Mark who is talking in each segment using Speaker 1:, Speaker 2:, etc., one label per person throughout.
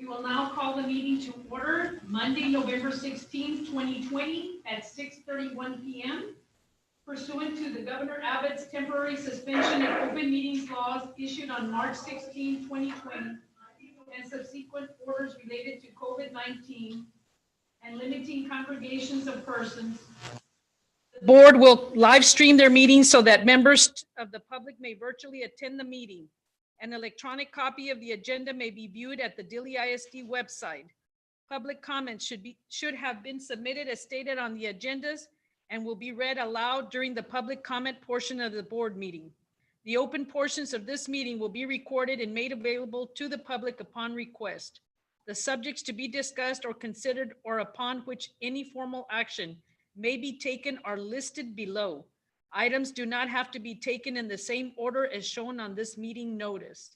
Speaker 1: We will now call the meeting to order Monday, November 16th, 2020 at 6:31 p.m. Pursuant to the Governor Abbott's temporary suspension of open meetings laws issued on March 16, 2020, and subsequent orders related to COVID-19 and limiting congregations of persons, the board will live stream their meetings so that members of the public may virtually attend the meeting. An electronic copy of the agenda may be viewed at the Dilley ISD website. Public comments should have been submitted as stated on the agendas and will be read aloud during the public comment portion of the board meeting. The open portions of this meeting will be recorded and made available to the public upon request. The subjects to be discussed or considered or upon which any formal action may be taken are listed below. Items do not have to be taken in the same order as shown on this meeting notice.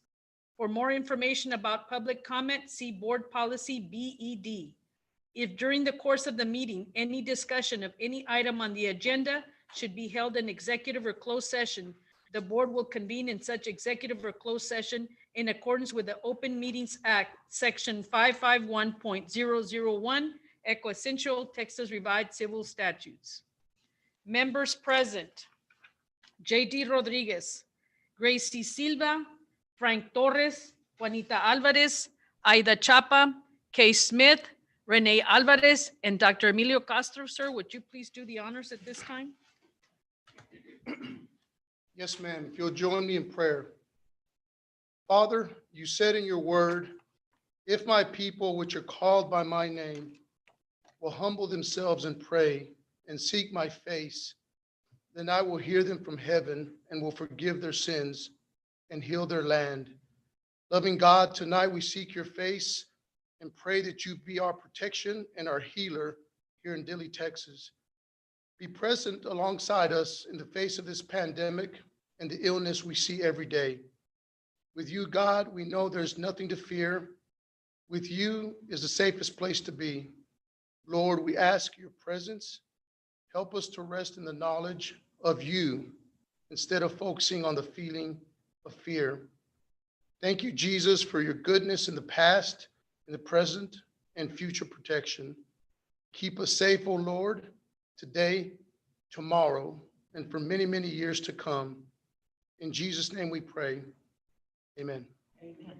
Speaker 1: For more information about public comment, see Board Policy BED. If during the course of the meeting, any discussion of any item on the agenda should be held in executive or closed session, the board will convene in such executive or closed session in accordance with the Open Meetings Act, Section 551.001, Eco Essential, Texas Revised Civil Statutes. Members present: J.D. Rodriguez, Gracie Silva, Frank Torres, Juanita Alvarez, Aida Chapa, Kay Smith, Renee Alvarez, and Dr. Emilio Castro. Sir, would you please do the honors at this time?
Speaker 2: Yes, ma'am. If you'll join me in prayer. Father, you said in your word, if my people, which are called by my name, will humble themselves and pray and seek my face, then I will hear them from heaven and will forgive their sins and heal their land. Loving God, tonight we seek your face and pray that you be our protection and our healer here in Dilley, Texas. Be present alongside us in the face of this pandemic and the illness we see every day. With you, God, we know there's nothing to fear. With you is the safest place to be. Lord, we ask your presence. Help us to rest in the knowledge of you instead of focusing on the feeling of fear. Thank you, Jesus, for your goodness in the past, in the present, and future protection. Keep us safe, O Lord, today, tomorrow, and for many, many years to come. In Jesus' name we pray. Amen.
Speaker 1: Amen.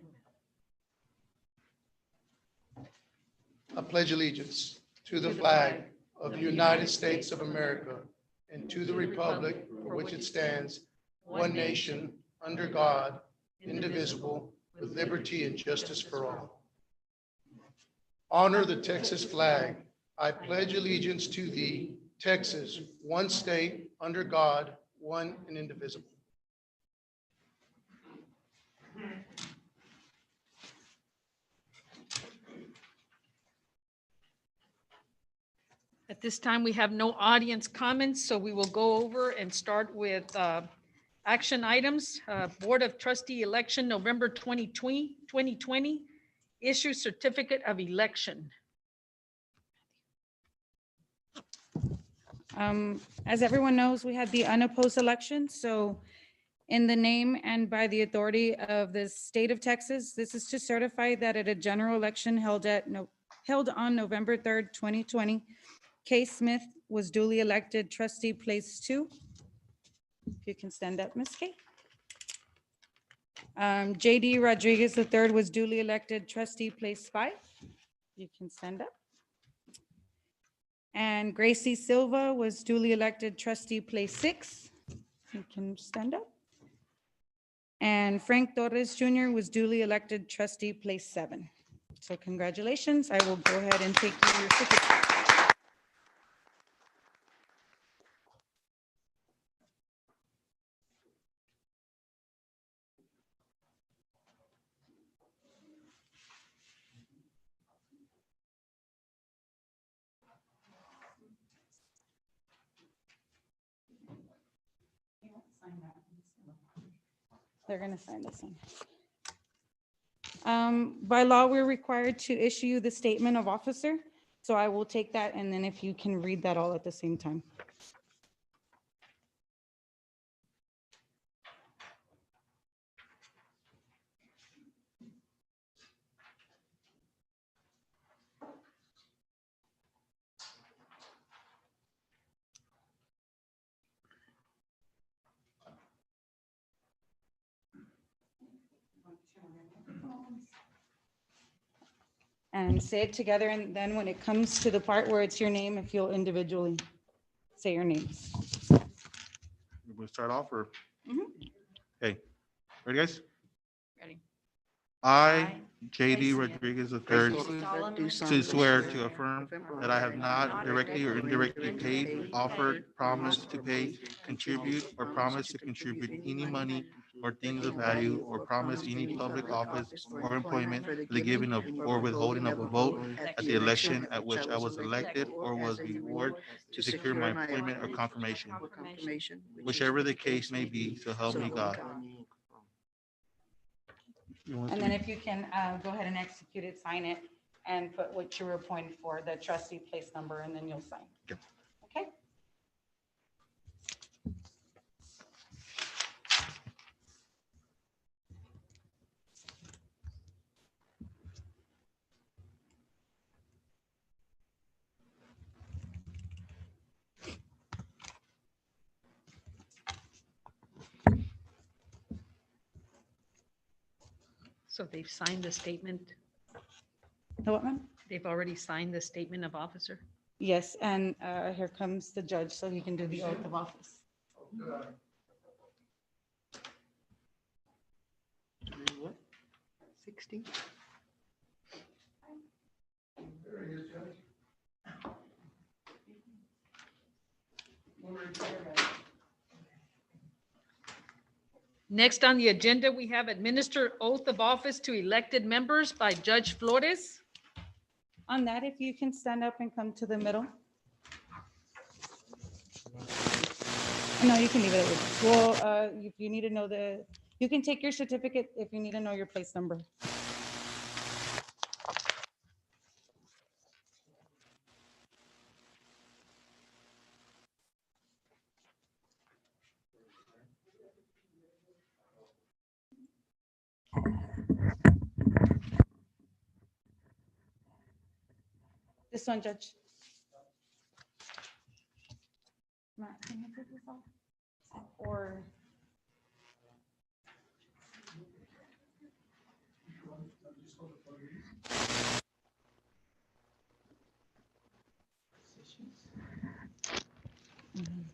Speaker 2: I pledge allegiance to the flag of the United States of America and to the republic for which it stands, one nation, under God, indivisible, with liberty and justice for all. Honor the Texas flag. I pledge allegiance to thee, Texas, one state, under God, one and indivisible.
Speaker 1: At this time, we have no audience comments, so we will go over and start with action items. Board of Trustee election, November 2020, issue certificate of election.
Speaker 3: As everyone knows, we had the unopposed election. So in the name and by the authority of the state of Texas, this is to certify that at a general election held on November 3rd, 2020, Kay Smith was duly elected trustee place 2. If you can stand up, Ms. Kay. J.D. Rodriguez III was duly elected trustee place 5. You can stand up. And Gracie Silva was duly elected trustee place 6. You can stand up. And Frank Torres Jr. was duly elected trustee place 7. So congratulations. I will go ahead and take you your certificate. They're going to sign this one. By law, we're required to issue you the statement of officer. So I will take that, and then if you can read that all at the same time. and say it together. And then when it comes to the part where it's your name, if you'll individually say your names.
Speaker 4: We'll start off or?
Speaker 3: Mhm.
Speaker 4: Okay, ready, guys?
Speaker 3: Ready.
Speaker 4: I, J.D.
Speaker 3: Tracy
Speaker 4: Rodriguez III,
Speaker 5: Do
Speaker 4: swear to affirm that I have not directly or indirectly paid, offered, promised to pay, contribute, or promised to contribute any money or things of value, or promised any public office or employment for the giving of or withholding of a vote at the election at which I was elected or was rewarded to secure my appointment or confirmation, whichever the case may be, so help me God.
Speaker 3: And then if you can go ahead and execute it, sign it, and put what you were appointed for, the trustee place number, and then you'll sign.
Speaker 4: Okay.
Speaker 3: Okay?
Speaker 5: So they've signed the statement,
Speaker 3: The what, ma'am?
Speaker 5: they've already signed the statement of officer?
Speaker 3: Yes, and here comes the judge, so he can do the oath of office.
Speaker 5: What? 60? Next on the agenda, we have administer oath of office to elected members by Judge Flores.
Speaker 3: On that, if you can stand up and come to the middle. No, you can leave it. Well, if you need to know you can take your certificate if you need to know your place number. This one, Judge. Matt, can you take this off? Or. Mhm.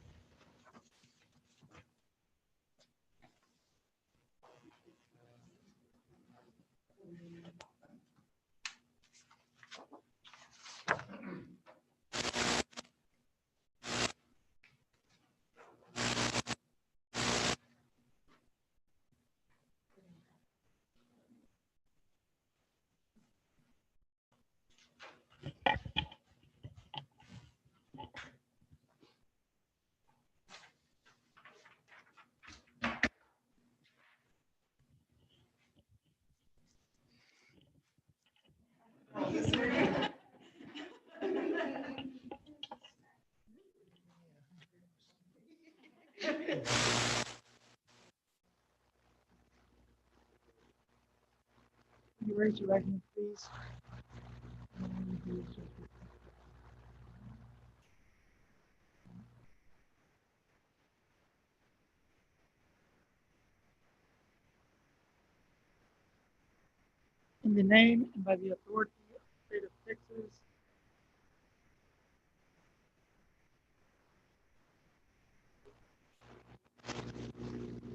Speaker 6: Can you raise your right hand, please? In the name and by the authority of the state of Texas,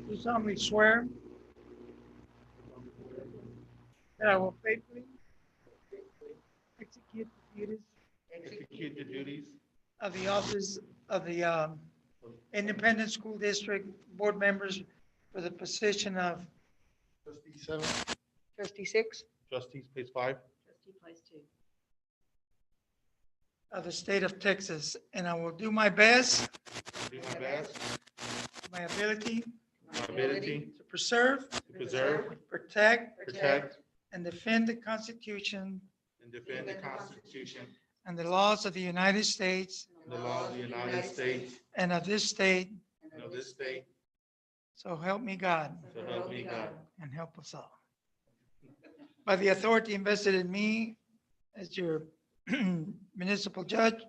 Speaker 6: do solemnly swear that I will faithfully execute the duties
Speaker 4: Execute the duties
Speaker 6: of the office of the Independent School District Board members for the position of
Speaker 2: Trustee 7.
Speaker 6: trustee 6
Speaker 4: trustees, page 5.
Speaker 5: Trustee place 2.
Speaker 6: of the state of Texas, and I will do my best,
Speaker 4: Do my best,
Speaker 6: my ability,
Speaker 4: my ability
Speaker 6: to preserve,
Speaker 4: to preserve,
Speaker 6: protect,
Speaker 4: protect,
Speaker 6: and defend the Constitution
Speaker 4: and defend the Constitution
Speaker 6: and the laws of the United States
Speaker 4: and the laws of the United States
Speaker 6: and of this state,
Speaker 4: and of this state,
Speaker 6: so help me God
Speaker 4: so help me God.
Speaker 6: and help us all. By the authority invested in me as your municipal judge,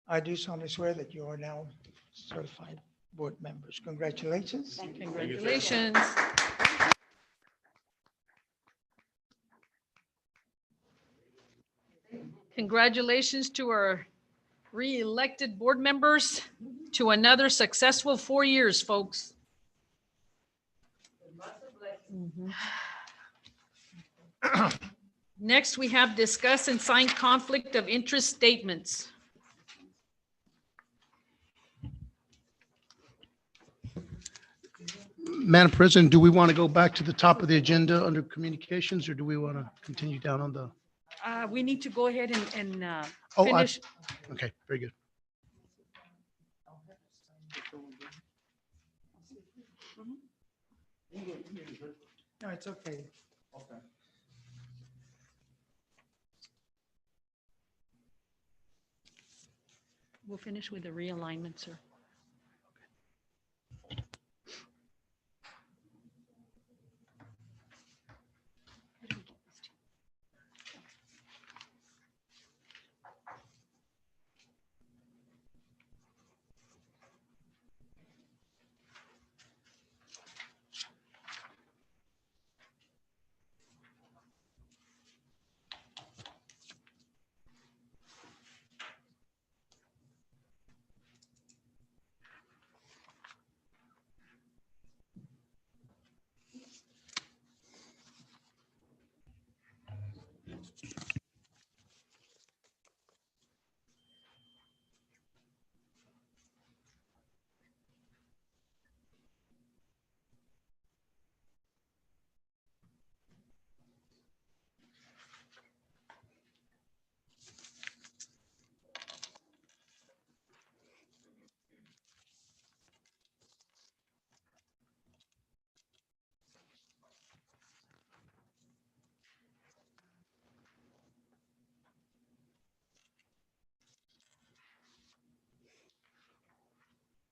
Speaker 6: I do solemnly swear that you are now certified board members. Congratulations.
Speaker 5: Congratulations. Congratulations to our re-elected board members to another successful 4 years, folks. Next, we have discuss and sign conflict of interest statements.
Speaker 2: Madam President, do we want to go back to the top of the agenda under communications, or do we want to continue down on the?
Speaker 5: We need to go ahead and
Speaker 2: Oh,
Speaker 5: finish.
Speaker 2: okay, very good.
Speaker 6: No, it's okay.
Speaker 5: We'll finish with the realignment, sir.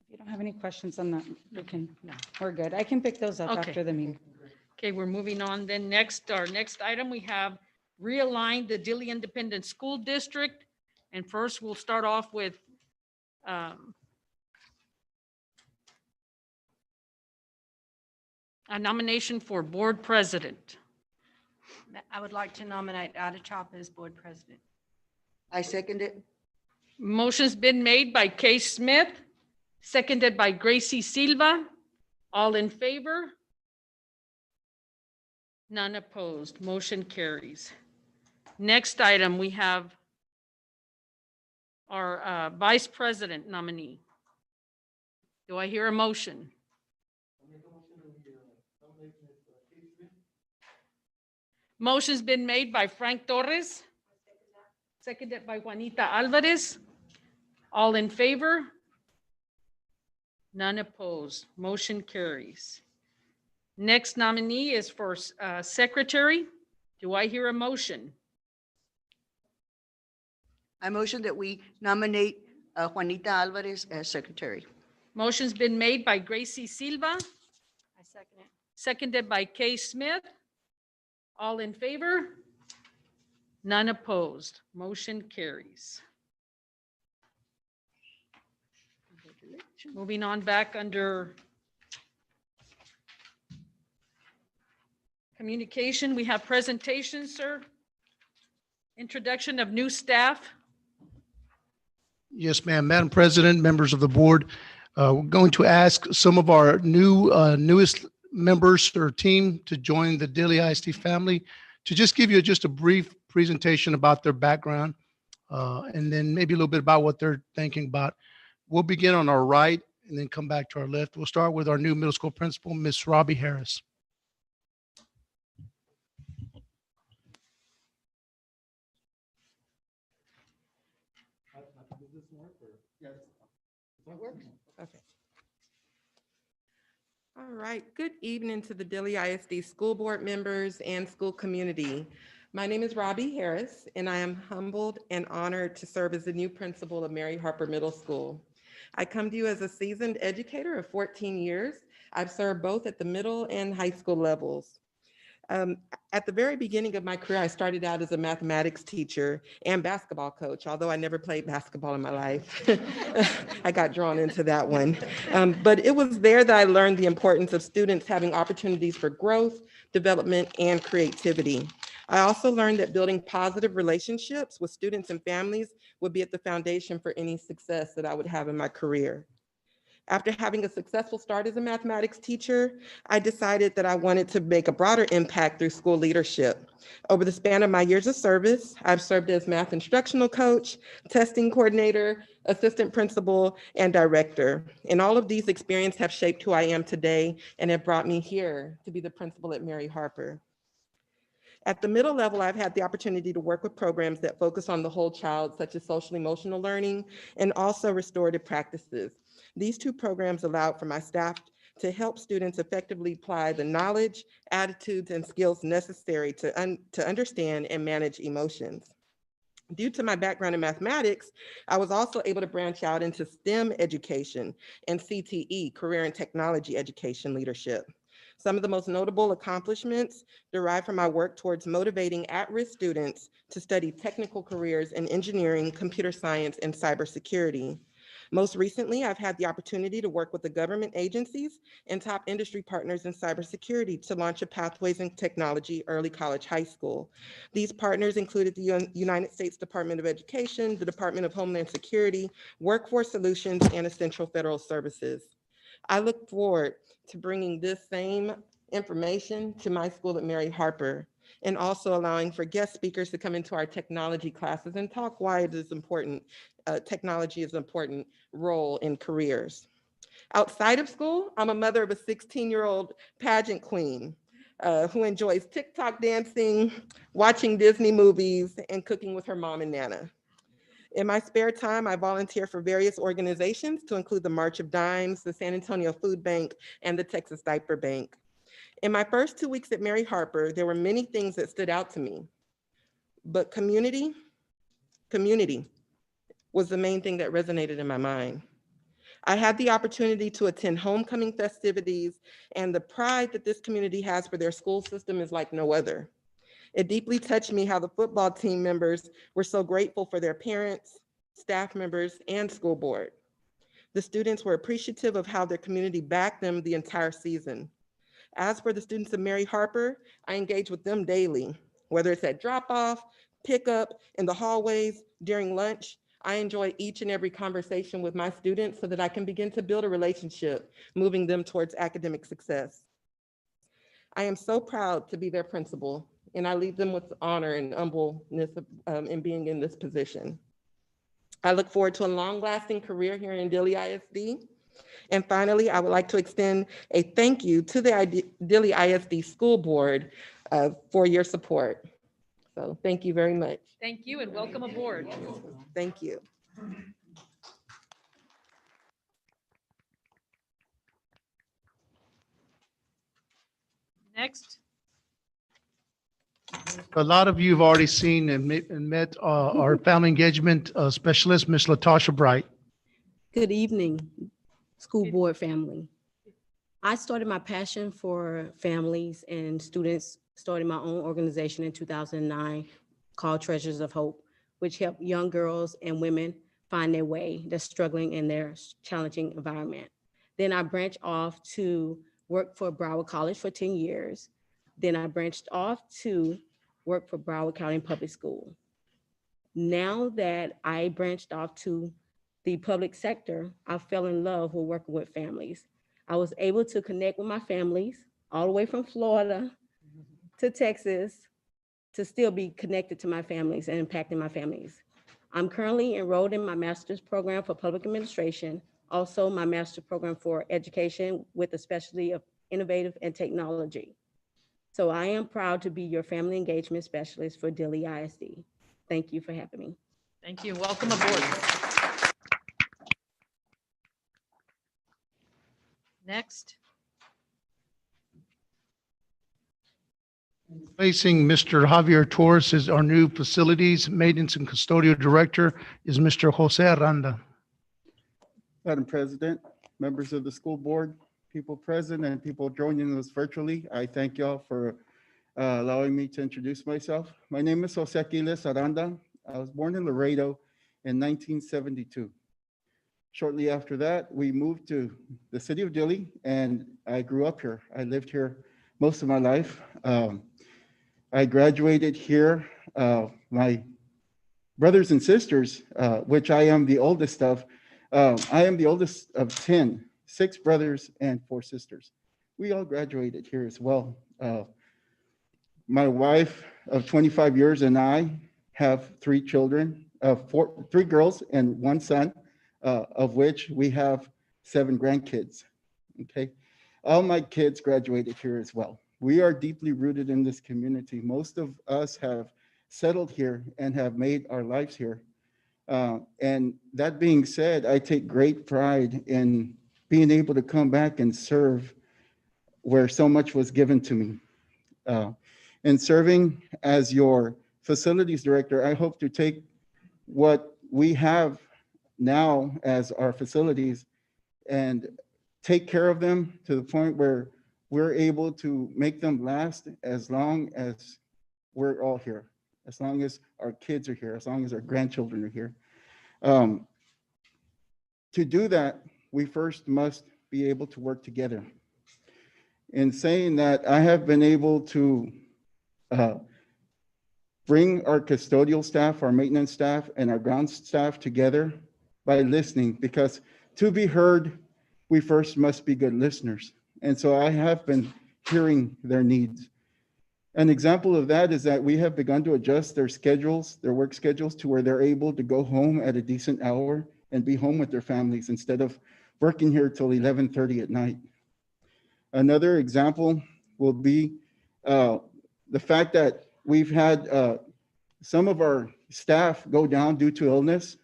Speaker 3: If you don't have any questions on that, we're good. I can pick those up
Speaker 5: Okay.
Speaker 3: after the meeting.
Speaker 5: Okay, we're moving on. Then next, our next item, we have realign the Dilley Independent School District. And first, we'll start off with a nomination for board president.
Speaker 7: I would like to nominate Ada Chop as board president.
Speaker 8: I second it.
Speaker 5: Motion's been made by Kay Smith, seconded by Gracie Silva. All in favor? None opposed. Motion carries. Next item, we have our vice president nominee. Do I hear a motion? Motion's been made by Frank Torres, seconded by Juanita Alvarez. All in favor? None opposed. Motion carries. Next nominee is for secretary. Do I hear a motion?
Speaker 8: I motion that we nominate Juanita Alvarez as secretary.
Speaker 5: Motion's been made by Gracie Silva,
Speaker 7: I second it.
Speaker 5: seconded by Kay Smith. All in favor? None opposed. Motion carries. Moving on back under communication, we have presentations, sir. Introduction of new staff.
Speaker 2: Yes, ma'am. Madam President, members of the board, we're going to ask some of our newest members or team to join the Dilley ISD family to just give you just a brief presentation about their background and then maybe a little bit about what they're thinking about. We'll begin on our right and then come back to our left. We'll start with our new middle school principal, Miss Robbie Harris.
Speaker 9: Okay. All right, good evening to the Dilley ISD school board members and school community. My name is Robbie Harris, and I am humbled and honored to serve as the new principal of Mary Harper Middle School. I come to you as a seasoned educator of 14 years. I've served both at the middle and high school levels. At the very beginning of my career, I started out as a mathematics teacher and basketball coach, although I never played basketball in my life. I got drawn into that one. But it was there that I learned the importance of students having opportunities for growth, development, and creativity. I also learned that building positive relationships with students and families would be at the foundation for any success that I would have in my career. After having a successful start as a mathematics teacher, I decided that I wanted to make a broader impact through school leadership. Over the span of my years of service, I've served as math instructional coach, testing coordinator, assistant principal, and director. And all of these experiences have shaped who I am today and have brought me here to be the principal at Mary Harper. At the middle level, I've had the opportunity to work with programs that focus on the whole child, such as social emotional learning and also restorative practices. These two programs allowed for my staff to help students effectively apply the knowledge, attitudes, and skills necessary to understand and manage emotions. Due to my background in mathematics, I was also able to branch out into STEM education and CTE, career and technology education leadership. Some of the most notable accomplishments derive from my work towards motivating at-risk students to study technical careers in engineering, computer science, and cybersecurity. Most recently, I've had the opportunity to work with the government agencies and top industry partners in cybersecurity to launch a Pathways in Technology Early College High School. These partners included the United States Department of Education, the Department of Homeland Security, Workforce Solutions, and Essential Federal Services. I look forward to bringing this same information to my school at Mary Harper, and also allowing for guest speakers to come into our technology classes and talk why it is important. Technology is an important role in careers. Outside of school, I'm a mother of a 16-year-old pageant queen who enjoys TikTok dancing, watching Disney movies, and cooking with her mom and Nana. In my spare time, I volunteer for various organizations to include the March of Dimes, the San Antonio Food Bank, and the Texas Diaper Bank. In my first 2 weeks at Mary Harper, there were many things that stood out to me, but community was the main thing that resonated in my mind. I had the opportunity to attend homecoming festivities, and the pride that this community has for their school system is like no other. It deeply touched me how the football team members were so grateful for their parents, staff members, and school board. The students were appreciative of how their community backed them the entire season. As for the students of Mary Harper, I engage with them daily, whether it's at drop-off, pickup, in the hallways, during lunch. I enjoy each and every conversation with my students so that I can begin to build a relationship, moving them towards academic success. I am so proud to be their principal, and I leave them with honor and humbleness in being in this position. I look forward to a long-lasting career here in Dilley ISD. And finally, I would like to extend a thank you to the Dilley ISD School Board for your support. So thank you very much.
Speaker 5: Thank you and welcome aboard.
Speaker 9: Thank you.
Speaker 5: Next,
Speaker 2: A lot of you have already seen and met our family engagement specialist, Ms. Latasha Bright.
Speaker 10: Good evening, school
Speaker 5: Good-
Speaker 10: board family. I started my passion for families and students, starting my own organization in 2009 called Treasures of Hope, which help young girls and women find their way that's struggling in their challenging environment. Then I branched off to work for Broward College for 10 years. Then I branched off to work for Broward County Public School. Now that I branched off to the public sector, I fell in love with working with families. I was able to connect with my families all the way from Florida to Texas to still be connected to my families and impacting my families. I'm currently enrolled in my master's program for public administration, also my master's program for education with a specialty of innovative and technology. So I am proud to be your family engagement specialist for Dilley ISD. Thank you for having me.
Speaker 5: thank you. Welcome aboard. Next,
Speaker 2: Placing Mr. Javier Torres as our new Facilities, Maintenance, and Custodial Director is Mr. Jose Aranda.
Speaker 11: Madam President, members of the school board, people present and people joining us virtually, I thank y'all for allowing me to introduce myself. My name is Jose Aquiles Aranda. I was born in Laredo in 1972. Shortly after that, we moved to the city of Dilley and I grew up here. I lived here most of my life. I graduated here. My brothers and sisters, which I am the oldest of, I am the oldest of 10, 6 brothers and 4 sisters. We all graduated here as well. My wife of 25 years and I have 3 children, 3 girls and 1 son, of which we have 7 grandkids. Okay. All my kids graduated here as well. We are deeply rooted in this community. Most of us have settled here and have made our lives here. And that being said, I take great pride in being able to come back and serve where so much was given to me. In serving as your facilities director, I hope to take what we have now as our facilities and take care of them to the point where we're able to make them last as long as we're all here, as long as our kids are here, as long as our grandchildren are here. To do that, we first must be able to work together. In saying that, I have been able to bring our custodial staff, our maintenance staff, and our ground staff together by listening, because to be heard, we first must be good listeners. And so I have been hearing their needs. An example of that is that we have begun to adjust their schedules, their work schedules, to where they're able to go home at a decent hour and be home with their families instead of working here till 11:30 at night. Another example will be the fact that we've had some of our staff go down due to illness.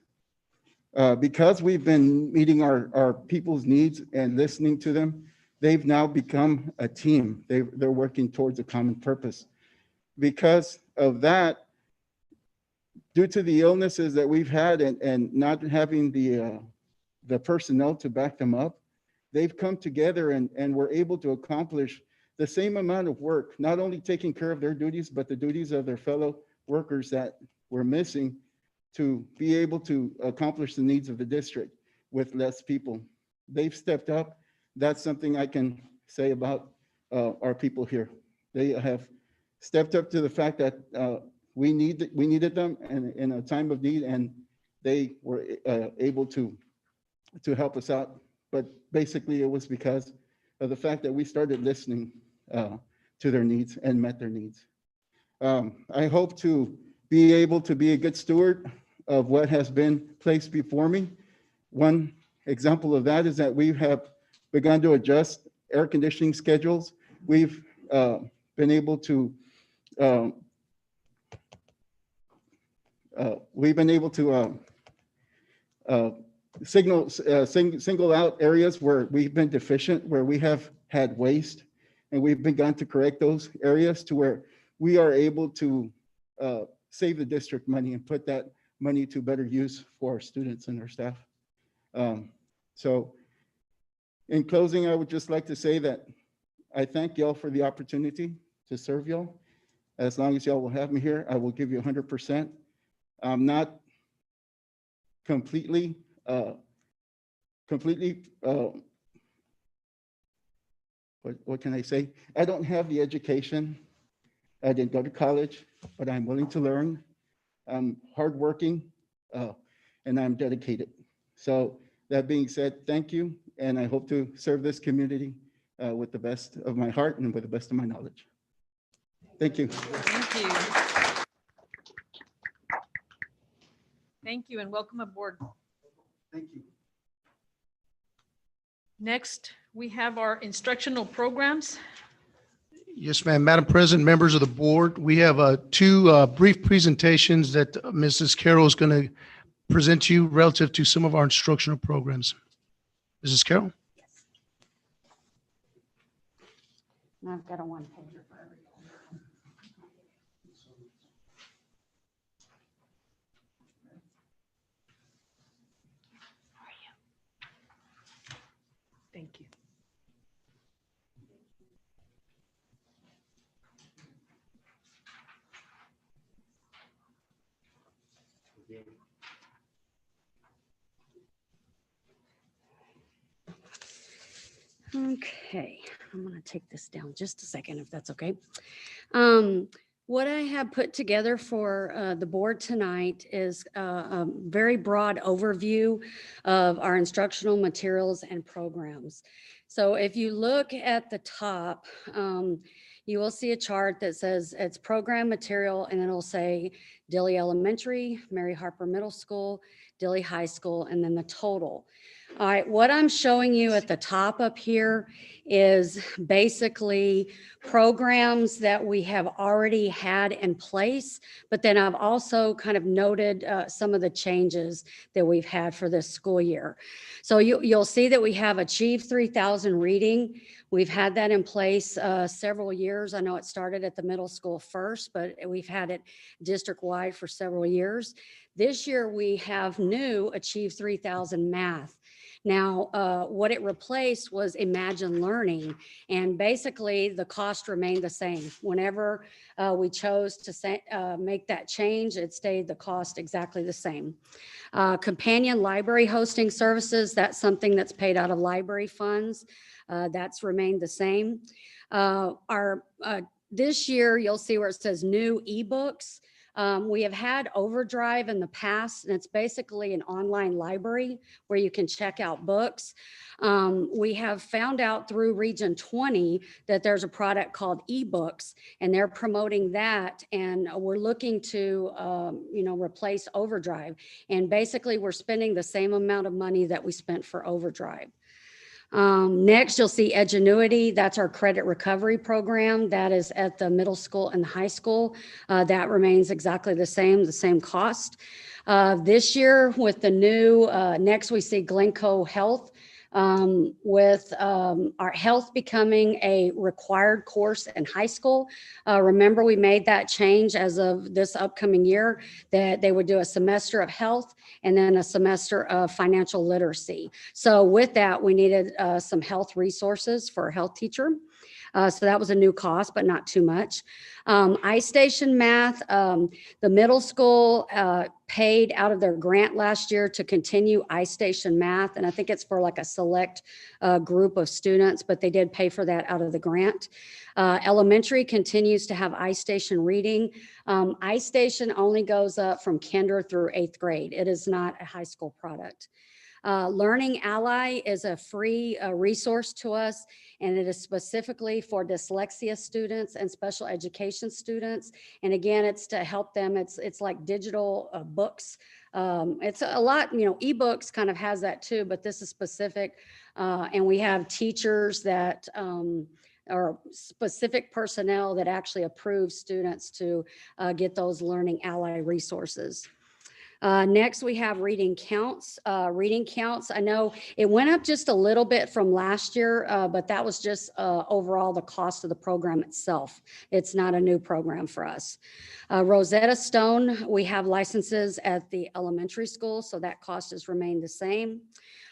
Speaker 11: Because we've been meeting our people's needs and listening to them, they've now become a team. They're working towards a common purpose. Because of that, due to the illnesses that we've had and not having the personnel to back them up, they've come together and were able to accomplish the same amount of work, not only taking care of their duties, but the duties of their fellow workers that were missing, to be able to accomplish the needs of the district with less people. They've stepped up. That's something I can say about our people here. They have stepped up to the fact that we needed them in a time of need, and they were able to help us out. But basically, it was because of the fact that we started listening to their needs and met their needs. I hope to be able to be a good steward of what has been placed before me. One example of that is that we have begun to adjust air conditioning schedules. We've been able to single out areas where we've been deficient, where we have had waste, and we've begun to correct those areas to where we are able to save the district money and put that money to better use for our students and our staff. So in closing, I would just like to say that I thank y'all for the opportunity to serve y'all. As long as y'all will have me here, I will give you 100%. I'm not completely, what can I say? I don't have the education. I didn't go to college, but I'm willing to learn. I'm hardworking, and I'm dedicated. So that being said, thank you, and I hope to serve this community with the best of my heart and with the best of my knowledge. Thank you.
Speaker 5: Thank you. Thank you, and welcome aboard.
Speaker 11: Thank you.
Speaker 5: Next, we have our instructional programs.
Speaker 2: Yes, ma'am. Madam President, members of the board, we have 2 brief presentations that Mrs. Carroll is going to present to you relative to some of our instructional programs. Mrs. Carroll?
Speaker 7: I've got a one-pager for everyone.
Speaker 5: Thank you.
Speaker 12: Okay, I'm gonna take this down just a second, if that's okay. What I have put together for the board tonight is a very broad overview of our instructional materials and programs. So if you look at the top, you will see a chart that says it's program material, and it'll say Dilley Elementary, Mary Harper Middle School, Dilley High School, and then the total. All right, what I'm showing you at the top up here is basically programs that we have already had in place, but then I've also kind of noted some of the changes that we've had for this school year. So you'll see that we have Achieve 3000 reading. We've had that in place several years. I know it started at the middle school first, but we've had it district-wide for several years. This year we have new Achieve 3000 math. Now, what it replaced was Imagine Learning, and basically the cost remained the same. Whenever we chose to make that change, it stayed the cost exactly the same. Companion library hosting services, that's something that's paid out of library funds. That's remained the same. This year, you'll see where it says new ebooks. We have had Overdrive in the past, and it's basically an online library where you can check out books. We have found out through Region 20 that there's a product called eBooks, and they're promoting that, and we're looking to replace Overdrive. And basically, we're spending the same amount of money that we spent for Overdrive. Next, you'll see Edgenuity. That's our credit recovery program. That is at the middle school and the high school. That remains exactly the same cost. This year with the new, next we see Glencoe Health, with our health becoming a required course in high school. Remember, we made that change as of this upcoming year, that they would do a semester of health and then a semester of financial literacy. So with that, we needed some health resources for a health teacher. So that was a new cost, but not too much. iStation Math, the middle school paid out of their grant last year to continue iStation Math. And I think it's for like a select group of students, but they did pay for that out of the grant. Elementary continues to have iStation Reading. iStation only goes up from kinder through 8th grade. It is not a high school product. Learning Ally is a free resource to us, and it is specifically for dyslexia students and special education students. And again, it's to help them. It's like digital books. It's a lot, ebooks kind of has that too, but this is specific. And we have teachers that or specific personnel that actually approve students to get those Learning Ally resources. Next, we have Reading Counts. Reading Counts, I know it went up just a little bit from last year, but that was just overall the cost of the program itself. It's not a new program for us. Rosetta Stone, we have licenses at the elementary school, so that cost has remained the same.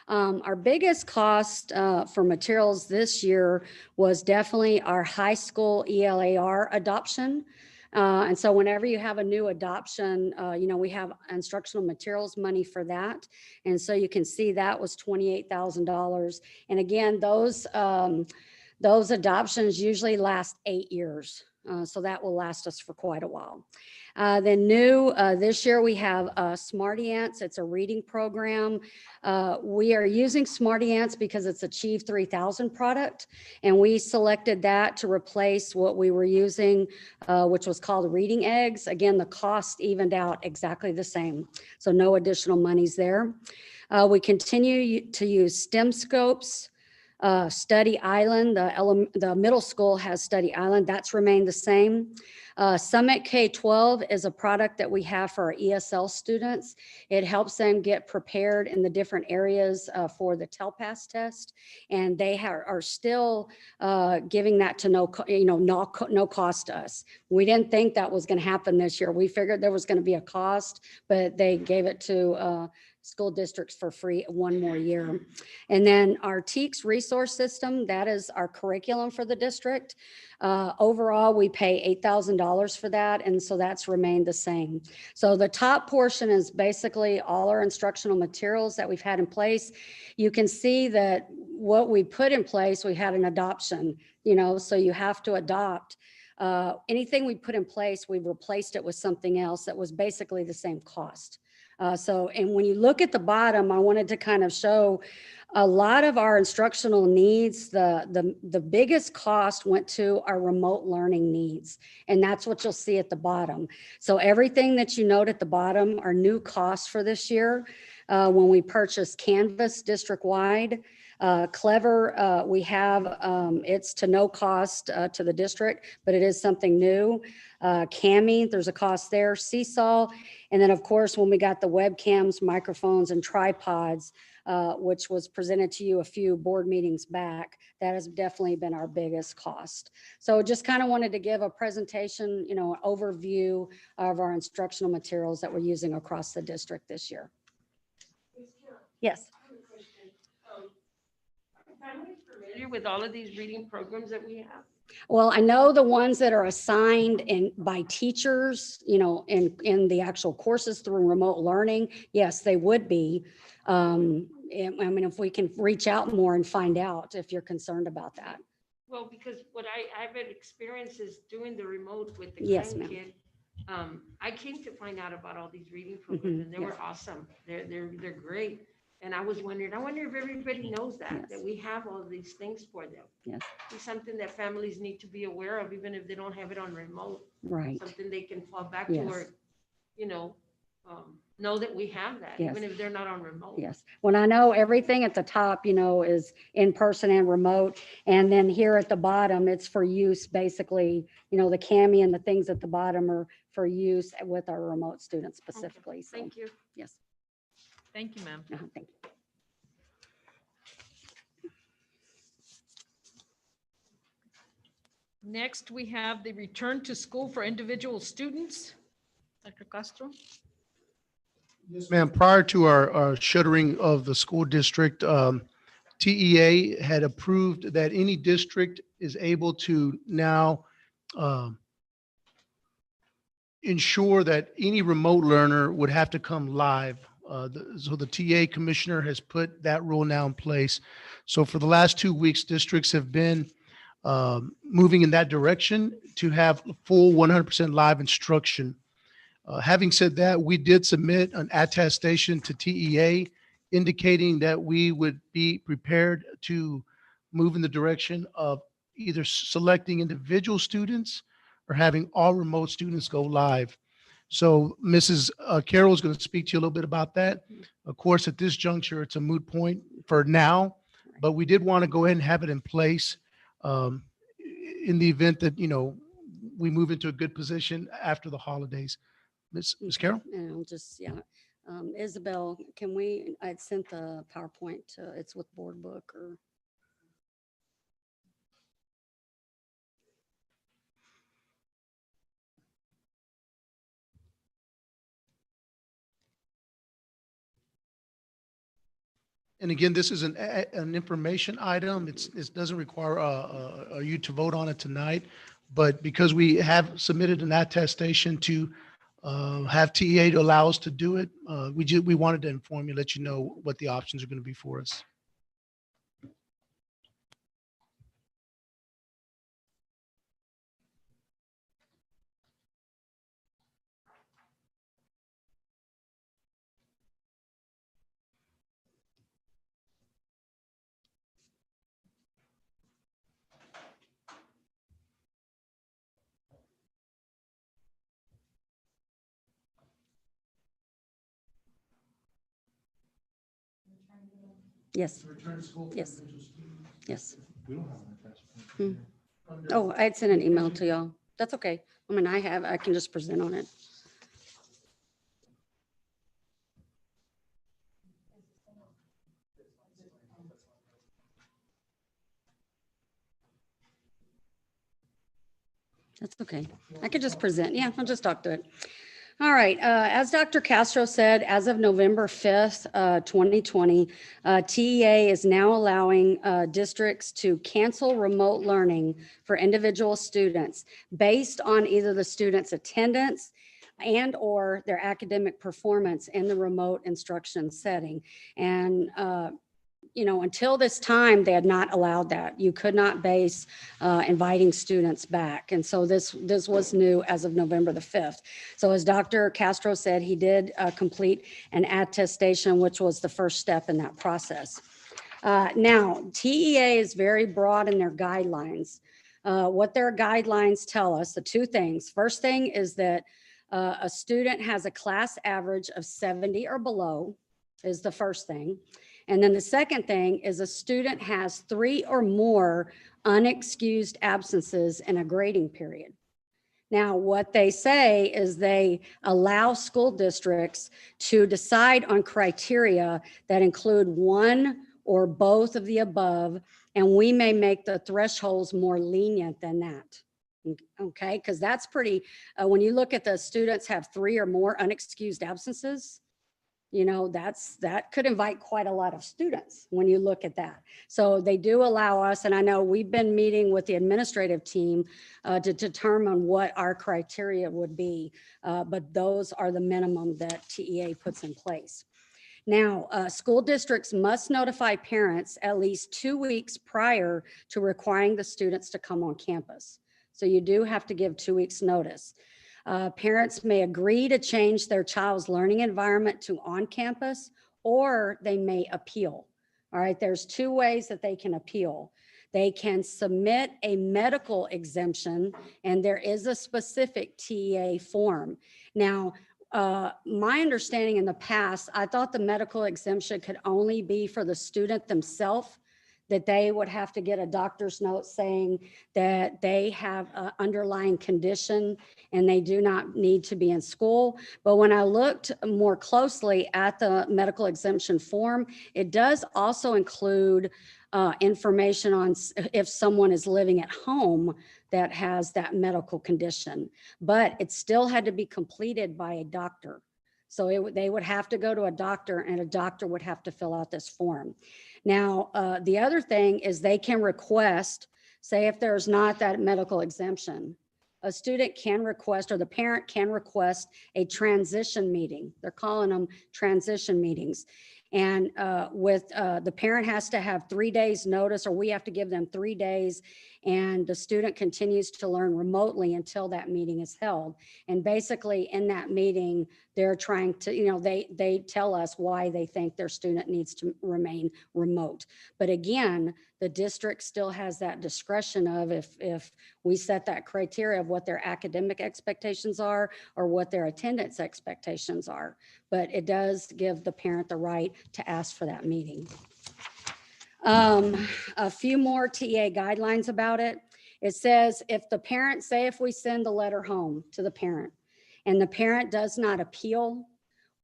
Speaker 12: Our biggest cost for materials this year was definitely our high school ELAR adoption. And so whenever you have a new adoption, we have instructional materials money for that. And so you can see that was $28,000. And again, those adoptions usually last 8 years. So that will last us for quite a while. Then new, this year we have Smarty Ants. It's a reading program. We are using Smarty Ants because it's Achieve 3000 product. And we selected that to replace what we were using, which was called Reading Eggs. Again, the cost evened out exactly the same. So no additional monies there. We continue to use STEM Scopes. Study Island, the middle school has Study Island. That's remained the same. Summit K-12 is a product that we have for our ESL students. It helps them get prepared in the different areas for the TELPAS test, and they are still giving that to no cost to us. We didn't think that was going to happen this year. We figured there was going to be a cost, but they gave it to school districts for free 1 more year. And then our TEACS resource system, that is our curriculum for the district. Overall, we pay $8,000 for that, and so that's remained the same. So the top portion is basically all our instructional materials that we've had in place. You can see that what we put in place, we had an adoption, so you have to adopt Anything we put in place, we've replaced it with something else that was basically the same cost. And when you look at the bottom, I wanted to kind of show a lot of our instructional needs. The biggest cost went to our remote learning needs, and that's what you'll see at the bottom. So everything that you note at the bottom are new costs for this year. When we purchased Canvas district-wide, Clever, we have, it's to no cost to the district, but it is something new. Cami, there's a cost there. Seesaw, and then of course, when we got the webcams, microphones, and tripods, which was presented to you a few board meetings back, that has definitely been our biggest cost. So just kind of wanted to give a presentation, an overview of our instructional materials that we're using across the district this year. Yes.
Speaker 5: Families familiar with all of these reading programs that we have?
Speaker 12: Well, I know the ones that are assigned by teachers, in the actual courses through remote learning, yes, they would be. If we can reach out more and find out if you're concerned about that.
Speaker 5: Well, because what I've had experience is doing the remote with the
Speaker 12: Yes, ma'am.
Speaker 5: grandkid. I came to find out about all these reading programs and they were awesome. They're great. And I was wondering, I wonder if everybody knows that we have all of these things for them.
Speaker 12: Yes.
Speaker 5: It's something that families need to be aware of, even if they don't have it on remote.
Speaker 12: Right.
Speaker 5: Something they can fall back to
Speaker 12: Yes.
Speaker 5: or, know that we have that,
Speaker 12: Yes.
Speaker 5: even if they're not on remote.
Speaker 12: Yes. When I know everything at the top, is in person and remote. And then here at the bottom, it's for use, basically, the Cami and the things at the bottom are for use with our remote students specifically. So,
Speaker 5: Thank you.
Speaker 12: yes.
Speaker 5: Thank you, ma'am.
Speaker 12: Thank you.
Speaker 5: Next, we have the return to school for individual students. Dr. Castro?
Speaker 2: Yes, ma'am. Prior to our shuttering of the school district, TEA had approved that any district is able to now ensure that any remote learner would have to come live. So the TA commissioner has put that rule now in place. So for the last 2 weeks, districts have been moving in that direction to have full 100% live instruction. Having said that, we did submit an attestation to TEA indicating that we would be prepared to move in the direction of either selecting individual students or having all remote students go live. So Mrs. Carroll is going to speak to you a little bit about that. Of course, at this juncture, it's a moot point for now, but we did want to go ahead and have it in place in the event that, we move into a good position after the holidays. Ms. Carroll?
Speaker 12: And I'll just, Isabel, I'd sent the PowerPoint it's with board book or.
Speaker 2: And again, this is an information item. It doesn't require you to vote on it tonight. But because we have submitted an attestation to have TEA to allow us to do it, we wanted to inform you, let you know what the options are going to be for us.
Speaker 12: Yes. Yes. Yes. Oh, I had sent an email to y'all. That's okay. I can just present on it. That's okay. I could just present. Yeah, I'll just talk to it. All right. As Dr. Castro said, as of November 5th, 2020, TEA is now allowing districts to cancel remote learning for individual students based on either the student's attendance and or their academic performance in the remote instruction setting. And until this time, they had not allowed that. You could not base inviting students back. And so this was new as of November the 5th. So as Dr. Castro said, he did complete an attestation, which was the first step in that process. Now, TEA is very broad in their guidelines. What their guidelines tell us, the two things. First thing is that a student has a class average of 70 or below is the first thing. And then the second thing is a student has 3 or more unexcused absences in a grading period. Now, what they say is they allow school districts to decide on criteria that include one or both of the above, and we may make the thresholds more lenient than that. Okay, because that's pretty, when you look at the students have 3 or more unexcused absences, that could invite quite a lot of students when you look at that. So they do allow us, and I know we've been meeting with the administrative team to determine what our criteria would be, but those are the minimum that TEA puts in place. Now, school districts must notify parents at least 2 weeks prior to requiring the students to come on campus. So you do have to give 2 weeks notice. Parents may agree to change their child's learning environment to on campus, or they may appeal. All right, there's 2 ways that they can appeal. They can submit a medical exemption, and there is a specific TEA form. Now, my understanding in the past, I thought the medical exemption could only be for the student themselves, that they would have to get a doctor's note saying that they have an underlying condition and they do not need to be in school. But when I looked more closely at the medical exemption form, it does also include information on if someone is living at home that has that medical condition, but it still had to be completed by a doctor. So they would have to go to a doctor, and a doctor would have to fill out this form. Now, the other thing is they can request, say if there's not that medical exemption, a student can request, or the parent can request, a transition meeting. They're calling them transition meetings. And the parent has to have 3 days notice, or we have to give them 3 days, and the student continues to learn remotely until that meeting is held. And basically in that meeting, they're trying to, they tell us why they think their student needs to remain remote. But again, the district still has that discretion of if we set that criteria of what their academic expectations are or what their attendance expectations are. But it does give the parent the right to ask for that meeting. A few more TEA guidelines about it. It says if the parent, say if we send the letter home to the parent and the parent does not appeal,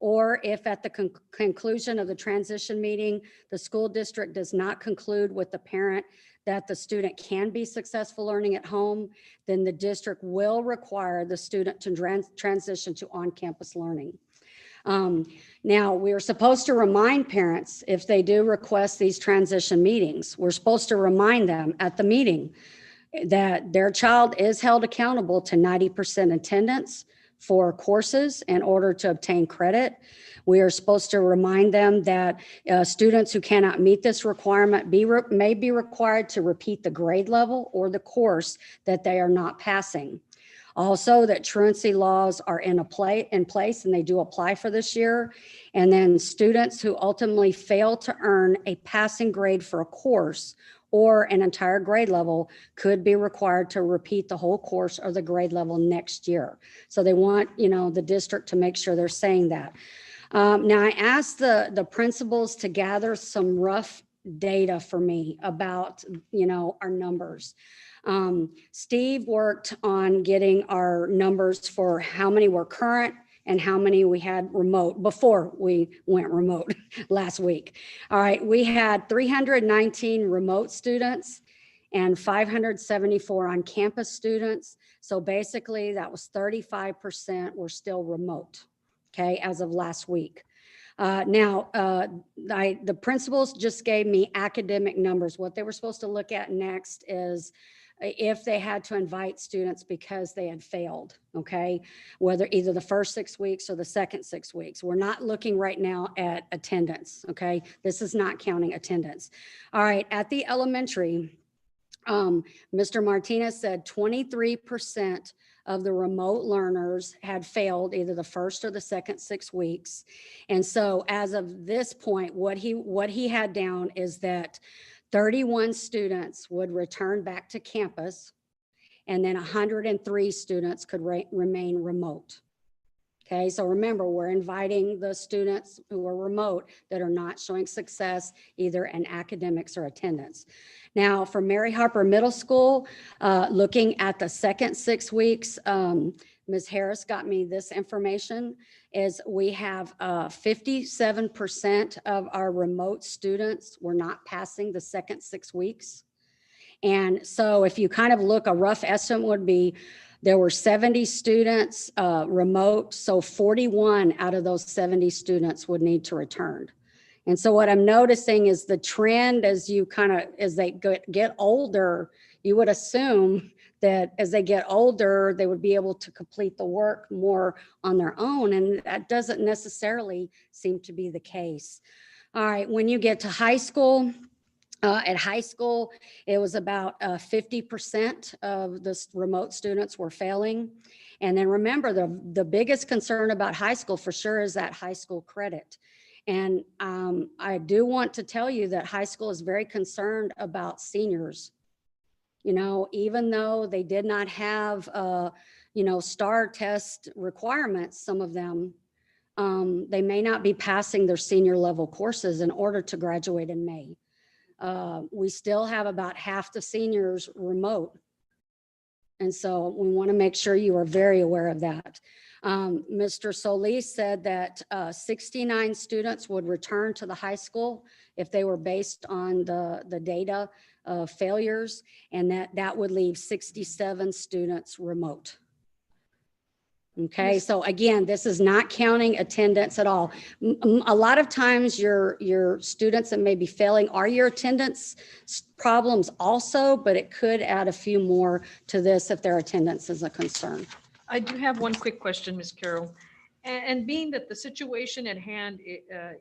Speaker 12: or if at the conclusion of the transition meeting, the school district does not conclude with the parent that the student can be successful learning at home, then the district will require the student to transition to on-campus learning. Now, we're supposed to remind parents if they do request these transition meetings, we're supposed to remind them at the meeting that their child is held accountable to 90% attendance for courses in order to obtain credit. We are supposed to remind them that students who cannot meet this requirement may be required to repeat the grade level or the course that they are not passing. Also, that truancy laws are in place, and they do apply for this year. And then students who ultimately fail to earn a passing grade for a course or an entire grade level could be required to repeat the whole course or the grade level next year. So they want, the district to make sure they're saying that. Now, I asked the principals to gather some rough data for me about, our numbers. Steve worked on getting our numbers for how many were current and how many we had remote before we went remote last week. All right, we had 319 remote students and 574 on-campus students. So basically that was 35% were still remote, okay, as of last week. The principals just gave me academic numbers. What they were supposed to look at next is if they had to invite students because they had failed, okay? Whether either the first 6 weeks or the second 6 weeks. We're not looking right now at attendance, okay? This is not counting attendance. All right, at the elementary, Mr. Martinez said 23% of the remote learners had failed either the first or the second 6 weeks. And so as of this point, what he had down is that 31 students would return back to campus, and then 103 students could remain remote. Okay, so remember, we're inviting the students who are remote that are not showing success either in academics or attendance. Now, for Mary Harper Middle School, looking at the second 6 weeks, Ms. Harris got me this information, is we have 57% of our remote students were not passing the second 6 weeks. And so if you kind of look, a rough estimate would be there were 70 students remote, so 41 out of those 70 students would need to return. And so what I'm noticing is the trend as they get older, you would assume that as they get older, they would be able to complete the work more on their own. And that doesn't necessarily seem to be the case. All right, when you get to high school, at high school, it was about 50% of the remote students were failing. And then remember, the biggest concern about high school for sure is that high school credit. And I do want to tell you that high school is very concerned about seniors. You know, even though they did not have, STAR test requirements, some of them, they may not be passing their senior level courses in order to graduate in May. We still have about half the seniors remote. And so we want to make sure you are very aware of that. Mr. Solis said that 69 students would return to the high school if they were based on the data of failures, and that would leave 67 students remote. Okay, so again, this is not counting attendance at all. A lot of times your students that may be failing are your attendance problems also, but it could add a few more to this if their attendance is a concern.
Speaker 1: I do have one quick question, Ms. Carroll. And being that the situation at hand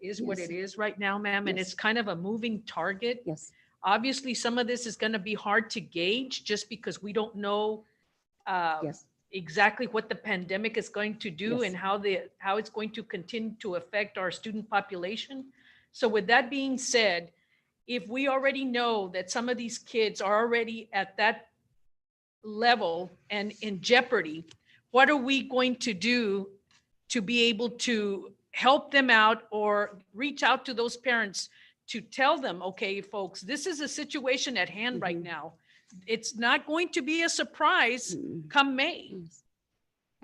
Speaker 1: is what
Speaker 12: Yes.
Speaker 1: it is right now, ma'am, and
Speaker 12: Yes.
Speaker 1: it's kind of a moving target.
Speaker 12: Yes.
Speaker 1: Obviously, some of this is going to be hard to gauge just because we don't know
Speaker 12: Yes.
Speaker 1: exactly what the pandemic is going to do
Speaker 12: Yes.
Speaker 1: and how it's going to continue to affect our student population. So with that being said, if we already know that some of these kids are already at that level and in jeopardy, what are we going to do to be able to help them out or reach out to those parents to tell them, okay, folks, this is a situation at hand right now. It's not going to be a surprise come May.
Speaker 12: Yes.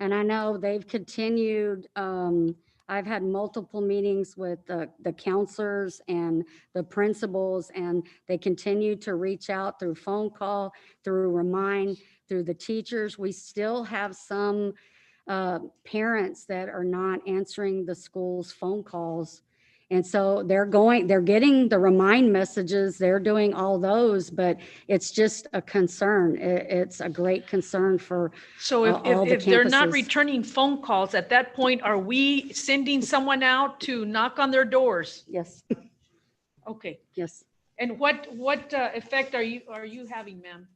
Speaker 12: And I know they've continued, I've had multiple meetings with the counselors and the principals, and they continue to reach out through phone call, through Remind, through the teachers. We still have some parents that are not answering the school's phone calls. And so they're getting the Remind messages, they're doing all those, but it's just a concern. It's a great concern for
Speaker 1: So
Speaker 12: all the
Speaker 1: if they're not
Speaker 12: campuses.
Speaker 1: returning phone calls, at that point, are we sending someone out to knock on their doors?
Speaker 12: Yes,
Speaker 1: Okay.
Speaker 12: yes.
Speaker 1: And what effect are you having, ma'am?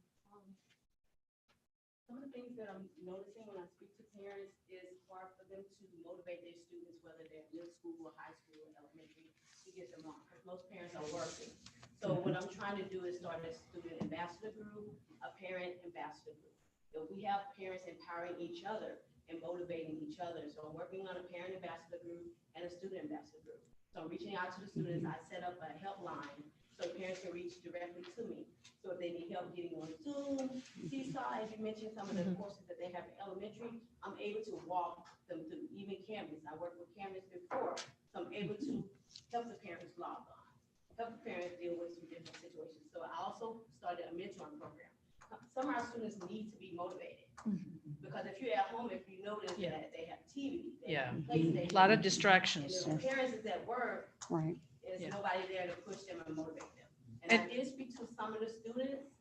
Speaker 10: Some of the things that I'm noticing when I speak to parents is hard for them to motivate their students, whether they're middle school or high school or elementary, to get them on, because most parents are working. So what I'm trying to do is start a student ambassador group, a parent ambassador group. So we have parents empowering each other and motivating each other. So I'm working on a parent ambassador group and a student ambassador group. So I'm reaching out to the students. I set up a helpline so parents can reach directly to me. So if they need help getting on Zoom, Seesaw, as you mentioned, some of the courses that they have in elementary, I'm able to walk them through, even Canvas. I worked with Canvas before, so I'm able to help the parents log on, help the parents deal with some different situations. So I also started a mentoring program. Some of our students need to be motivated, because if you're at home, if you notice that they have TV, they have PlayStation.
Speaker 1: A lot of distractions.
Speaker 10: And if the parents is at work,
Speaker 12: Right.
Speaker 10: there's nobody there to push them and motivate them. And I did speak to some of the students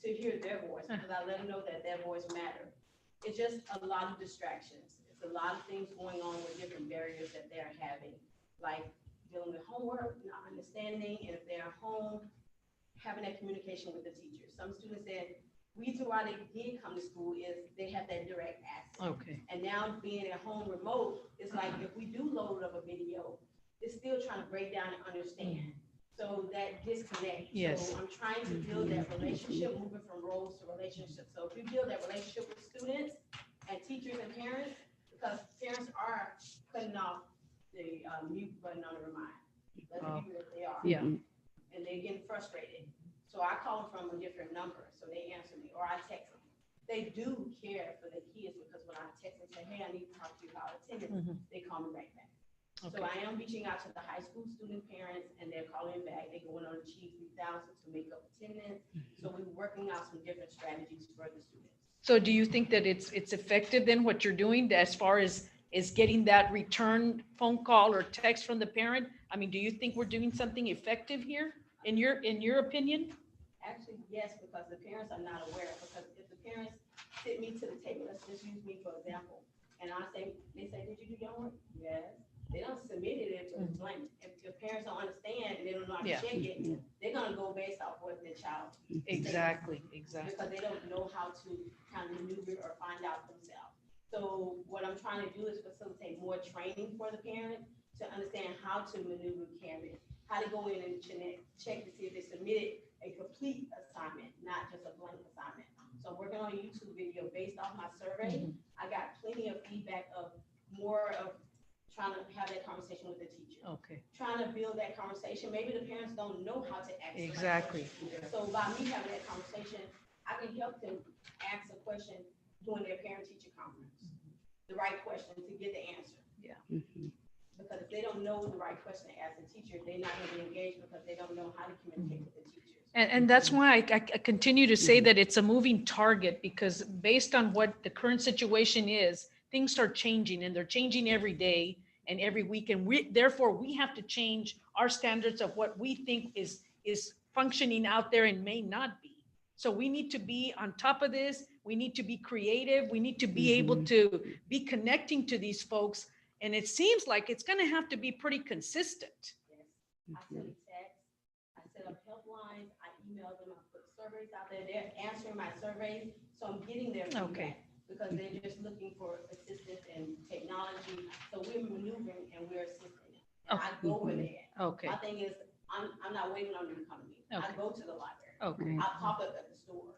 Speaker 10: to hear their voice, because I let them know that their voice matters. It's just a lot of distractions. It's a lot of things going on with different barriers that they're having, like dealing with homework, not understanding, and if they're home, having that communication with the teacher. Some students said, reason why they did come to school is they have that direct access.
Speaker 7: Okay.
Speaker 10: And now being at home remote, it's like if we do load up a video, it's still trying to break down and understand. So that disconnect.
Speaker 7: Yes.
Speaker 10: So I'm trying to build that relationship, moving from roles to relationships. So if we build that relationship with students and teachers and parents, because parents are cutting off the mute button on the remind. Let's be real, they are.
Speaker 7: Yeah.
Speaker 10: And they're getting frustrated. So I call them from a different number, so they answer me, or I text them. They do care for the kids, because when I text them, say, hey, I need to talk to you about attendance, they call me right back. So I am reaching out to the high school student parents, and they're calling back. They're going on Achieve 3000 to make up attendance. So we're working out some different strategies for the students.
Speaker 1: So do you think that it's effective then, what you're doing, as far as is getting that return phone call or text from the parent? I mean, do you think we're doing something effective here, in your opinion?
Speaker 10: Actually, yes, because the parents are not aware, because if the parents sit me to the table, let's just use me for example, and they say, did you do your homework? Yes. They don't submit it into a blank. If the parents don't understand and they don't know how to
Speaker 1: Yeah.
Speaker 10: check it, they're gonna go based off what the child.
Speaker 1: Exactly.
Speaker 10: Because they don't know how to kind of maneuver or find out themselves. So what I'm trying to do is facilitate more training for the parent to understand how to maneuver Karen, how to go in and check to see if they submitted a complete assignment, not just a blank assignment. So I'm working on a YouTube video based off my survey. I got plenty of feedback of more of trying to have that conversation with the teacher.
Speaker 1: Okay.
Speaker 10: Trying to build that conversation. Maybe the parents don't know how to ask. the right
Speaker 1: Exactly.
Speaker 10: question. So by me having that conversation, I can help them ask a question during their parent-teacher conference. The right question to get the answer.
Speaker 1: Yeah.
Speaker 10: Because if they don't know the right question to ask the teacher, they're not going to be engaged because they don't know how to communicate with the teachers.
Speaker 1: And that's why I continue to say that it's a moving target, because based on what the current situation is, things are changing, and they're changing every day and every week. And therefore we have to change our standards of what we think is functioning out there and may not be. So we need to be on top of this. We need to be creative. We need to be able to be connecting to these folks. And it seems like it's going to have to be pretty consistent.
Speaker 10: Yes. I send a text, I set up helplines, I email them, I put surveys out there, they're answering my surveys, so I'm getting their feedback.
Speaker 1: Okay.
Speaker 10: Because they're just looking for assistance and technology, so we're maneuvering and we're assisting them. And I go where they're at.
Speaker 1: Okay.
Speaker 10: My thing is, I'm not waiting on them to come to me. I
Speaker 1: Okay.
Speaker 10: go to the library.
Speaker 1: Okay.
Speaker 10: I pop up at the stores.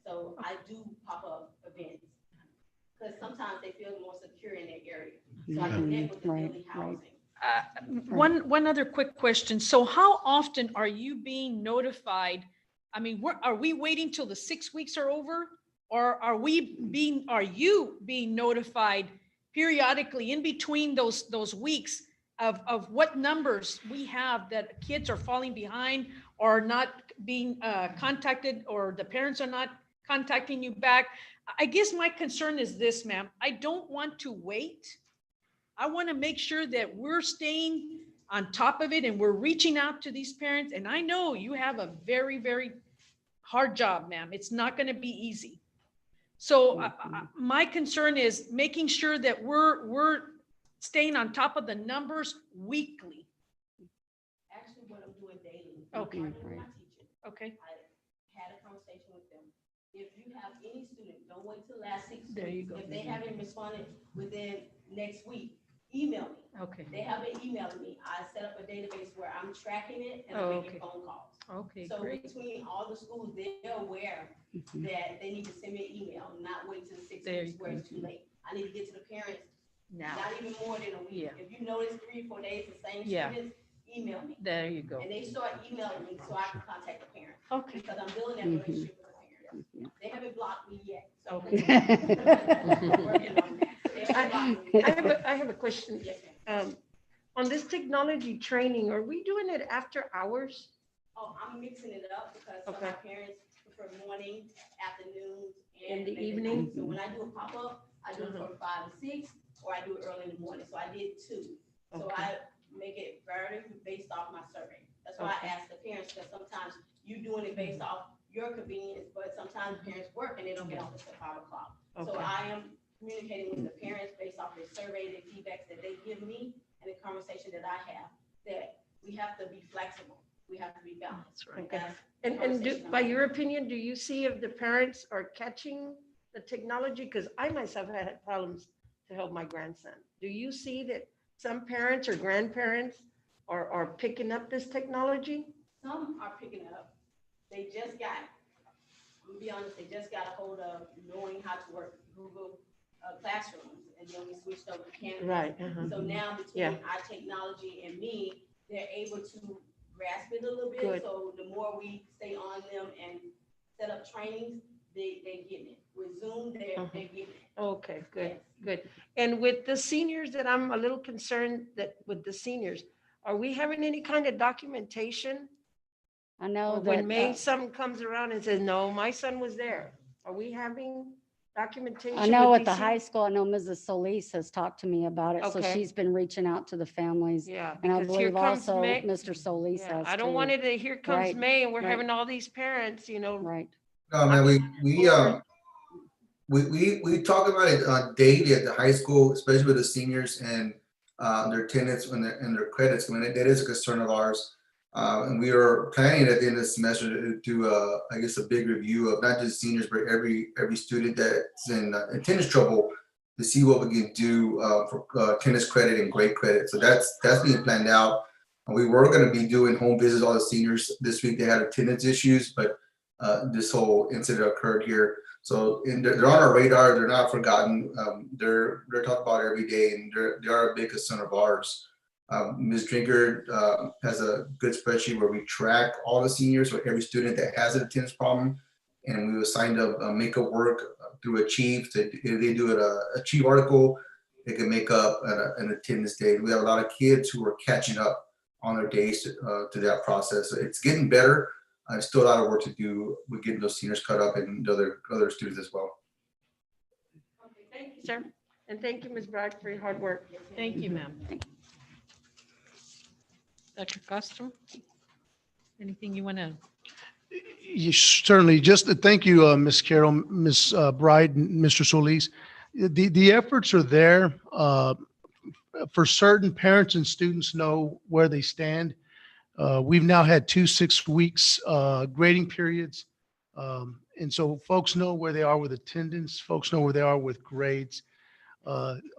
Speaker 10: So I do pop up events. Because sometimes they feel more secure in their area. So I connect with the daily housing.
Speaker 1: One other quick question. So how often are you being notified? I mean, are we waiting till the 6 weeks are over? Or are you being notified periodically in between those weeks of what numbers we have that kids are falling behind or not being contacted, or the parents are not contacting you back? I guess my concern is this, ma'am. I don't want to wait. I want to make sure that we're staying on top of it and we're reaching out to these parents. And I know you have a very, very hard job, ma'am. It's not going to be easy. So my concern is making sure that we're staying on top of the numbers weekly.
Speaker 10: Actually, what I'm doing daily.
Speaker 1: Okay.
Speaker 10: I'm partnering with my teacher.
Speaker 1: Okay.
Speaker 10: I had a conversation with them. If you have any student, don't wait till the last 6 weeks.
Speaker 1: There you go.
Speaker 10: If they haven't responded within next week, email me.
Speaker 1: Okay.
Speaker 10: They haven't emailed me. I set up a database where I'm tracking it and
Speaker 1: Oh,
Speaker 10: I'm
Speaker 1: okay.
Speaker 10: making phone calls.
Speaker 1: Okay,
Speaker 10: So
Speaker 1: great.
Speaker 10: between all the schools, they're aware that they need to send me an email, not wait till 6
Speaker 1: There
Speaker 10: weeks
Speaker 1: you
Speaker 10: where
Speaker 1: go.
Speaker 10: it's too late. I need to get to the parents,
Speaker 1: Now,
Speaker 10: not even more than a week.
Speaker 1: Yeah.
Speaker 10: If you notice 3 or 4 days, the same
Speaker 1: Yeah.
Speaker 10: students, email me.
Speaker 1: there you go.
Speaker 10: And they start emailing me so I can contact the parents.
Speaker 1: Okay.
Speaker 10: Because I'm building that relationship with the parents. They haven't blocked me yet, so.
Speaker 1: Okay.
Speaker 10: I'm working on that. They haven't blocked me yet.
Speaker 5: I have a question.
Speaker 10: Yes, ma'am.
Speaker 5: On this technology training, are we doing it after hours?
Speaker 10: Oh, I'm mixing it up because some of my parents prefer morning, afternoons,
Speaker 5: In
Speaker 10: and
Speaker 5: the
Speaker 10: late at
Speaker 5: evening?
Speaker 10: night. So when I do a pop-up, I do it from 5 to 6, or I do it early in the morning. So I did 2. So
Speaker 5: Okay.
Speaker 10: I make it very based off my survey. That's why I ask the parents, because sometimes you doing it based off your convenience, but sometimes parents work and they don't get off until 5 o'clock. So
Speaker 5: Okay.
Speaker 10: I am communicating with the parents based off the survey, the feedbacks that they give me, and the conversation that I have, that we have to be flexible. We have to be balanced.
Speaker 5: Okay.
Speaker 10: That's the
Speaker 5: And
Speaker 10: conversation I'm
Speaker 5: by
Speaker 10: having.
Speaker 5: your opinion, do you see if the parents are catching the technology? Because I myself had problems to help my grandson. Do you see that some parents or grandparents are picking up this technology?
Speaker 10: Some are picking up. They just got, to be honest, they just got a hold of knowing how to work Google Classrooms, and then we switched over to Canvas.
Speaker 5: Right. uh-huh.
Speaker 10: So now between
Speaker 5: Yeah.
Speaker 10: our technology and me, they're able to grasp it a little bit.
Speaker 5: Good.
Speaker 10: So the more we stay on them and set up trainings, they getting it. With Zoom, they're getting it.
Speaker 5: Okay, good, good. And with the seniors that I'm a little concerned that with the seniors, are we having any kind of documentation?
Speaker 12: I know
Speaker 5: Or
Speaker 12: that.
Speaker 5: when May, something comes around and says, no, my son was there. Are we having documentation?
Speaker 12: I know
Speaker 5: with
Speaker 12: at the
Speaker 5: these
Speaker 12: high
Speaker 5: seniors?
Speaker 12: school, I know Mrs. Solis has talked to me about it, so
Speaker 5: Okay.
Speaker 12: she's been reaching out to the families.
Speaker 5: Yeah,
Speaker 12: And I
Speaker 5: because here
Speaker 12: believe
Speaker 5: comes
Speaker 12: also
Speaker 5: May.
Speaker 12: Mr. Solis
Speaker 5: Yeah,
Speaker 12: has
Speaker 5: I don't
Speaker 12: too.
Speaker 5: want it to, here comes
Speaker 12: Right,
Speaker 5: May and we're
Speaker 12: right.
Speaker 5: having all these parents, you know.
Speaker 12: Right.
Speaker 13: No, man, we talk about it daily at the high school, especially with the seniors and their attendance and their credits. I mean, that is a concern of ours. And we are planning at the end of the semester to do I guess a big review of not just seniors, but every student that's in attendance trouble to see what we can do for attendance credit and grade credit. So that's being planned out. And we were going to be doing home visits all the seniors this week. They had attendance issues, but this whole incident occurred here. So they're on our radar. They're not forgotten. They're talked about every day, and they are a big concern of ours. Ms. Drinker has a good spreadsheet where we track all the seniors or every student that has an attendance problem, and we assign a makeup work through Achieve. If they do an Achieve article, they can make up an attendance day. We have a lot of kids who are catching up on their days to that process. So it's getting better. Still a lot of work to do with getting those seniors caught up and other students as well.
Speaker 5: Okay, thank you, sir. And thank you, Ms. Bragg, for your hard work.
Speaker 7: Thank you, ma'am. Dr. Castro, anything you want to?
Speaker 2: You certainly, just thank you, Ms. Carroll, Ms. Bright, and Mr. Solis. The efforts are there. For certain, parents and students know where they stand. We've now had 2 6 weeks grading periods. And so folks know where they are with attendance. Folks know where they are with grades.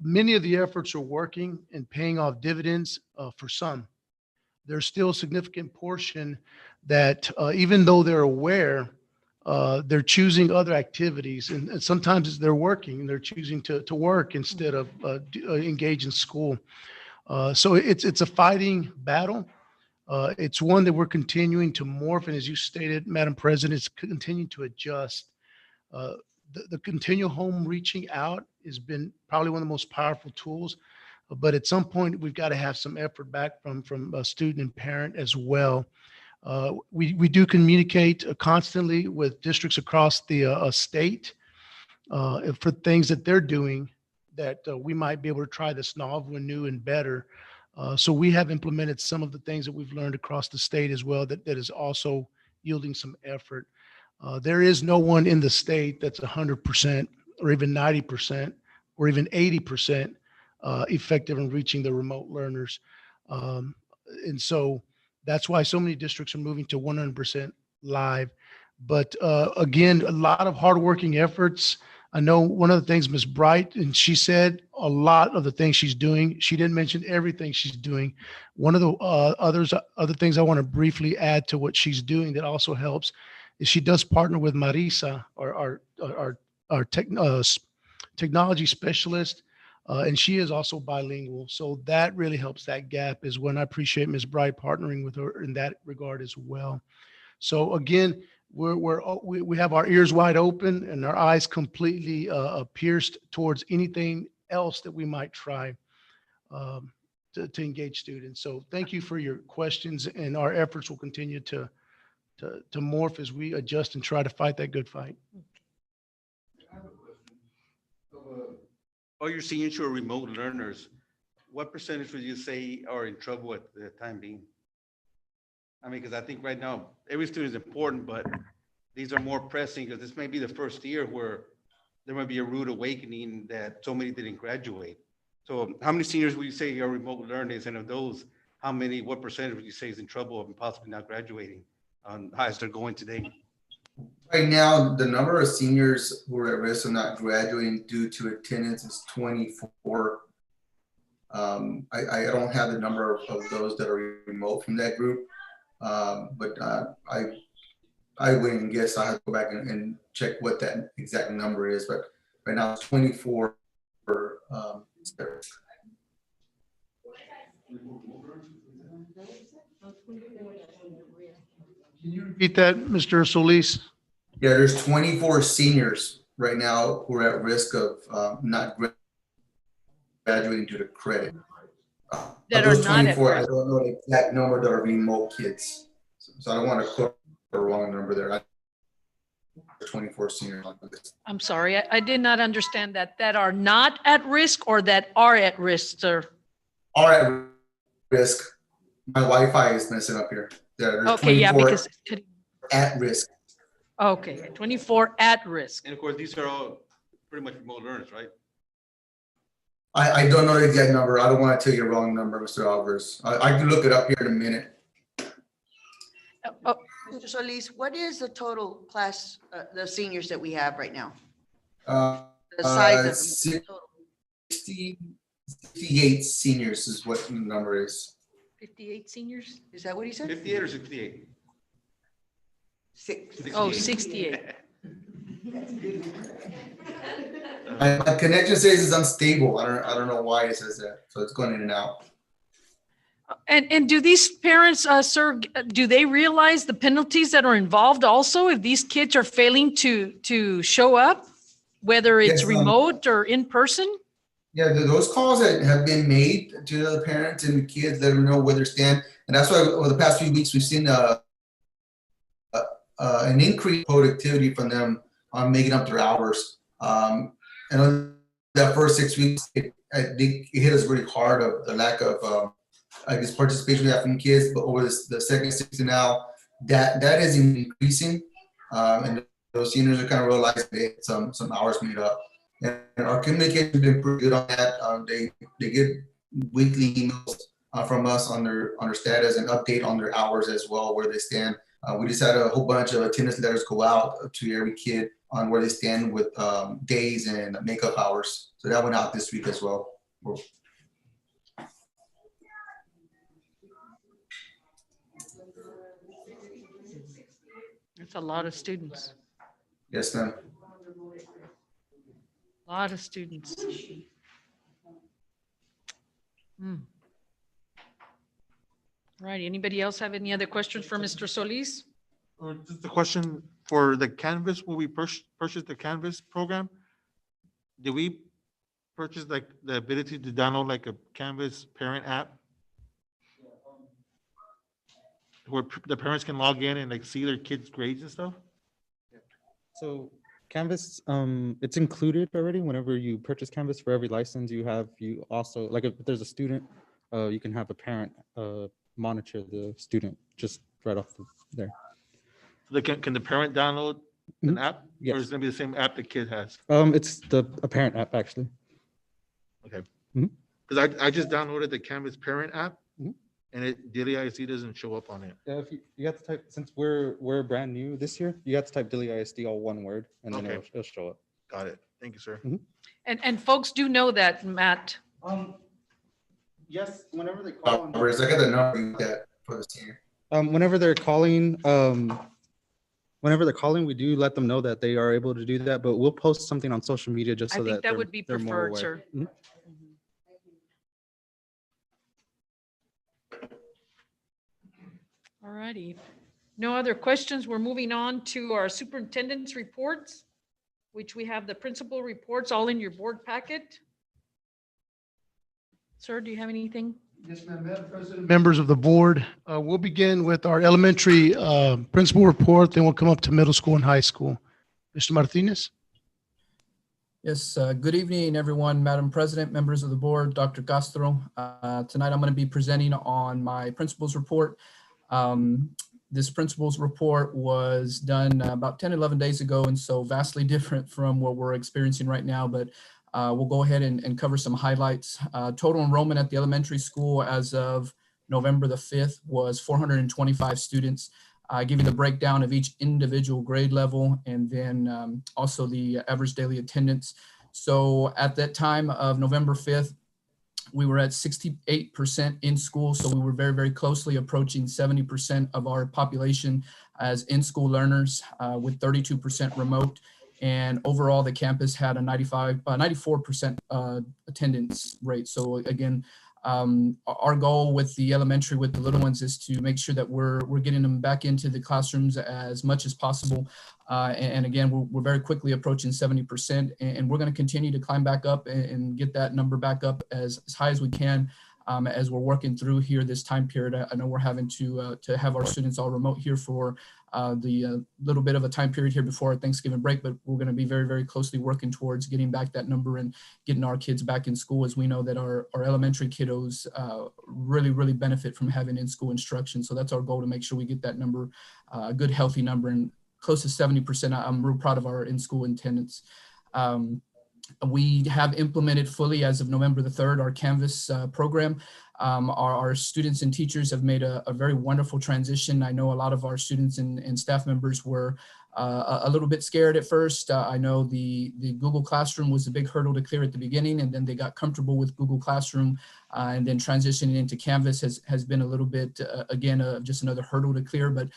Speaker 2: Many of the efforts are working and paying off dividends for some. There's still a significant portion that even though they're aware, they're choosing other activities. And sometimes they're working and they're choosing to work instead of engage in school. So it's a fighting battle. It's one that we're continuing to morph. And as you stated, Madam President, it's continuing to adjust. The continual home reaching out has been probably one of the most powerful tools. But at some point, we've got to have some effort back from a student and parent as well. We do communicate constantly with districts across the state for things that they're doing that we might be able to try this novel and new and better. So we have implemented some of the things that we've learned across the state as well that is also yielding some effort. There is no one in the state that's 100% or even 90% or even 80% effective in reaching the remote learners. And so that's why so many districts are moving to 100% live. But again, a lot of hardworking efforts. I know one of the things Ms. Bright, and she said a lot of the things she's doing. She didn't mention everything she's doing. One of the other things I want to briefly add to what she's doing that also helps is she does partner with Marisa, our technology specialist, and she is also bilingual. So that really helps that gap is when I appreciate Ms. Bright partnering with her in that regard as well. So again, we have our ears wide open and our eyes completely pierced towards anything else that we might try to engage students. So thank you for your questions, and our efforts will continue to morph as we adjust and try to fight that good fight.
Speaker 14: All your seniors who are remote learners, what percentage would you say are in trouble at the time being? I mean, because I think right now, every student is important, but these are more pressing because this may be the first year where there might be a rude awakening that so many didn't graduate. So how many seniors would you say are remote learners? And of those, what percentage would you say is in trouble of possibly not graduating as they're going today?
Speaker 13: Right now, the number of seniors who are at risk of not graduating due to attendance is 24. I don't have the number of those that are remote from that group, but I wouldn't guess. I have to go back and check what that exact number is, but right now it's 24.
Speaker 2: Can you repeat that, Mr. Solis?
Speaker 13: Yeah, there's 24 seniors right now who are at risk of not graduating due to credit.
Speaker 15: That
Speaker 13: Of
Speaker 15: are
Speaker 13: those
Speaker 15: not at
Speaker 13: 24, I
Speaker 15: risk.
Speaker 13: don't know the exact number that are remote kids. So I don't want to quote the wrong number there. 24 seniors on this.
Speaker 15: I'm sorry, I did not understand that. That are not at risk or that are at risk, sir?
Speaker 13: Are at risk. My Wi-Fi is messing up here. There's
Speaker 15: Okay, yeah,
Speaker 13: 24
Speaker 15: because,
Speaker 13: at risk.
Speaker 15: okay, 24 at risk.
Speaker 14: And of course, these are all pretty much remote learners, right?
Speaker 13: I don't know the exact number. I don't want to tell you a wrong number, Mr. Alvarez. I can look it up here in a minute.
Speaker 8: Mr. Solis, what is the total class, the seniors that we have right now? The size of them, total.
Speaker 13: 68 seniors is what the number is.
Speaker 15: 58 seniors?
Speaker 8: Is that what he said?
Speaker 14: 58 or 68?
Speaker 15: Oh, 68.
Speaker 13: My connection says it's unstable. I don't know why it says that. So it's going in and out.
Speaker 15: And do these parents, sir, do they realize the penalties that are involved also if these kids are failing to show up, whether it's
Speaker 13: Yes,
Speaker 15: remote or in person?
Speaker 13: Yeah, those calls that have been made to the parents and the kids, let them know where they stand. And that's why over the past few weeks, we've seen an increased productivity from them on making up their hours. And on that first 6 weeks, it hit us really hard of the lack of participation we have from kids. But over the second 6 to now, that is increasing. And those seniors are kind of realizing they had some hours made up. And our communication has been pretty good on that. They get weekly emails from us on their status and update on their hours as well, where they stand. We just had a whole bunch of attendance letters go out to every kid on where they stand with days and makeup hours. So that went out this week as well.
Speaker 15: It's a lot of students,
Speaker 13: Yes, ma'am.
Speaker 15: a lot of students. Right, anybody else have any other questions for Mr. Solis?
Speaker 4: Or just a question for the Canvas, will we purchase the Canvas program? Did we purchase like the ability to download like a Canvas parent app? Where the parents can log in and like see their kids' grades and stuff?
Speaker 16: So Canvas, it's included already. Whenever you purchase Canvas, for every license you also, like if there's a student, you can have a parent monitor the student just right off there.
Speaker 4: So can the parent download an app?
Speaker 16: Yes.
Speaker 4: Or is it gonna be the same app the kid has?
Speaker 16: It's a parent app actually.
Speaker 4: Okay.
Speaker 16: Mhm.
Speaker 4: Because I just downloaded the Canvas parent app and Daily ISD doesn't show up on it.
Speaker 16: Yeah, if you have to type, since we're brand new this year, you have to type Dilly ISD all one word and then
Speaker 4: Okay.
Speaker 16: it'll show up.
Speaker 4: Got it. Thank you, sir.
Speaker 15: And folks do know that, Matt.
Speaker 16: Yes, whenever they call.
Speaker 13: Numbers, I got the number that for the senior.
Speaker 16: Whenever they're calling, we do let them know that they are able to do that, but we'll post something on social media just
Speaker 15: I
Speaker 16: so
Speaker 15: think
Speaker 16: that
Speaker 15: that would be
Speaker 16: they're more
Speaker 15: preferred,
Speaker 16: aware.
Speaker 15: sir.
Speaker 16: Mhm.
Speaker 15: All righty. No other questions. We're moving on to our superintendent's reports, which we have the principal reports all in your board packet. Sir, do you have anything?
Speaker 2: Yes, ma'am. Madam President, members of the board, we'll begin with our elementary principal report, then we'll come up to middle school and high school. Mr. Martinez?
Speaker 17: Yes, good evening, everyone, Madam President, members of the board, Dr. Castro. Tonight, I'm going to be presenting on my principal's report. This principal's report was done about 10, 11 days ago, and so vastly different from what we're experiencing right now, but we'll go ahead and cover some highlights. Total enrollment at the elementary school as of November the 5th was 425 students. I give you the breakdown of each individual grade level and then also the average daily attendance. So at that time of November 5th, we were at 68% in school. So we were very, very closely approaching 70% of our population as in-school learners with 32% remote. And overall, the campus had a 94% attendance rate. So again, our goal with the elementary, with the little ones, is to make sure that we're getting them back into the classrooms as much as possible. And again, we're very quickly approaching 70%, and we're going to continue to climb back up and get that number back up as high as we can as we're working through here this time period. I know we're having to have our students all remote here for the little bit of a time period here before our Thanksgiving break, but we're going to be very, very closely working towards getting back that number and getting our kids back in school, as we know that our elementary kiddos really, really benefit from having in-school instruction. So that's our goal, to make sure we get that number, a good, healthy number, and close to 70%. I'm real proud of our in-school attendance. We have implemented fully, as of November the 3rd, our Canvas program. Our students and teachers have made a very wonderful transition. I know a lot of our students and staff members were a little bit scared at first. I know the Google Classroom was a big hurdle to clear at the beginning, and then they got comfortable with Google Classroom, and then transitioning into Canvas has been a little bit, again, just another hurdle to clear, but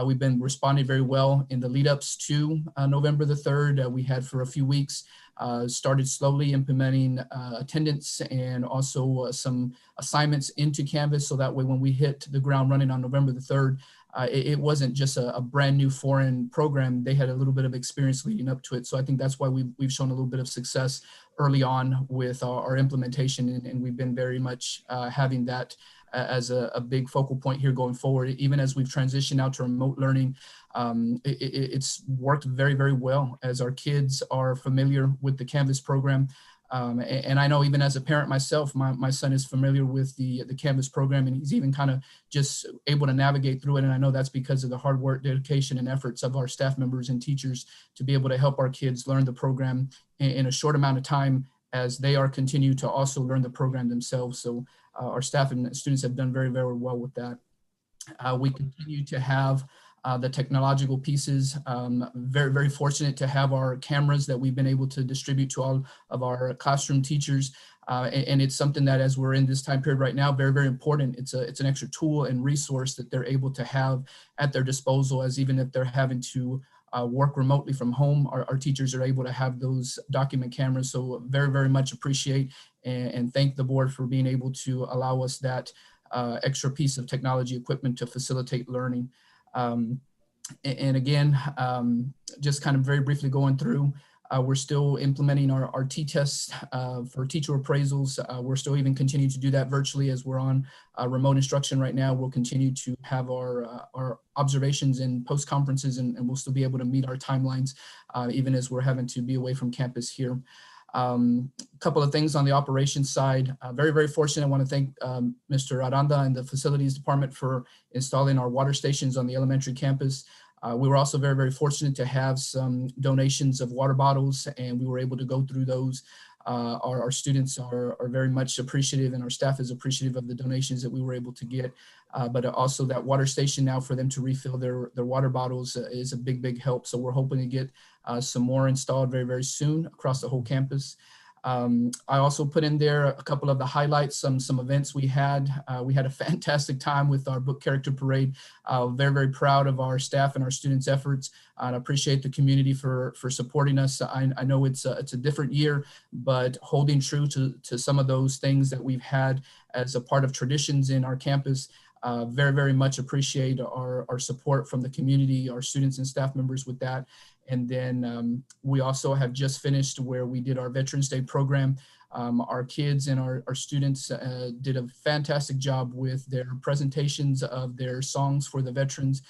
Speaker 17: we've been responding very well in the lead ups to November the 3rd. We had for a few weeks started slowly implementing attendance and also some assignments into Canvas, so that way when we hit the ground running on November the 3rd, it wasn't just a brand new foreign program. They had a little bit of experience leading up to it. So I think that's why we've shown a little bit of success early on with our implementation, and we've been very much having that as a big focal point here going forward. Even as we've transitioned out to remote learning, it's worked very, very well as our kids are familiar with the Canvas program. And I know even as a parent myself, my son is familiar with the Canvas program, and he's even kind of just able to navigate through it. And I know that's because of the hard work, dedication, and efforts of our staff members and teachers to be able to help our kids learn the program in a short amount of time, as they are continue to also learn the program themselves. So our staff and students have done very, very well with that. We continue to have the technological pieces. Very, very fortunate to have our cameras that we've been able to distribute to all of our classroom teachers. And it's something that, as we're in this time period right now, very, very important. It's an extra tool and resource that they're able to have at their disposal, as even if they're having to work remotely from home, our teachers are able to have those document cameras. So very, very much appreciate and thank the board for being able to allow us that extra piece of technology equipment to facilitate learning. And again, just kind of very briefly going through, we're still implementing our T-tests for teacher appraisals. We're still even continuing to do that virtually as we're on remote instruction right now. We'll continue to have our observations and post conferences, and we'll still be able to meet our timelines even as we're having to be away from campus here. A couple of things on the operations side. Very, very fortunate. I want to thank Mr. Aranda and the facilities department for installing our water stations on the elementary campus. We were also very, very fortunate to have some donations of water bottles, and we were able to go through those. Our students are very much appreciative, and our staff is appreciative of the donations that we were able to get. But also that water station now for them to refill their water bottles is a big, big help. So we're hoping to get some more installed very, very soon across the whole campus. I also put in there a couple of the highlights, some events we had. We had a fantastic time with our book character parade. Very, very proud of our staff and our students' efforts. And I appreciate the community for supporting us. I know it's a different year, but holding true to some of those things that we've had as a part of traditions in our campus. Very, very much appreciate our support from the community, our students and staff members with that. And then we also have just finished where we did our Veterans Day program. Our kids and our students did a fantastic job with their presentations of their songs for the veterans.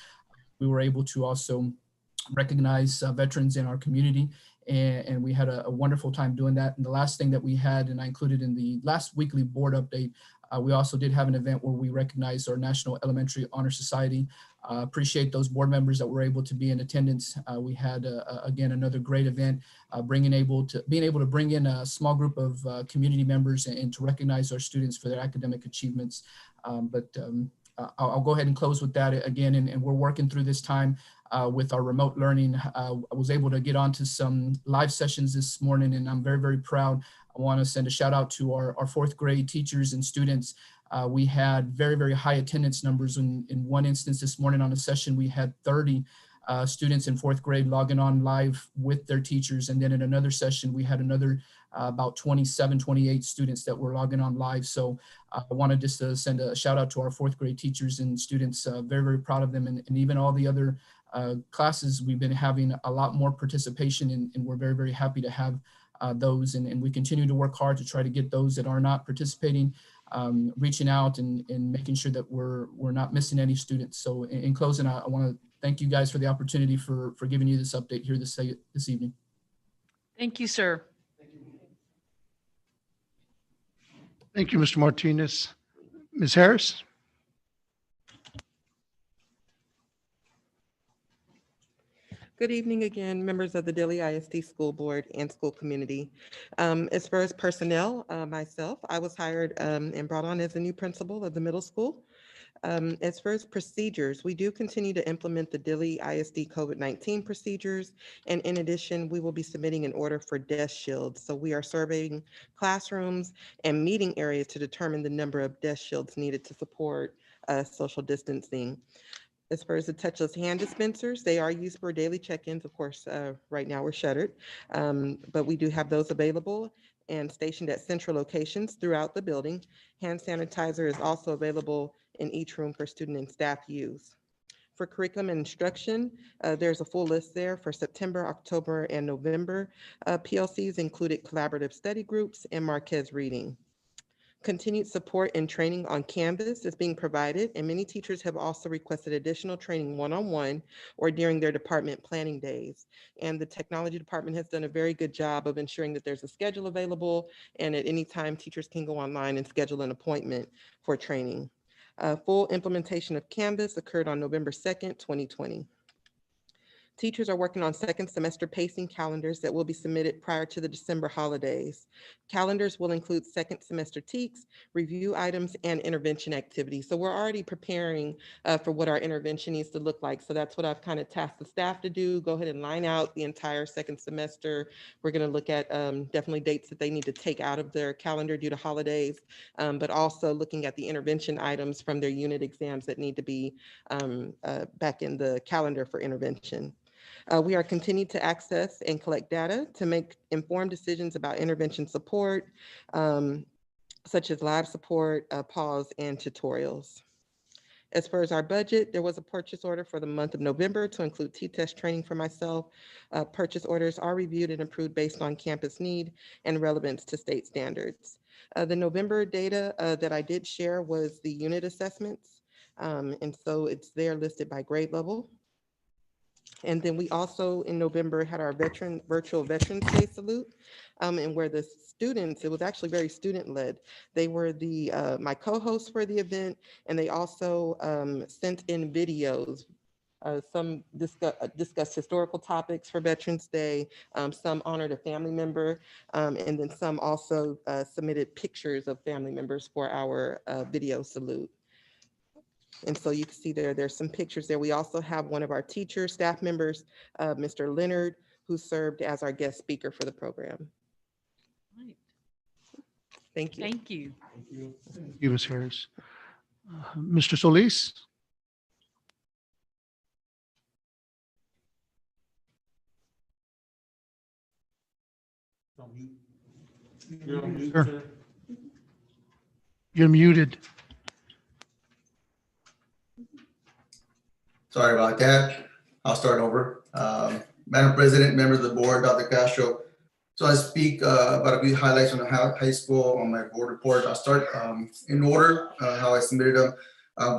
Speaker 17: We were able to also recognize veterans in our community and we had a wonderful time doing that. And the last thing that we had, and I included in the last weekly board update, we also did have an event where we recognized our National Elementary Honor Society. Appreciate those board members that were able to be in attendance. We had, again, another great event, being able to bring in a small group of community members and to recognize our students for their academic achievements. I'll go ahead and close with that again, and we're working through this time with our remote learning. I was able to get onto some live sessions this morning, and I'm very, very proud. I want to send a shout out to our fourth grade teachers and students. We had very, very high attendance numbers. In one instance this morning on a session, we had 30 students in fourth grade logging on live with their teachers. And then in another session, we had another about 27, 28 students that were logging on live. So I wanted just to send a shout out to our fourth grade teachers and students. Very, very proud of them. And even all the other classes, we've been having a lot more participation, and we're very, very happy to have those. And we continue to work hard to try to get those that are not participating, reaching out and making sure that we're not missing any students. So in closing, I want to thank you guys for the opportunity for giving you this update here this evening.
Speaker 15: Thank you, sir.
Speaker 2: Thank you, Mr. Martinez. Ms. Harris?
Speaker 9: Good evening again, members of the Dilley ISD School Board and school community. As far as personnel, myself, I was hired and brought on as a new principal of the middle school. As far as procedures, we do continue to implement the Dilley ISD COVID-19 procedures. And in addition, we will be submitting an order for desk shields. So we are surveying classrooms and meeting areas to determine the number of desk shields needed to support social distancing. As far as the touchless hand dispensers, they are used for daily check-ins. Of course, right now we're shuttered, but we do have those available and stationed at central locations throughout the building. Hand sanitizer is also available in each room for student and staff use. For curriculum and instruction, there's a full list there for September, October, and November. PLCs included collaborative study groups and Marquez reading. Continued support and training on Canvas is being provided, and many teachers have also requested additional training one-on-one or during their department planning days. And the technology department has done a very good job of ensuring that there's a schedule available, and at any time teachers can go online and schedule an appointment for training. Full implementation of Canvas occurred on November 2nd, 2020. Teachers are working on second semester pacing calendars that will be submitted prior to the December holidays. Calendars will include second semester TEKS, review items, and intervention activities. So we're already preparing for what our intervention needs to look like. So that's what I've kind of tasked the staff to do. Go ahead and line out the entire second semester. We're going to look at definitely dates that they need to take out of their calendar due to holidays, but also looking at the intervention items from their unit exams that need to be back in the calendar for intervention. We are continuing to access and collect data to make informed decisions about intervention support, such as lab support, pause, and tutorials. As far as our budget, there was a purchase order for the month of November to include T-test training for myself. Purchase orders are reviewed and approved based on campus need and relevance to state standards. The November data that I did share was the unit assessments. And so it's there listed by grade level. And then we also in November had our virtual Veterans Day salute, and where the students, it was actually very student led. They were my co-hosts for the event, and they also sent in videos. Some discussed historical topics for Veterans Day, some honored a family member, and then some also submitted pictures of family members for our video salute. And so you can see there's some pictures there. We also have one of our teachers, staff members, Mr. Leonard, who served as our guest speaker for the program.
Speaker 15: Right.
Speaker 9: Thank you.
Speaker 15: Thank you.
Speaker 2: Thank you, Ms. Harris. Mr. Solis? Sure. You're muted.
Speaker 13: Sorry about that. I'll start over. Madam President, members of the board, Dr. Castro. So I speak about a few highlights on the high school on my board report. I'll start in order how I submitted them.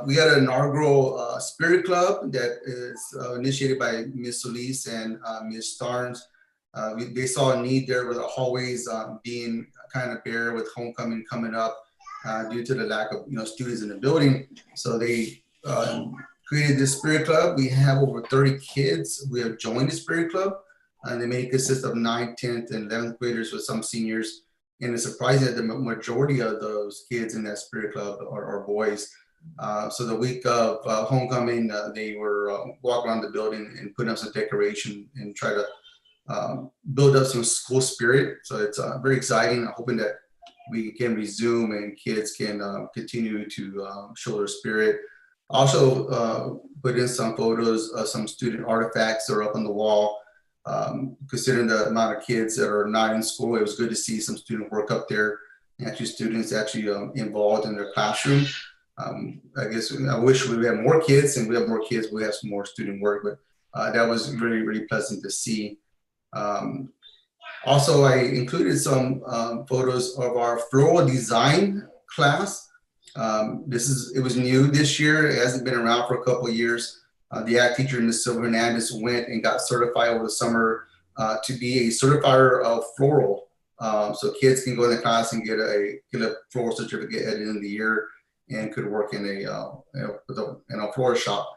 Speaker 13: We had an inaugural Spirit Club that is initiated by Ms. Solis and Ms. Starnes. They saw a need there with the hallways being kind of bare with homecoming coming up due to the lack of students in the building. So they created this spirit club. We have over 30 kids. We have joined the spirit club, and they may consist of 9th, 10th, and 11th graders with some seniors. And it's surprising that the majority of those kids in that spirit club are boys. So the week of homecoming, they were walking around the building and putting up some decoration and try to build up some school spirit. So it's very exciting. I'm hoping that we can resume and kids can continue to show their spirit. Also put in some photos of some student artifacts that are up on the wall. Considering the amount of kids that are not in school, it was good to see some student work up there. Actually, students actually involved in their classroom. I guess I wish we had more kids, and we have more kids, we have some more student work, but that was really, really pleasant to see. Also, I included some photos of our floral design class. It was new this year. It hasn't been around for a couple of years. The art teacher, Ms. Silva Hernandez, went and got certified over the summer to be a certifier of floral. So kids can go in the class and get a floral certificate at the end of the year and could work in a floral shop.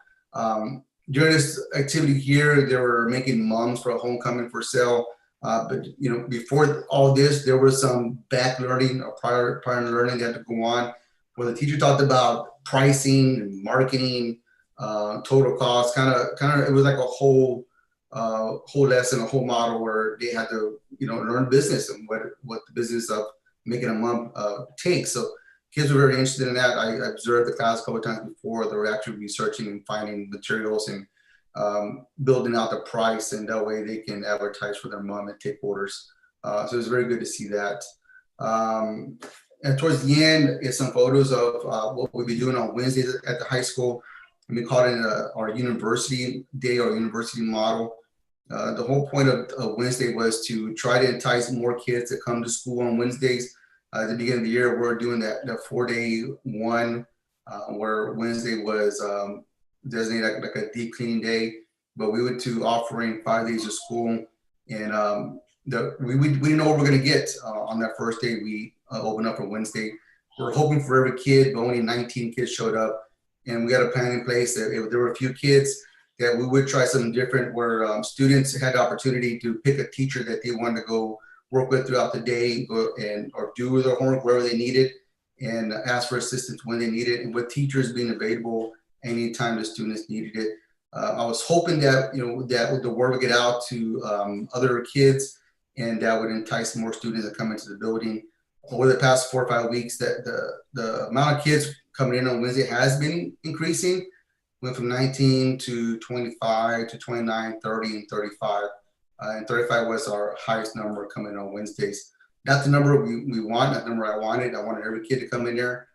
Speaker 13: During this activity here, they were making mums for a homecoming for sale. But before all this, there was some back learning or prior learning that had to go on, where the teacher talked about pricing and marketing, total cost. Kind of, it was like a whole lesson, a whole model where they had to learn business and what the business of making a mum takes. So kids were very interested in that. I observed the class a couple of times before. They were actually researching and finding materials and building out the price, and that way they can advertise for their mom and take orders. So it was very good to see that. And towards the end is some photos of what we'll be doing on Wednesdays at the high school. And we call it our university day or university model. The whole point of Wednesday was to try to entice more kids to come to school on Wednesdays. At the beginning of the year, we're doing that 4-day one, where Wednesday was designated like a deep cleaning day, but we went to offering 5 days of school, and we didn't know what we're gonna get on that first day. We opened up on Wednesday. We're hoping for every kid, but only 19 kids showed up, and we got a plan in place that if there were a few kids that we would try something different, where students had the opportunity to pick a teacher that they wanted to go work with throughout the day, or do their homework wherever they needed, and ask for assistance when they need it, and with teachers being available anytime the students needed it. I was hoping that that the word would get out to other kids, and that would entice more students to come into the building. Over the past 4 or 5 weeks, that the amount of kids coming in on Wednesday has been increasing. Went from 19 to 25 to 29, 30, and 35. And 35 was our highest number coming on Wednesdays. Not the number we want, not the number I wanted. I wanted every kid to come in there.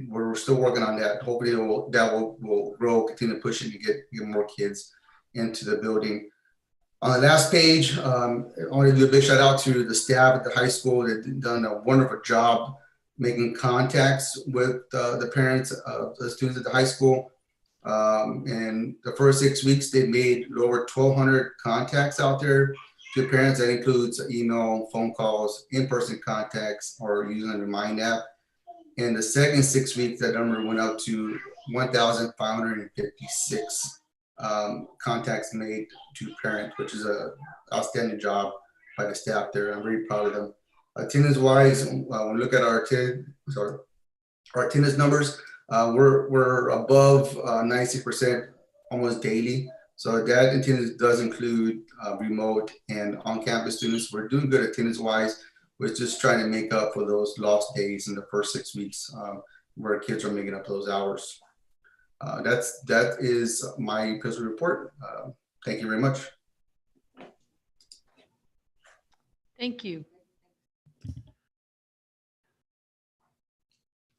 Speaker 13: We're still working on that. Hopefully that will grow, continue to push it to get more kids into the building. On the last page, I want to do a big shout out to the staff at the high school that done a wonderful job making contacts with the parents of the students at the high school. And the first 6 weeks, they made over 1,200 contacts out there to parents. That includes email, phone calls, in-person contacts, or using the Mind app. In the second 6 weeks, that number went up to 1,556 contacts made to parents, which is an outstanding job by the staff there. I'm very proud of them. Attendance-wise, when we look at our attendance numbers, we're above 96% almost daily. So that attendance does include remote and on-campus students. We're doing good attendance-wise. We're just trying to make up for those lost days in the first 6 weeks where kids are making up those hours. That is my principal report. Thank you very much.
Speaker 15: Thank you.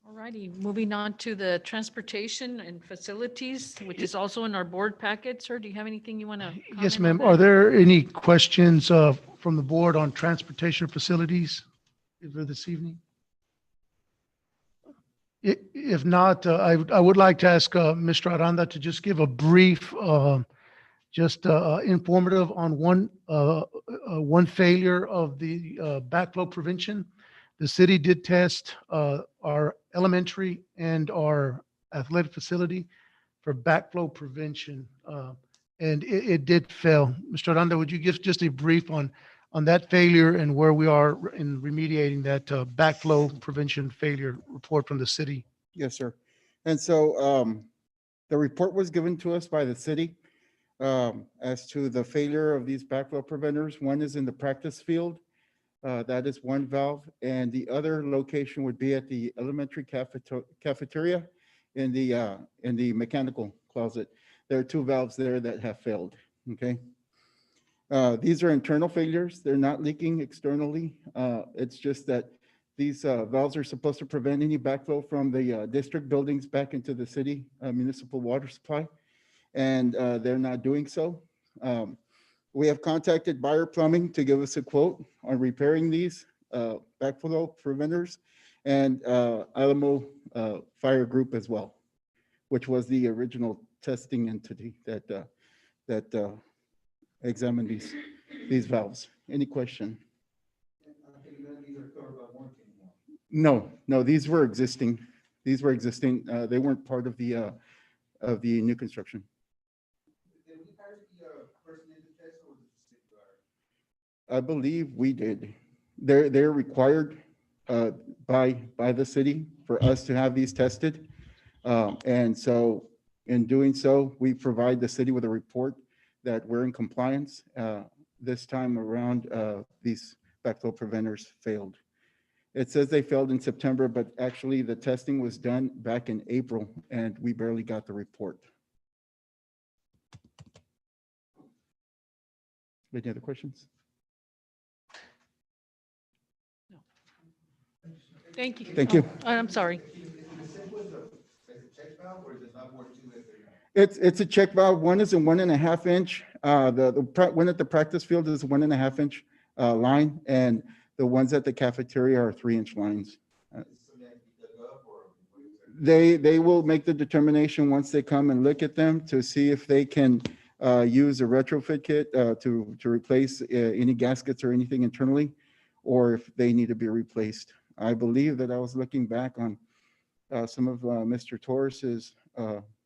Speaker 15: All righty, moving on to the transportation and facilities, which is also in our board packet. Sir, do you have anything you want to comment on?
Speaker 2: Yes, ma'am.
Speaker 15: that?
Speaker 2: Are there any questions from the board on transportation facilities for this evening? If not, I would like to ask Mr. Aranda to just give a brief just informative on one failure of the backflow prevention. The city did test our elementary and our athletic facility for backflow prevention, and it did fail. Mr. Aranda, would you give just a brief on that failure and where we are in remediating that backflow prevention failure report from the city?
Speaker 11: Yes, sir. And so the report was given to us by the city as to the failure of these backflow preventers. One is in the practice field. That is one valve. And the other location would be at the elementary cafeteria in the mechanical closet. There are two valves there that have failed, okay? These are internal failures. They're not leaking externally. It's just that these valves are supposed to prevent any backflow from the district buildings back into the city municipal water supply, and they're not doing so. We have contacted Buyer Plumbing to give us a quote on repairing these backflow preventers, and Alamo Fire Group as well, which was the original testing entity that examined these valves. Any question? No, these were existing. These were existing. They weren't part of the new construction. I believe we did. They're required by the city for us to have these tested. And so in doing so, we provide the city with a report that we're in compliance. This time around, these backflow preventers failed. It says they failed in September, but actually the testing was done back in April and we barely got the report. Any other questions?
Speaker 15: Thank you.
Speaker 11: Thank you.
Speaker 15: Oh, I'm sorry.
Speaker 11: It's a check valve. One is a 1.5 inch. The one at the practice field is a 1.5 inch line, and the ones at the cafeteria are 3-inch lines. They will make the determination once they come and look at them to see if they can use a retrofit kit to replace any gaskets or anything internally, or if they need to be replaced. I believe that I was looking back on some of Mr. Torres's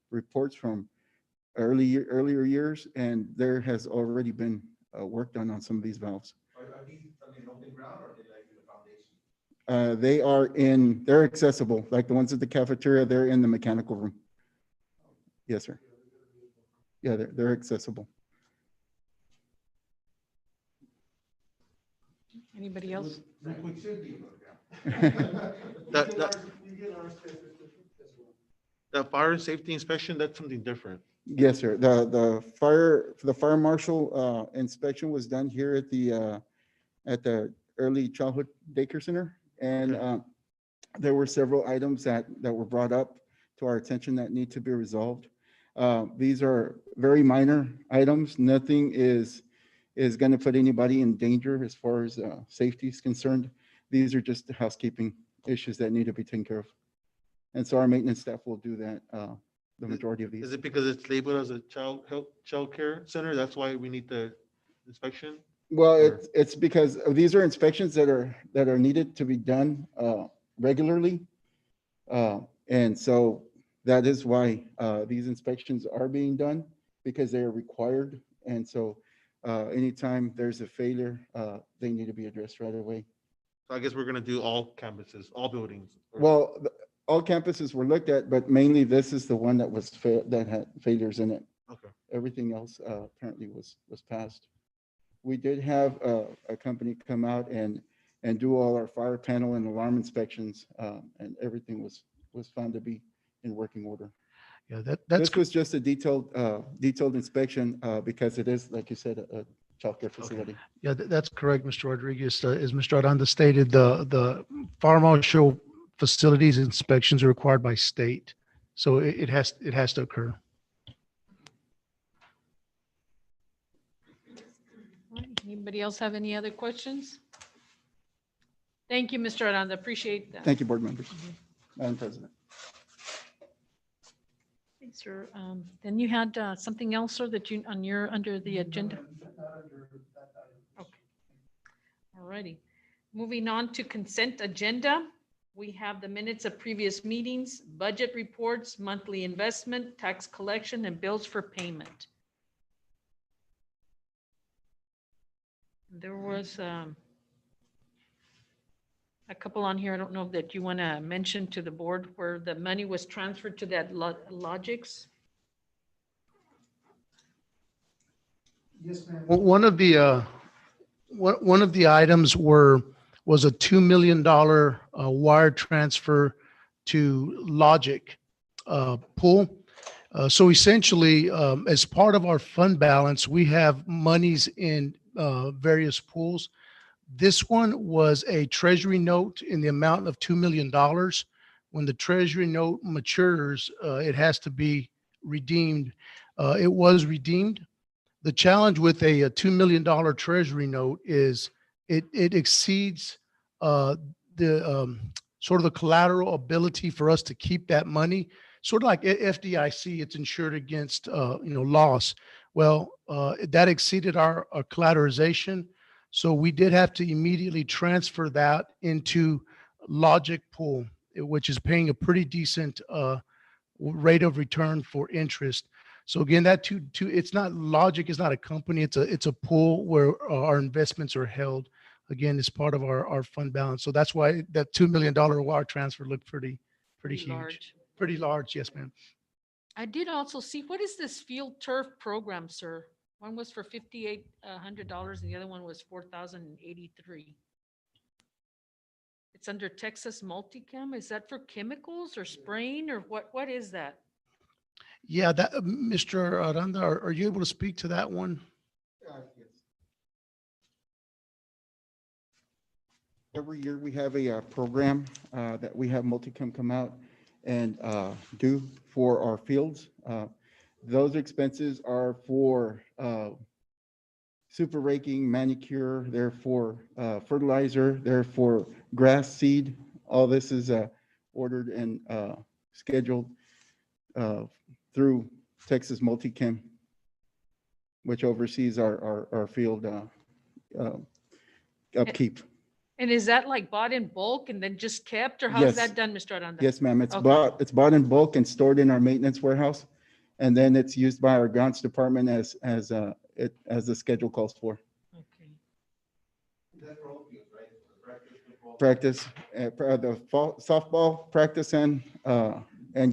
Speaker 11: reports from earlier years, and there has already been work done on some of these valves.
Speaker 4: Are these open ground or are they like in the foundation?
Speaker 11: They're accessible, like the ones at the cafeteria, they're in the mechanical room. Yes, sir. Yeah, they're accessible.
Speaker 15: Anybody else?
Speaker 4: The fire and safety inspection, that's something different.
Speaker 11: Yes, sir. The fire marshal inspection was done here at the early childhood daycare center, and there were several items that were brought up to our attention that need to be resolved. These are very minor items. Nothing is going to put anybody in danger as far as safety is concerned. These are just housekeeping issues that need to be taken care of. And so our maintenance staff will do that, the majority of these.
Speaker 4: Is it because it's labeled as a child care center? That's why we need the inspection?
Speaker 11: Well, it's because these are inspections that are needed to be done regularly. And so that is why these inspections are being done, because they are required. And so anytime there's a failure, they need to be addressed right away.
Speaker 4: So I guess we're gonna do all campuses, all buildings.
Speaker 11: Well, all campuses were looked at, but mainly this is the one that was that had failures in it.
Speaker 4: Okay.
Speaker 11: Everything else apparently was passed. We did have a company come out and do all our fire panel and alarm inspections, and everything was found to be in working order.
Speaker 2: Yeah, that's
Speaker 11: This was just a detailed inspection because it is, like you said, a childcare facility.
Speaker 2: Yeah, that's correct, Mr. Rodriguez. As Mr. Aranda stated, the fire marshal facilities inspections are required by state, so it has to occur.
Speaker 15: Anybody else have any other questions? Thank you, Mr. Aranda. Appreciate that.
Speaker 11: Thank you, board members. Madam President.
Speaker 15: Okay, sir. Then you had something else, sir, that you, under the agenda? Okay. All righty. Moving on to consent agenda. We have the minutes of previous meetings, budget reports, monthly investment, tax collection, and bills for payment. There was a couple on here. I don't know that you want to mention to the board where the money was transferred to that Logix.
Speaker 2: Yes, ma'am. One of the items was a $2 million wire transfer to Logic pool. So essentially, as part of our fund balance, we have monies in various pools. This one was a treasury note in the amount of $2 million. When the treasury note matures, it has to be redeemed. It was redeemed. The challenge with a $2 million treasury note is it exceeds the sort of the collateral ability for us to keep that money. Sort of like FDIC, it's insured against loss. Well, that exceeded our collateralization, so we did have to immediately transfer that into Logic Pool, which is paying a pretty decent rate of return for interest. So again, that it's not Logic is not a company, it's a pool where our investments are held. Again, it's part of our fund balance. So that's why that $2 million wire transfer looked pretty huge.
Speaker 15: Large.
Speaker 2: Pretty large, yes, ma'am.
Speaker 15: I did also see, what is this field turf program, sir? One was for $5,800 and the other one was $4,083. It's under Texas Multicam. Is that for chemicals or spraying or what is that?
Speaker 2: Yeah, that Mr. Aranda, are you able to speak to that one?
Speaker 11: Every year we have a program that we have Multicam come out and do for our fields. Those expenses are for super raking, manicure, they're for fertilizer, they're for grass seed. All this is ordered and scheduled through Texas Multicam, which oversees our field upkeep.
Speaker 15: And is that like bought in bulk and then just kept, or how's
Speaker 11: Yes.
Speaker 15: that done, Mr. Aranda?
Speaker 11: Yes, ma'am. It's
Speaker 15: Okay.
Speaker 11: bought in bulk and stored in our maintenance warehouse. And then it's used by our grants department as the schedule calls for.
Speaker 15: Okay.
Speaker 11: Practice, the fall, softball practice and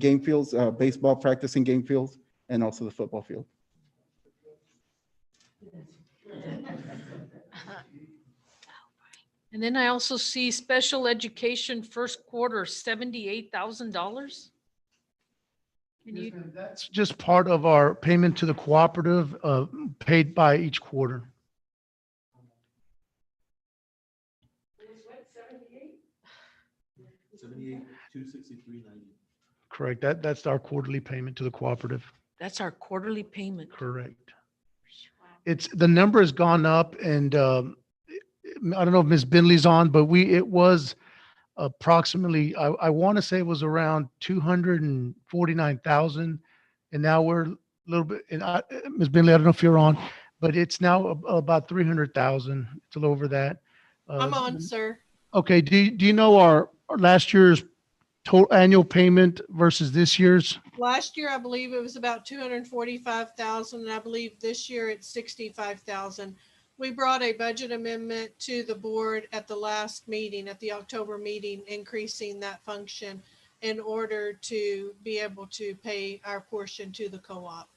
Speaker 11: game fields, baseball practice and game fields, and also the football field.
Speaker 15: And then I also see special education first quarter, $78,000. Can you,
Speaker 2: That's just part of our payment to the cooperative, paid by each quarter. Correct. That's our quarterly payment to the cooperative.
Speaker 15: that's our quarterly payment.
Speaker 2: Correct. The number has gone up and, I don't know if Ms. Bentley's on, but it was approximately, I want to say it was around 249,000. And now we're a little bit, and Ms. Bentley, I don't know if you're on, but it's now about 300,000. It's a little over that.
Speaker 18: I'm on, sir.
Speaker 2: Okay. Do you know our last year's total annual payment versus this year's?
Speaker 18: Last year, I believe it was about 245,000, and I believe this year it's 65,000. We brought a budget amendment to the board at the last meeting, at the October meeting, increasing that function in order to be able to pay our portion to the co-op.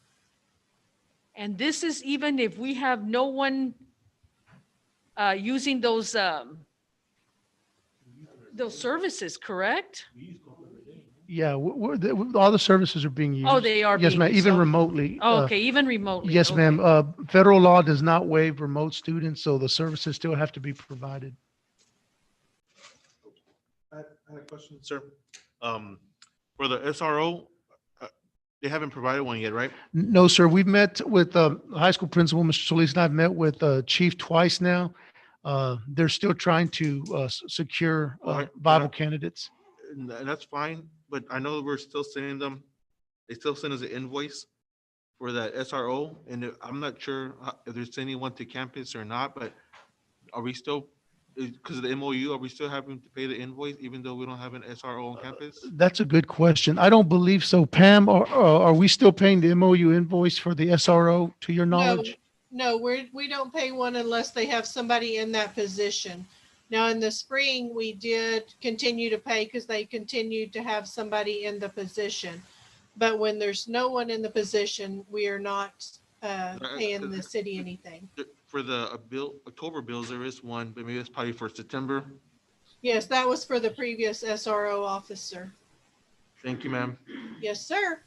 Speaker 15: And this is even if we have no one using those services, correct?
Speaker 2: Yeah, all the services are being used.
Speaker 15: Oh, they are
Speaker 2: Yes,
Speaker 15: being
Speaker 2: ma'am,
Speaker 15: used.
Speaker 2: even
Speaker 15: Oh.
Speaker 2: remotely.
Speaker 15: Oh, okay, even remotely.
Speaker 2: Yes,
Speaker 15: Okay.
Speaker 2: ma'am. Federal law does not waive remote students, so the services still have to be provided.
Speaker 4: I had a question, sir. For the SRO, they haven't provided one yet, right?
Speaker 2: No, sir. We've met with high school principal, Mr. Solis, and I've met with Chief twice now. They're still trying to secure
Speaker 4: All right.
Speaker 2: viable candidates.
Speaker 4: And that's fine, but I know we're still sending them they still send us an invoice for that SRO, and I'm not sure if they're sending one to campus or not, but are we still, because of the MOU, are we still having to pay the invoice even though we don't have an SRO on campus?
Speaker 2: That's a good question. I don't believe so. Pam, are we still paying the MOU invoice for the SRO, to your
Speaker 18: No,
Speaker 2: knowledge?
Speaker 18: no, we don't pay one unless they have somebody in that position. Now, in the spring, we did continue to pay because they continued to have somebody in the position. But when there's no one in the position, we are not paying the city anything.
Speaker 4: For the bill, October bills, there is one, but maybe it's probably for September.
Speaker 18: Yes, that was for the previous SRO officer.
Speaker 4: Thank you, ma'am.
Speaker 18: Yes, sir.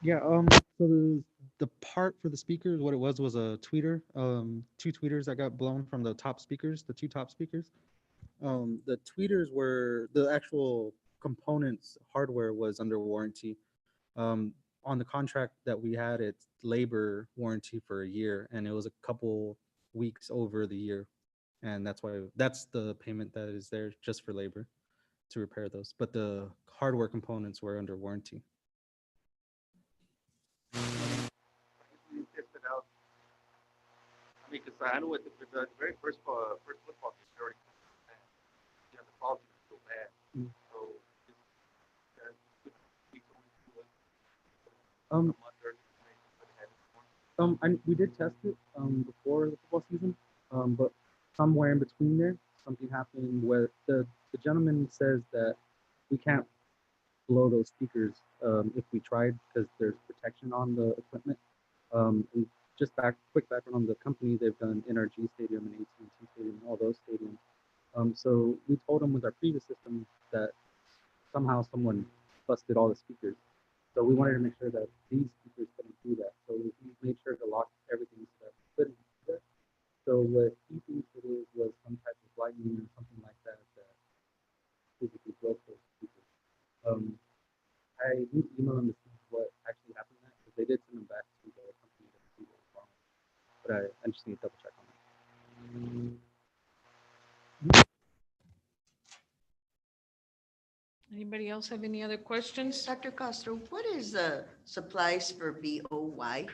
Speaker 16: Yeah, so the part for the speakers, what it was a tweeter, two tweeters that got blown from the top speakers, the two top speakers. The tweeters were, the actual components, hardware was under warranty. On the contract that we had, it's labor warranty for a year, and it was a couple weeks over the year. And that's why, that's the payment that is there just for labor to repair those. But the hardware components were under warranty.
Speaker 14: I mean, because I know at the very first football game, already, yeah, the quality was so bad. So,
Speaker 16: We did test it before the football season, but somewhere in between there, something happened where the gentleman says that we can't blow those speakers if we tried because there's protection on the equipment. And just quick background on the company, they've done NRG Stadium and AT&T Stadium, all those stadiums. So we told them with our previous system that somehow someone busted all the speakers. So we wanted to make sure that these speakers couldn't do that. So we made sure to lock everything so that we couldn't do that. So what he thinks it is was some type of lightning or something like that that physically broke those speakers. I need to email them to see what actually happened to that, because they did send them back to the company to see what was wrong. But I just need to double check on that.
Speaker 15: Anybody else have any other questions?
Speaker 8: Dr. Castro, what is the supplies for BOY?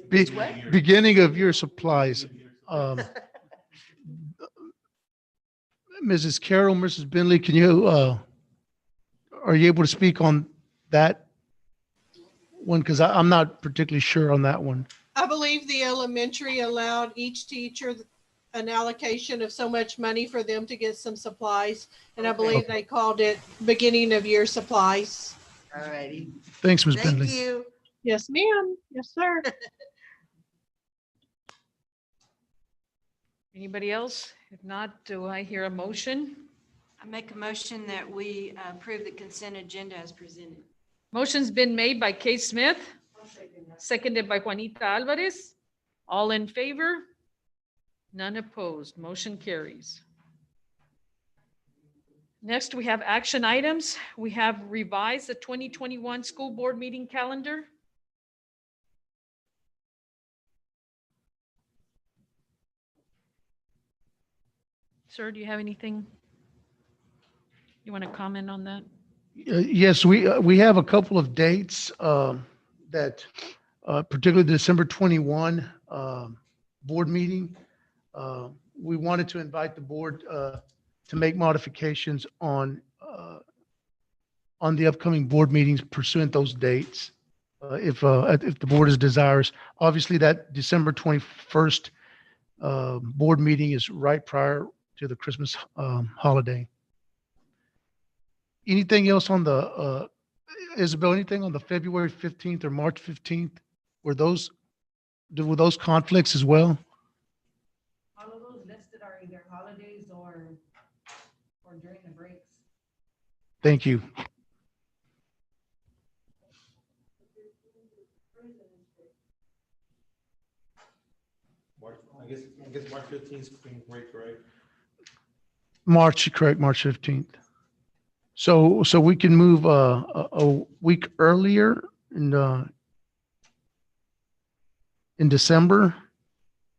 Speaker 2: Beginning of year supplies. Mrs. Carroll, Mrs. Bentley, can you, are you able to speak on that one? Because I'm not particularly sure on that one.
Speaker 18: I believe the elementary allowed each teacher an allocation of so much money for them to get some supplies. And I believe they called it beginning of year supplies.
Speaker 8: All righty.
Speaker 2: Thanks, Ms. Bentley.
Speaker 8: Thank you.
Speaker 18: Yes, ma'am. Yes, sir.
Speaker 15: Anybody else? If not, do I hear a motion?
Speaker 7: I make a motion that we approve the consent agenda as presented.
Speaker 15: Motion's been made by Kay Smith, seconded by Juanita Alvarez. All in favor? None opposed. Motion carries. Next, we have action items. We have revised the 2021 school board meeting calendar. Sir, do you have anything you want to comment on that?
Speaker 2: Yes, we have a couple of dates that particularly the December 21 board meeting. We wanted to invite the board to make modifications on the upcoming board meetings pursuant those dates. If the board is desirous. Obviously, that December 21st board meeting is right prior to the Christmas holiday. Anything else on the, Isabel, anything on the February 15th or March 15th? Were those conflicts as well?
Speaker 3: All of those listed are either holidays or during the breaks.
Speaker 2: Thank you.
Speaker 4: I guess March 15th is spring break, right?
Speaker 2: March, correct, March 15th. So we can move a week earlier in December,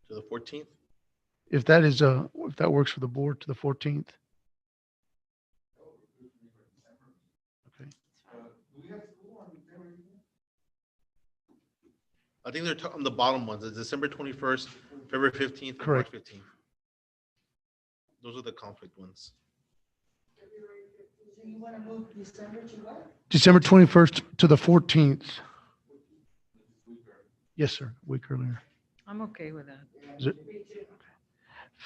Speaker 4: To the 14th?
Speaker 2: if that works for the board, to the 14th. Okay.
Speaker 4: I think they're on the bottom ones, it's December 21st, February 15th, and March
Speaker 2: Correct.
Speaker 4: 15th. Those are the conflict ones.
Speaker 8: So you want to move December to what?
Speaker 2: December 21st to the 14th. Yes, sir, a week earlier.
Speaker 15: I'm okay with that.
Speaker 2: Is it?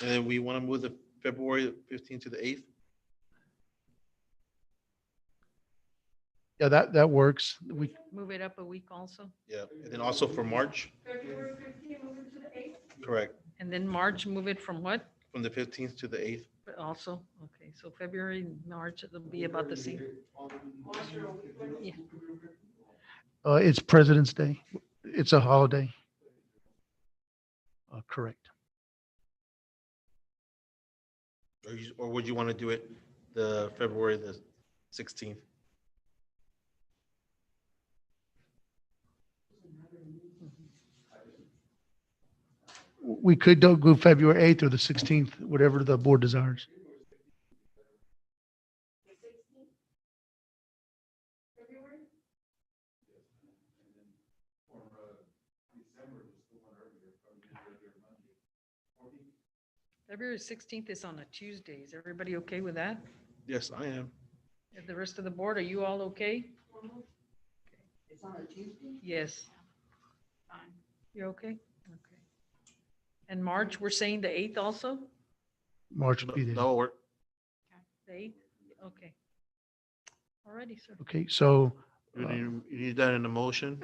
Speaker 4: And then we want to move the February 15th to the 8th.
Speaker 2: Yeah, that works. We,
Speaker 15: Move it up a week also.
Speaker 4: Yeah, and then also for March,
Speaker 5: February 15th, move it to the 8th?
Speaker 4: correct,
Speaker 15: And then March, move it from what?
Speaker 4: from the 15th to the 8th.
Speaker 15: But also, okay, so February, March, it'll be about the same. Yeah.
Speaker 2: it's President's Day. It's a holiday. Correct.
Speaker 4: Or would you want to do it the February the 16th?
Speaker 2: We could go February 8th or the 16th, whatever the board desires.
Speaker 15: February 16th is on a Tuesday. Is everybody okay with that?
Speaker 4: Yes, I am.
Speaker 15: And the rest of the board, are you all okay?
Speaker 8: It's on a Tuesday?
Speaker 15: Yes. You're okay? Okay. And March, we're saying the 8th also?
Speaker 2: March would be there.
Speaker 4: That'll work.
Speaker 15: The 8th? Okay. Alrighty, sir.
Speaker 2: Okay, so,
Speaker 4: You need that in the motion?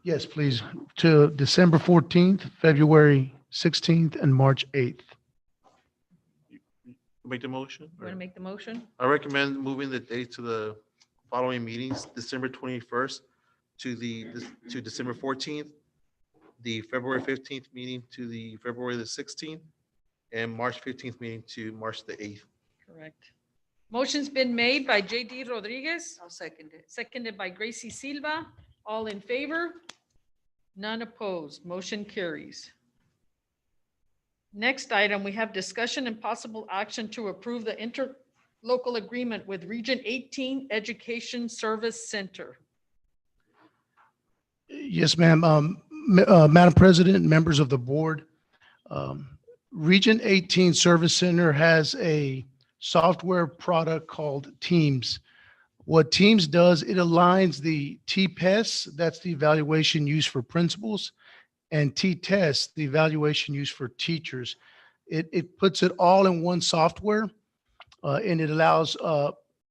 Speaker 2: yes, please, to December 14th, February 16th, and March 8th.
Speaker 4: Make the motion?
Speaker 15: You want to make the motion?
Speaker 4: I recommend moving the date to the following meetings, December 21st to December 14th, the February 15th meeting to the February the 16th, and March 15th meeting to March the 8th.
Speaker 15: Correct. Motion's been made by JD Rodriguez,
Speaker 8: I'll second it.
Speaker 15: seconded by Gracie Silva. All in favor? None opposed. Motion carries. Next item, we have discussion and possible action to approve the interlocal agreement with Region 18 Education Service Center.
Speaker 2: Yes, ma'am. Madam President, members of the board, Region 18 Service Center has a software product called Teams. What Teams does, it aligns the TPES, that's the evaluation used for principals, and T-Test, the evaluation used for teachers. It puts it all in one software, and it allows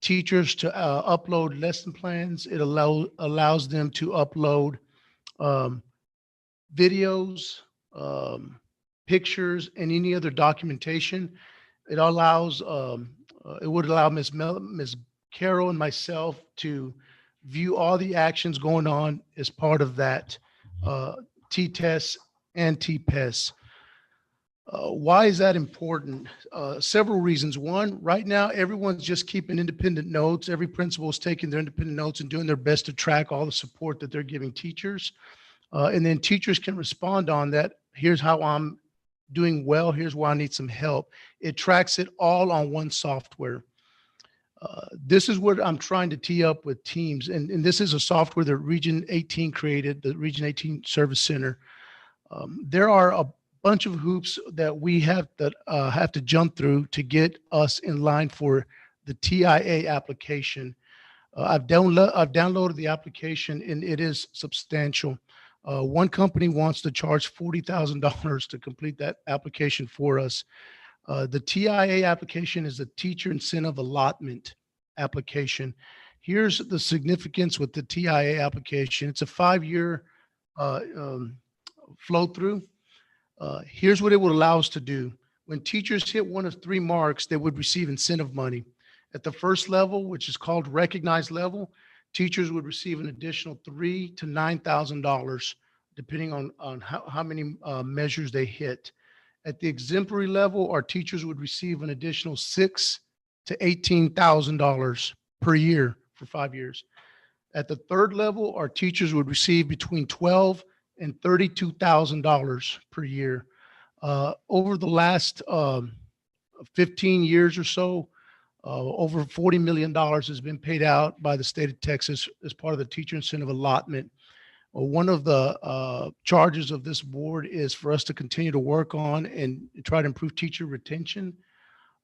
Speaker 2: teachers to upload lesson plans. It allows them to upload videos, pictures, and any other documentation. It allows, it would allow Ms. Carol and myself to view all the actions going on as part of that T-Test and TPES. Why is that important? Several reasons. One, right now, everyone's just keeping independent notes. Every principal is taking their independent notes and doing their best to track all the support that they're giving teachers. And then teachers can respond on that. Here's how I'm doing well. Here's why I need some help. It tracks it all on one software. This is what I'm trying to tee up with Teams. And this is a software that Region 18 created, the Region 18 Service Center. There are a bunch of hoops that we have to jump through to get us in line for the TIA application. I've downloaded the application and it is substantial. One company wants to charge $40,000 to complete that application for us. The TIA application is a teacher incentive allotment application. Here's the significance with the TIA application. It's a 5-year flow through. Here's what it would allow us to do. When teachers hit one of 3 marks, they would receive incentive money. At the first level, which is called recognized level, teachers would receive an additional $3,000 to $9,000 depending on how many measures they hit. At the exemplary level, our teachers would receive an additional $6,000 to $18,000 per year for 5 years. At the third level, our teachers would receive between $12,000 and $32,000 per year. Over the last 15 years or so, over $40 million has been paid out by the state of Texas as part of the teacher incentive allotment. One of the charges of this board is for us to continue to work on and try to improve teacher retention.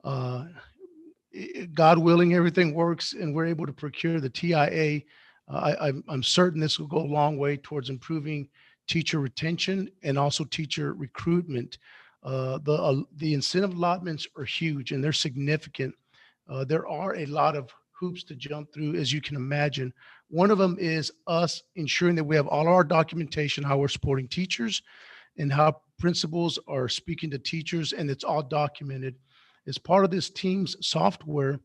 Speaker 2: God willing, everything works and we're able to procure the TIA. I'm certain this will go a long way towards improving teacher retention and also teacher recruitment. The incentive allotments are huge and they're significant. There are a lot of hoops to jump through, as you can imagine. One of them is us ensuring that we have all our documentation, how we're supporting teachers and how principals are speaking to teachers, and it's all documented. As part of this team's software,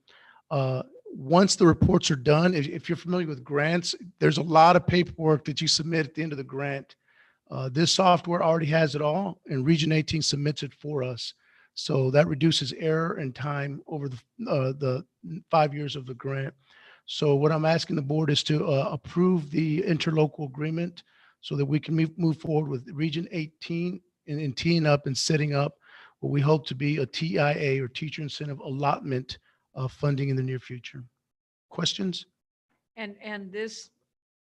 Speaker 2: once the reports are done, if you're familiar with grants, there's a lot of paperwork that you submit at the end of the grant. This software already has it all, and Region 18 submits it for us. So that reduces error and time over the 5 years of the grant. So what I'm asking the board is to approve the interlocal agreement so that we can move forward with Region 18 and teeing up and setting up what we hope to be a TIA or teacher incentive allotment funding in the near future. Questions?
Speaker 15: And this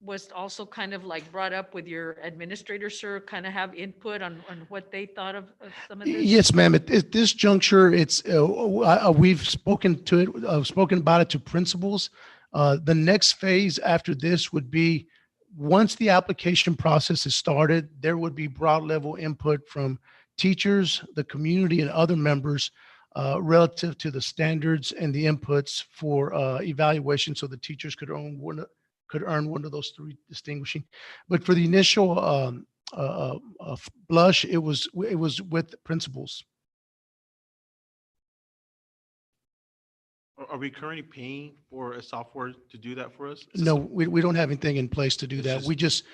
Speaker 15: was also kind of like brought up with your administrator, sir, kind of have input on what they thought of some of this?
Speaker 2: Yes, ma'am. At this juncture, it's we've spoken about it to principals. The next phase after this would be, once the application process is started, there would be broad level input from teachers, the community, and other members relative to the standards and the inputs for evaluation, so the teachers could earn one of those three distinguishing. But for the initial blush, it was with principals.
Speaker 4: Are we currently paying for a software to do that for us?
Speaker 2: No, we don't have anything in place to do
Speaker 4: It's
Speaker 2: that.
Speaker 4: just-
Speaker 2: We just,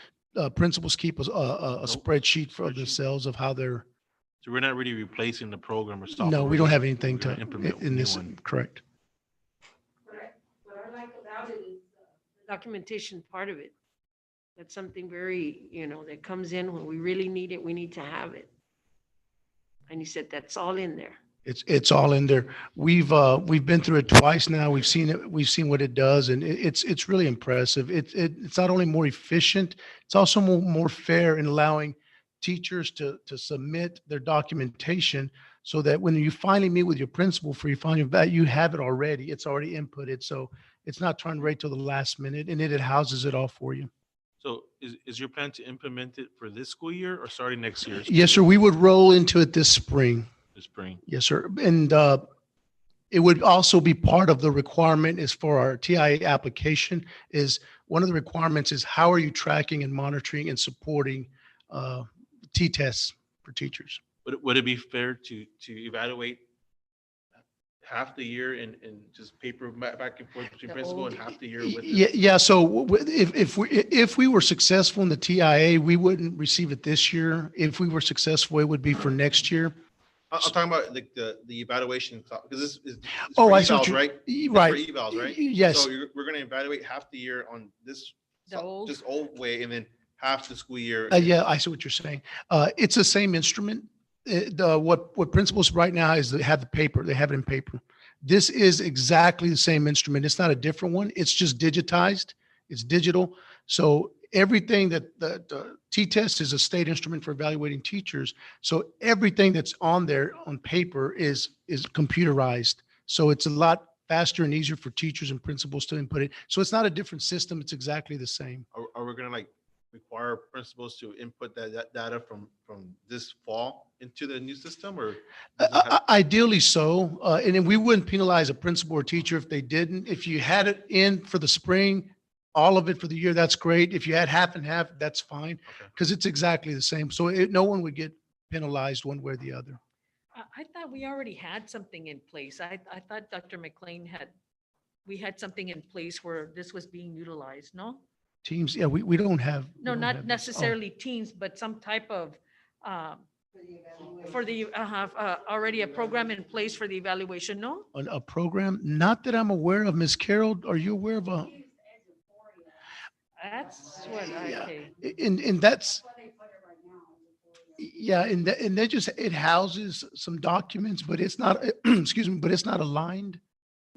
Speaker 2: principals keep a spreadsheet for themselves of how they're,
Speaker 4: So we're not really replacing the program or software.
Speaker 2: no, we don't have anything
Speaker 4: We're gonna
Speaker 2: to,
Speaker 4: implement
Speaker 2: in
Speaker 4: new
Speaker 2: this,
Speaker 4: one.
Speaker 2: correct.
Speaker 5: What I like about it is the documentation part of it. That's something very, that comes in when we really need it, we need to have it. And you said that's all in there.
Speaker 2: It's all in there. We've been through it twice now. We've seen it. We've seen what it does, and it's really impressive. It's not only more efficient, it's also more fair in allowing teachers to submit their documentation, so that when you finally meet with your principal for your final eval, you have it already. It's already inputted, so it's not trying to wait till the last minute, and it houses it all for you.
Speaker 4: So is your plan to implement it for this school year or starting next year?
Speaker 2: Yes, sir. We would roll into it this spring.
Speaker 4: This spring.
Speaker 2: Yes, sir. And it would also be part of the requirement is for our TIA application, is one of the requirements is how are you tracking and monitoring and supporting T-tests for teachers?
Speaker 4: Would it be fair to evaluate half the year and just paper back and forth between principal and half the year with?
Speaker 2: Yeah. So if we were successful in the TIA, we wouldn't receive it this year. If we were successful, it would be for next year.
Speaker 4: I'm talking about like the evaluation, because this is
Speaker 2: Oh,
Speaker 4: for
Speaker 2: I see what
Speaker 4: evals,
Speaker 2: you-
Speaker 4: right? It's
Speaker 2: right.
Speaker 4: For evals, right?
Speaker 2: Yes.
Speaker 4: So we're going to evaluate half the year on this,
Speaker 15: The old-
Speaker 4: this old way, and then half the school year.
Speaker 2: Yeah, I see what you're saying. It's the same instrument. What principals right now is they have the paper. They have it in paper. This is exactly the same instrument. It's not a different one. It's just digitized. It's digital. So everything that T-test is a state instrument for evaluating teachers. So everything that's on there on paper is computerized. So it's a lot faster and easier for teachers and principals to input it. So it's not a different system. It's exactly the same.
Speaker 4: Are we going to like require principals to input that data from this fall into the new system, or?
Speaker 2: Ideally so. And then we wouldn't penalize a principal or teacher if they didn't. If you had it in for the spring, all of it for the year, that's great. If you had half and half, that's fine, because it's exactly the same. So no one would get penalized one way or the other.
Speaker 15: I thought we already had something in place. I thought Dr. McLean we had something in place where this was being utilized, no?
Speaker 2: Teams, yeah, we don't have. we
Speaker 15: No,
Speaker 2: don't
Speaker 15: not
Speaker 2: have this. Oh,
Speaker 15: necessarily teams, but some type of, for the, have already a program in place for the evaluation, no?
Speaker 2: A program, not that I'm aware of. Ms. Carroll, are you aware of a?
Speaker 15: That's what,
Speaker 2: Yeah.
Speaker 15: okay.
Speaker 2: And that's, yeah, and that just, it houses some documents, but it's not, excuse me, but it's not aligned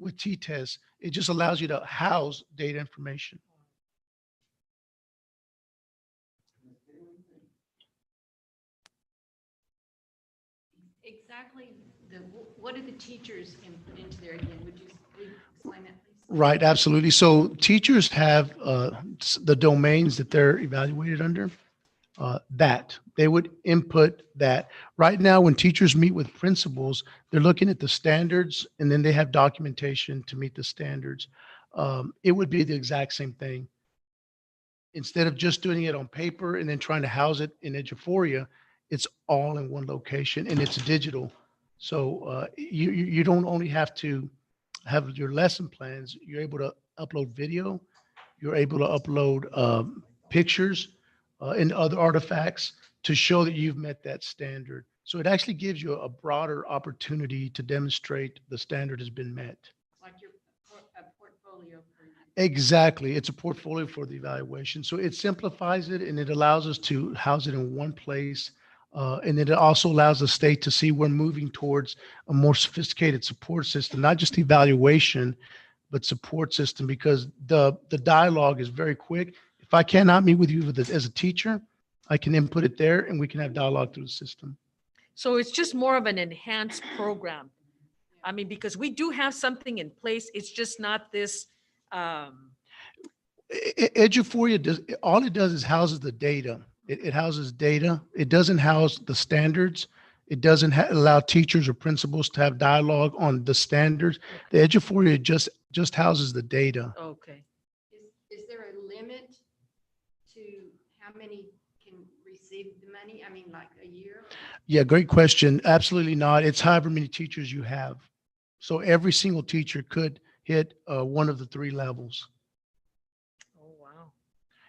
Speaker 2: with T-test. It just allows you to house data information.
Speaker 7: Exactly, what do the teachers input into there again? Would you explain that, please?
Speaker 2: Right, absolutely. So teachers have the domains that they're evaluated under, that they would input that. Right now, when teachers meet with principals, they're looking at the standards and then they have documentation to meet the standards. It would be the exact same thing. Instead of just doing it on paper and then trying to house it in Eduphoria, it's all in one location and it's digital. So you don't only have to have your lesson plans, you're able to upload video, you're able to upload pictures and other artifacts to show that you've met that standard. So it actually gives you a broader opportunity to demonstrate the standard has been met.
Speaker 7: Like your portfolio.
Speaker 2: Exactly. It's a portfolio for the evaluation. So it simplifies it and it allows us to house it in one place. And it also allows the state to see we're moving towards a more sophisticated support system, not just evaluation, but support system, because the dialogue is very quick. If I cannot meet with you as a teacher, I can input it there and we can have dialogue through the system.
Speaker 15: So it's just more of an enhanced program. I mean, because we do have something in place. It's just not this,
Speaker 2: Eduphoria does, all it does is houses the data. It houses data. It doesn't house the standards. It doesn't allow teachers or principals to have dialogue on the standards. The Eduphoria just houses the data.
Speaker 15: okay.
Speaker 7: Is there a limit to how many can receive the money? I mean, like a year?
Speaker 2: Yeah, great question. Absolutely not. It's however many teachers you have. So every single teacher could hit one of the three levels.
Speaker 15: Oh, wow.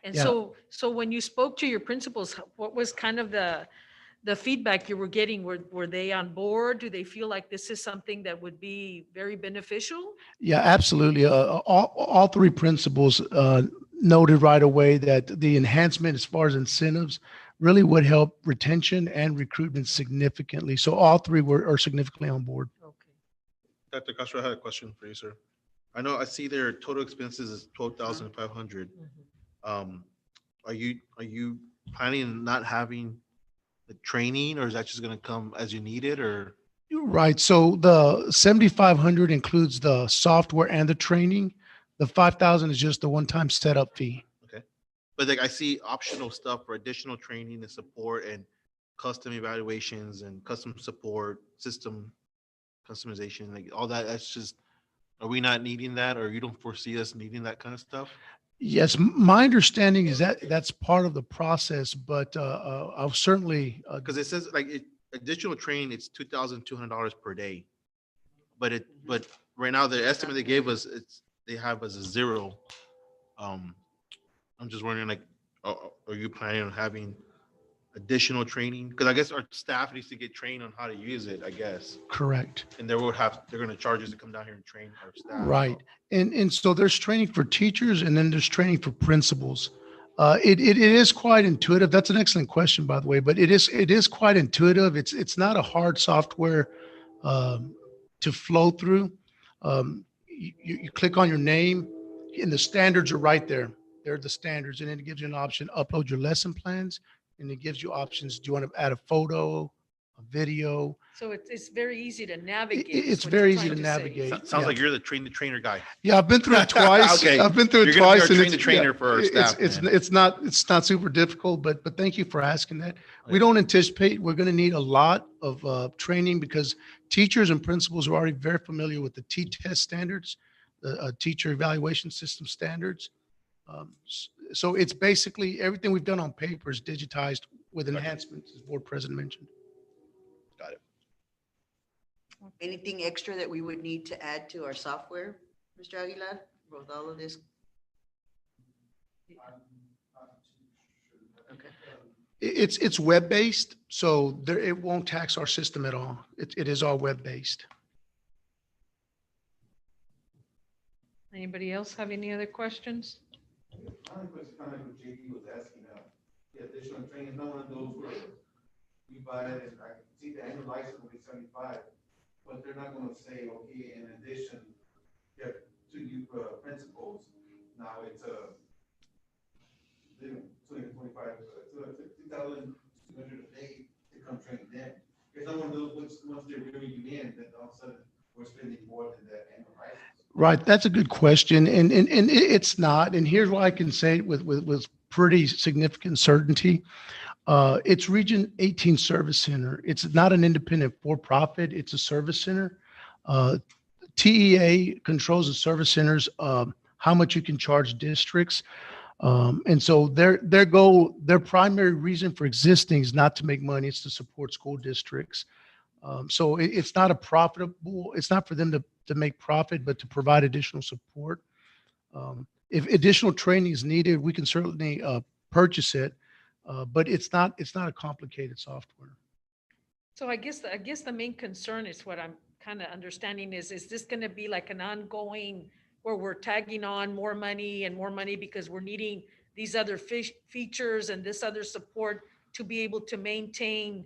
Speaker 15: And
Speaker 2: Yeah.
Speaker 15: so when you spoke to your principals, what was kind of the feedback you were getting? Were they on board? Do they feel like this is something that would be very beneficial?
Speaker 2: Yeah, absolutely. All three principals noted right away that the enhancement as far as incentives really would help retention and recruitment significantly. So all three are significantly on board.
Speaker 4: Dr. Castro, I had a question for you, sir. I know I see their total expenses is 12,500. Are you planning on not having the training, or is that just going to come as you need it, or?
Speaker 2: Right. So the 7,500 includes the software and the training. The 5,000 is just the one-time setup fee.
Speaker 4: Okay. But like I see optional stuff for additional training and support and custom evaluations and custom support, system customization, like all that. That's just, are we not needing that, or you don't foresee us needing that kind of stuff?
Speaker 2: Yes, my understanding is that that's part of the process, but I'll certainly,
Speaker 4: Because it says like additional training, it's $2,200 per day. But right now the estimate they gave us, they have as a zero. I'm just wondering, like, are you planning on having additional training? Because I guess our staff needs to get trained on how to use it, I guess.
Speaker 2: correct.
Speaker 4: And they're going to charge us to come down here and train our staff.
Speaker 2: Right. And so there's training for teachers and then there's training for principals. It is quite intuitive. That's an excellent question, by the way, but it is quite intuitive. It's not a hard software to flow through. You click on your name and the standards are right there. They're the standards. And then it gives you an option, upload your lesson plans. And it gives you options. Do you want to add a photo, a video?
Speaker 15: So it's very easy to navigate.
Speaker 2: It's
Speaker 15: is what
Speaker 2: very
Speaker 15: you're
Speaker 2: easy
Speaker 15: trying
Speaker 2: to
Speaker 15: say.
Speaker 2: navigate.
Speaker 4: Sounds
Speaker 2: Yeah.
Speaker 4: like you're the trainer guy.
Speaker 2: Yeah, I've been through it twice.
Speaker 4: Okay.
Speaker 2: I've been through it
Speaker 4: You're gonna be
Speaker 2: twice.
Speaker 4: our
Speaker 2: and
Speaker 4: train the trainer for our staff, man.
Speaker 2: It's not super difficult, but thank you for asking that. We don't anticipate we're going to need a lot of training because teachers and principals are already very familiar with the T-test standards, the teacher evaluation system standards. So it's basically everything we've done on paper is digitized with enhancements, as board president mentioned.
Speaker 4: Got it.
Speaker 8: Anything extra that we would need to add to our software, Mr. Aguilar, with all of this?
Speaker 2: It's web-based, so there, it won't tax our system at all. It is all web-based.
Speaker 15: Anybody else have any other questions?
Speaker 4: My question kind of like what JD was asking, the additional training, no one of those where you buy it, and I can see the annual license will be 75, but they're not gonna say, okay, in addition, you have 2 new principals, now it's 225, 2,200 a day to come train them. It's not one of those, once they're bringing you in, then all of a sudden, we're spending more than that annual license.
Speaker 2: Right, that's a good question, and it's not, and here's why I can say it with pretty significant certainty. It's Region 18 Service Center. It's not an independent for-profit, it's a service center. TEA controls the service centers, how much you can charge districts. And so their primary reason for existing is not to make money, it's to support school districts. So it's not it's not for them to make profit, but to provide additional support. If additional training is needed, we can certainly purchase it, but it's not a complicated software.
Speaker 15: So I guess the main concern is what I'm kind of understanding is this going to be like an ongoing where we're tagging on more money and more money because we're needing these other features and this other support to be able to maintain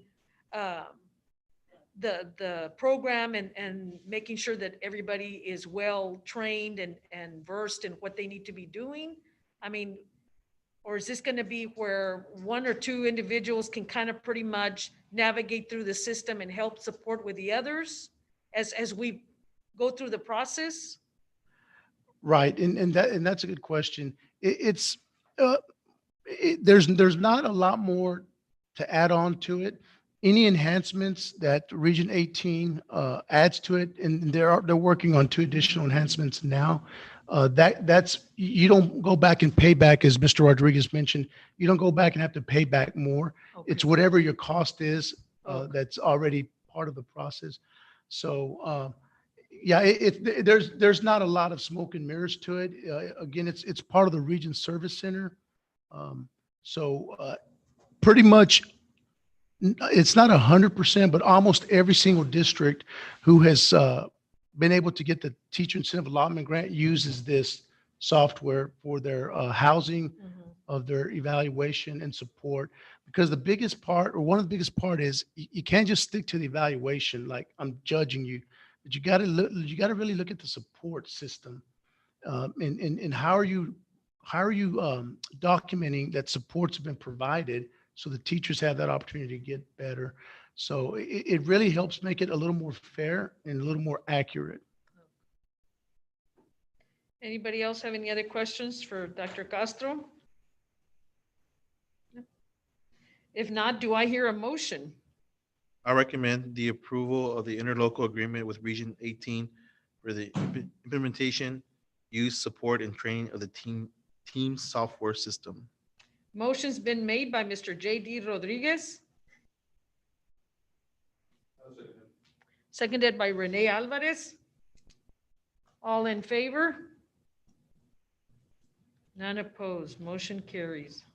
Speaker 15: the program and making sure that everybody is well trained and versed in what they need to be doing? I mean, or is this going to be where 1 or 2 individuals can kind of pretty much navigate through the system and help support with the others as we go through the process?
Speaker 2: Right, and that's a good question. There's not a lot more to add on to it. Any enhancements that Region 18 adds to it, and they're working on 2 additional enhancements now. That's you don't go back and pay back, as Mr. Rodriguez mentioned. You don't go back and have to pay back more.
Speaker 15: Okay.
Speaker 2: It's whatever your cost is that's already part of the process. So yeah, there's not a lot of smoke and mirrors to it. Again, it's part of the Region Service Center. So pretty much, it's not 100%, but almost every single district who has been able to get the teacher incentive allotment grant uses this software for their housing, of their evaluation and support. Because the biggest part, or one of the biggest part, is you can't just stick to the evaluation like I'm judging you, but you got to really look at the support system, and how are you documenting that supports have been provided so the teachers have that opportunity to get better. So it really helps make it a little more fair and a little more accurate.
Speaker 15: Anybody else have any other questions for Dr. Castro? No. If not, do I hear a motion?
Speaker 4: I recommend the approval of the interlocal agreement with Region 18 for the implementation, use, support, and training of the team software system.
Speaker 15: Motion's been made by Mr. J.D. Rodriguez. Seconded by Renee Alvarez. All in favor? None opposed. Motion carries.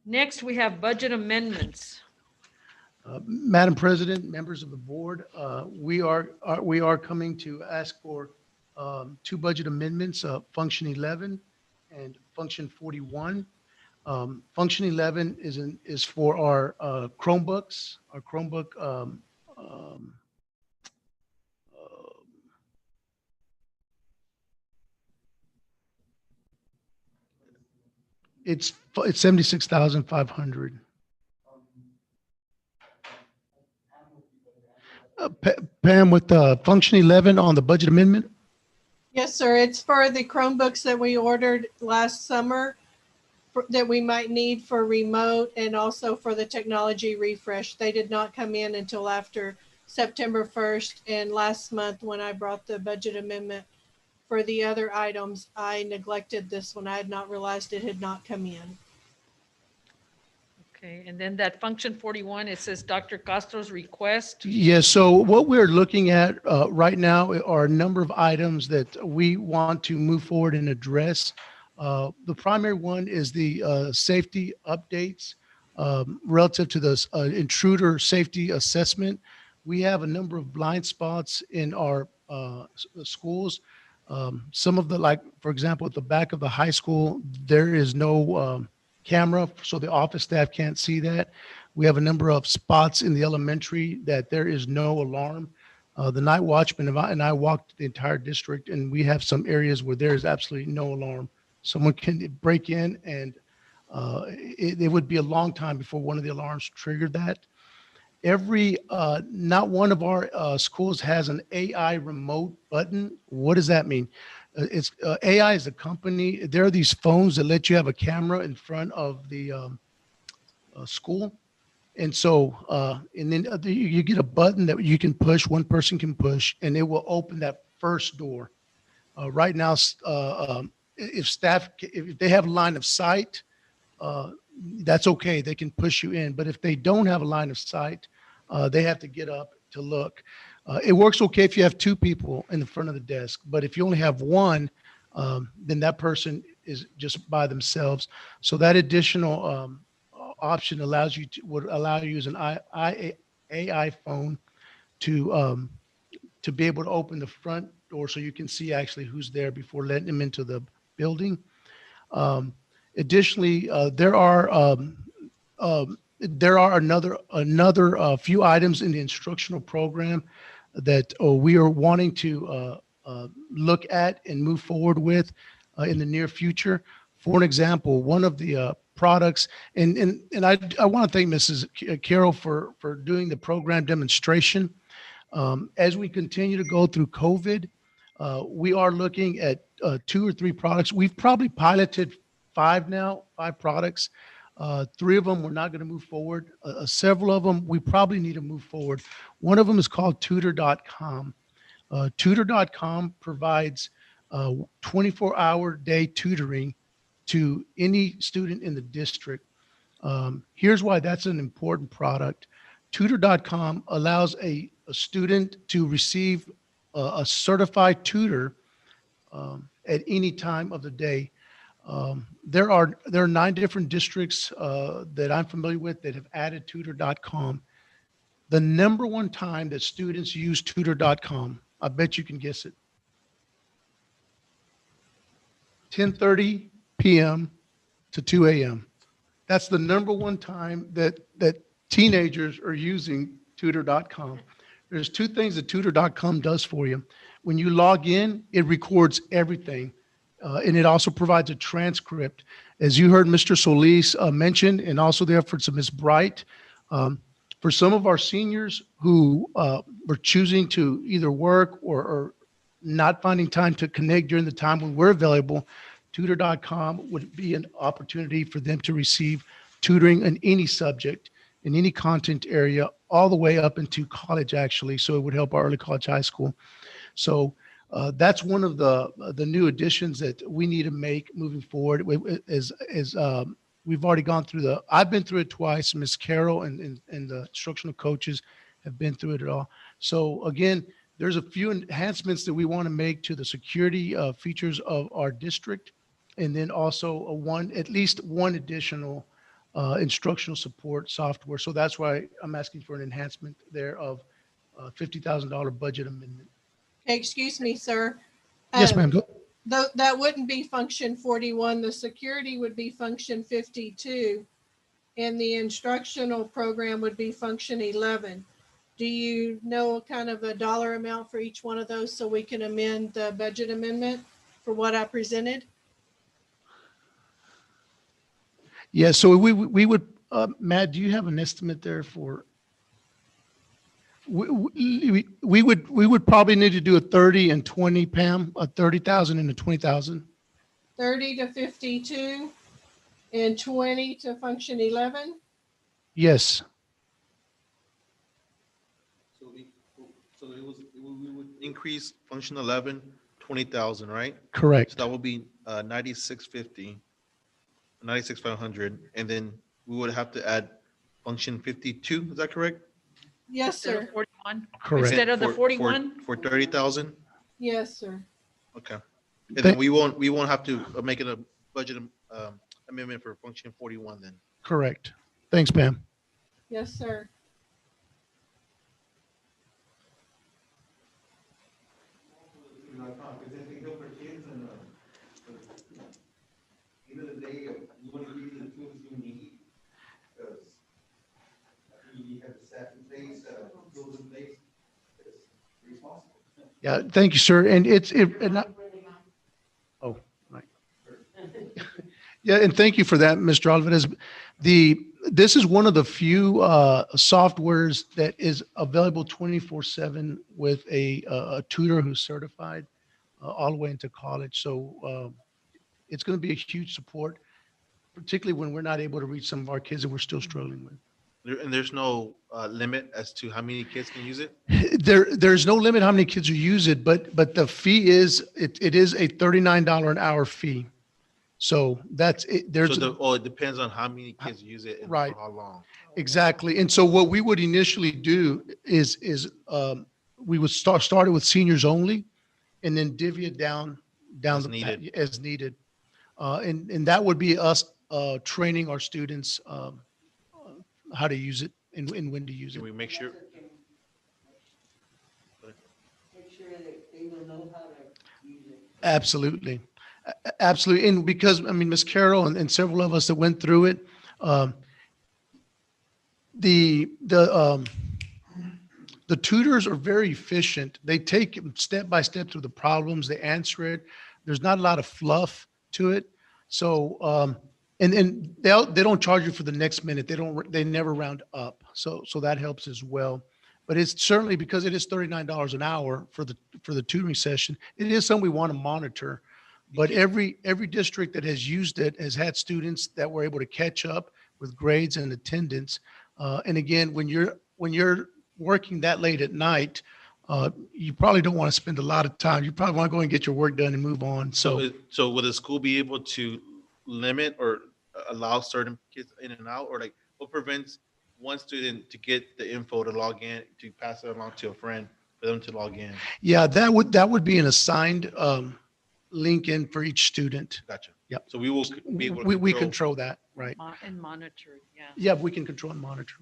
Speaker 15: Next, we have budget amendments.
Speaker 2: Madam President, members of the board, we are coming to ask for 2 budget amendments, Function 11 and Function 41. Function 11 is for our Chromebooks, our Chromebook. It's 76,500. Pam, with Function 11 on the budget amendment?
Speaker 18: Yes, sir. It's for the Chromebooks that we ordered last summer that we might need for remote and also for the technology refresh. They did not come in until after September 1st. And last month, when I brought the budget amendment for the other items, I neglected this one. I had not realized it had not come in.
Speaker 15: Okay, and then that Function 41, it says Dr. Castro's request.
Speaker 2: Yes, so what we're looking at right now are a number of items that we want to move forward and address. The primary one is the safety updates relative to the intruder safety assessment. We have a number of blind spots in our schools. Some of the, like, for example, at the back of the high school, there is no camera, so the office staff can't see that. We have a number of spots in the elementary that there is no alarm. The night watchman and I walked the entire district, and we have some areas where there is absolutely no alarm. Someone can break in, and it would be a long time before one of the alarms triggered that. Not one of our schools has an AI remote button. What does that mean? It's AI is a company. There are these phones that let you have a camera in front of the school. And so, and then you get a button that you can push, one person can push, and it will open that first door. Right now, if staff, if they have line of sight, that's okay. They can push you in. But if they don't have a line of sight, they have to get up to look. It works okay if you have two people in the front of the desk. But if you only have one, then that person is just by themselves. So that additional option would allow you as an AI phone to be able to open the front door so you can see actually who's there before letting them into the building. Additionally, there are another few items in the instructional program that we are wanting to look at and move forward with in the near future. For an example, one of the products, and I want to thank Mrs. Carroll for doing the program demonstration. As we continue to go through COVID, we are looking at 2 or 3 products. We've probably piloted 5 products. 3 of them we're not going to move forward. Several of them we probably need to move forward. One of them is called Tutor.com. Tutor.com provides 24-hour day tutoring to any student in the district. Here's why that's an important product. Tutor.com allows a student to receive a certified tutor at any time of the day. There are 9 different districts that I'm familiar with that have added Tutor.com. The number one time that students use Tutor.com, I bet you can guess it. 10:30 p.m. to 2 a.m. That's the number one time that teenagers are using Tutor.com. There's 2 things that Tutor.com does for you. When you log in, it records everything. And it also provides a transcript. As you heard Mr. Solis mention, and also the efforts of Ms. Bright, for some of our seniors who were choosing to either work or not finding time to connect during the time when we're available, Tutor.com would be an opportunity for them to receive tutoring in any subject, in any content area, all the way up into college, actually. So it would help our early college, high school. So that's one of the new additions that we need to make moving forward. We've already gone through I've been through it twice. Ms. Carroll and the instructional coaches have been through it all. So again, there's a few enhancements that we want to make to the security features of our district, and then also at least one additional instructional support software. So that's why I'm asking for an enhancement there of $50,000 budget amendment.
Speaker 18: Okay, excuse me, sir.
Speaker 2: Yes, ma'am.
Speaker 18: That wouldn't be function 41. The security would be function 52. And the instructional program would be function 11. Do you know kind of a dollar amount for each one of those so we can amend the budget amendment for what I presented?
Speaker 2: Yeah, so we would, Matt, do you have an estimate there for? We would probably need to do a 30 and 20, Pam, a 30,000 and a 20,000.
Speaker 18: 30 to 52 and 20 to function 11.
Speaker 2: Yes.
Speaker 4: So we would increase function 11, 20,000, right?
Speaker 2: Correct.
Speaker 4: So that would be 9650, 96,500, and then we would have to add function 52. Is that correct?
Speaker 18: Yes,
Speaker 15: Instead of
Speaker 18: sir.
Speaker 15: 41?
Speaker 2: Correct.
Speaker 15: Instead of the
Speaker 4: For-
Speaker 15: 41?
Speaker 4: For 30,000?
Speaker 18: Yes, sir.
Speaker 4: Okay. And then we won't have to make it a budget amendment for function 41 then.
Speaker 2: Correct. Thanks, Pam.
Speaker 18: Yes, sir.
Speaker 4: End of the day, you want to give you the tools you need, because you have the staff in place, tools in place, it's responsible.
Speaker 2: Yeah, thank you, sir. And oh, right. Yeah, and thank you for that, Mr. Alvarez. This is one of the few softwares that is available 24/7 with a tutor who's certified all the way into college. So it's going to be a huge support, particularly when we're not able to reach some of our kids that we're still struggling with.
Speaker 4: And there's no limit as to how many kids can use it?
Speaker 2: There's no limit how many kids who use it, but the fee is, it is a $39 an hour fee. So that's it.
Speaker 4: It depends on how many kids use it and
Speaker 2: Right.
Speaker 4: for how long.
Speaker 2: Exactly. And so what we would initially do is we would started with seniors only and then divvy it down
Speaker 4: As needed.
Speaker 2: as needed. And that would be us training our students how to use it and when to use
Speaker 4: Can
Speaker 2: it.
Speaker 4: we make sure?
Speaker 8: Make sure that they will know how to use it.
Speaker 2: Absolutely. Absolutely. And because, I mean, Ms. Carroll and several of us that went through it, the tutors are very efficient. They take it step by step through the problems, they answer it. There's not a lot of fluff to it. So, and they don't charge you for the next minute. They never round up. So that helps as well. But it's certainly, because it is $39 an hour for the tutoring session, it is something we want to monitor. But every district that has used it has had students that were able to catch up with grades and attendance. And again, when you're working that late at night, you probably don't want to spend a lot of time. You probably want to go and get your work done and move on. So
Speaker 4: So will the school be able to limit or allow certain kids in and out? Or like, what prevents one student to get the info to log in, to pass it along to a friend for them to log in?
Speaker 2: yeah, that would be an assigned link in for each student.
Speaker 4: Gotcha.
Speaker 2: Yep.
Speaker 4: So we will be able to
Speaker 2: We control that, right?
Speaker 15: And monitor, yeah.
Speaker 2: Yeah, we can control and monitor.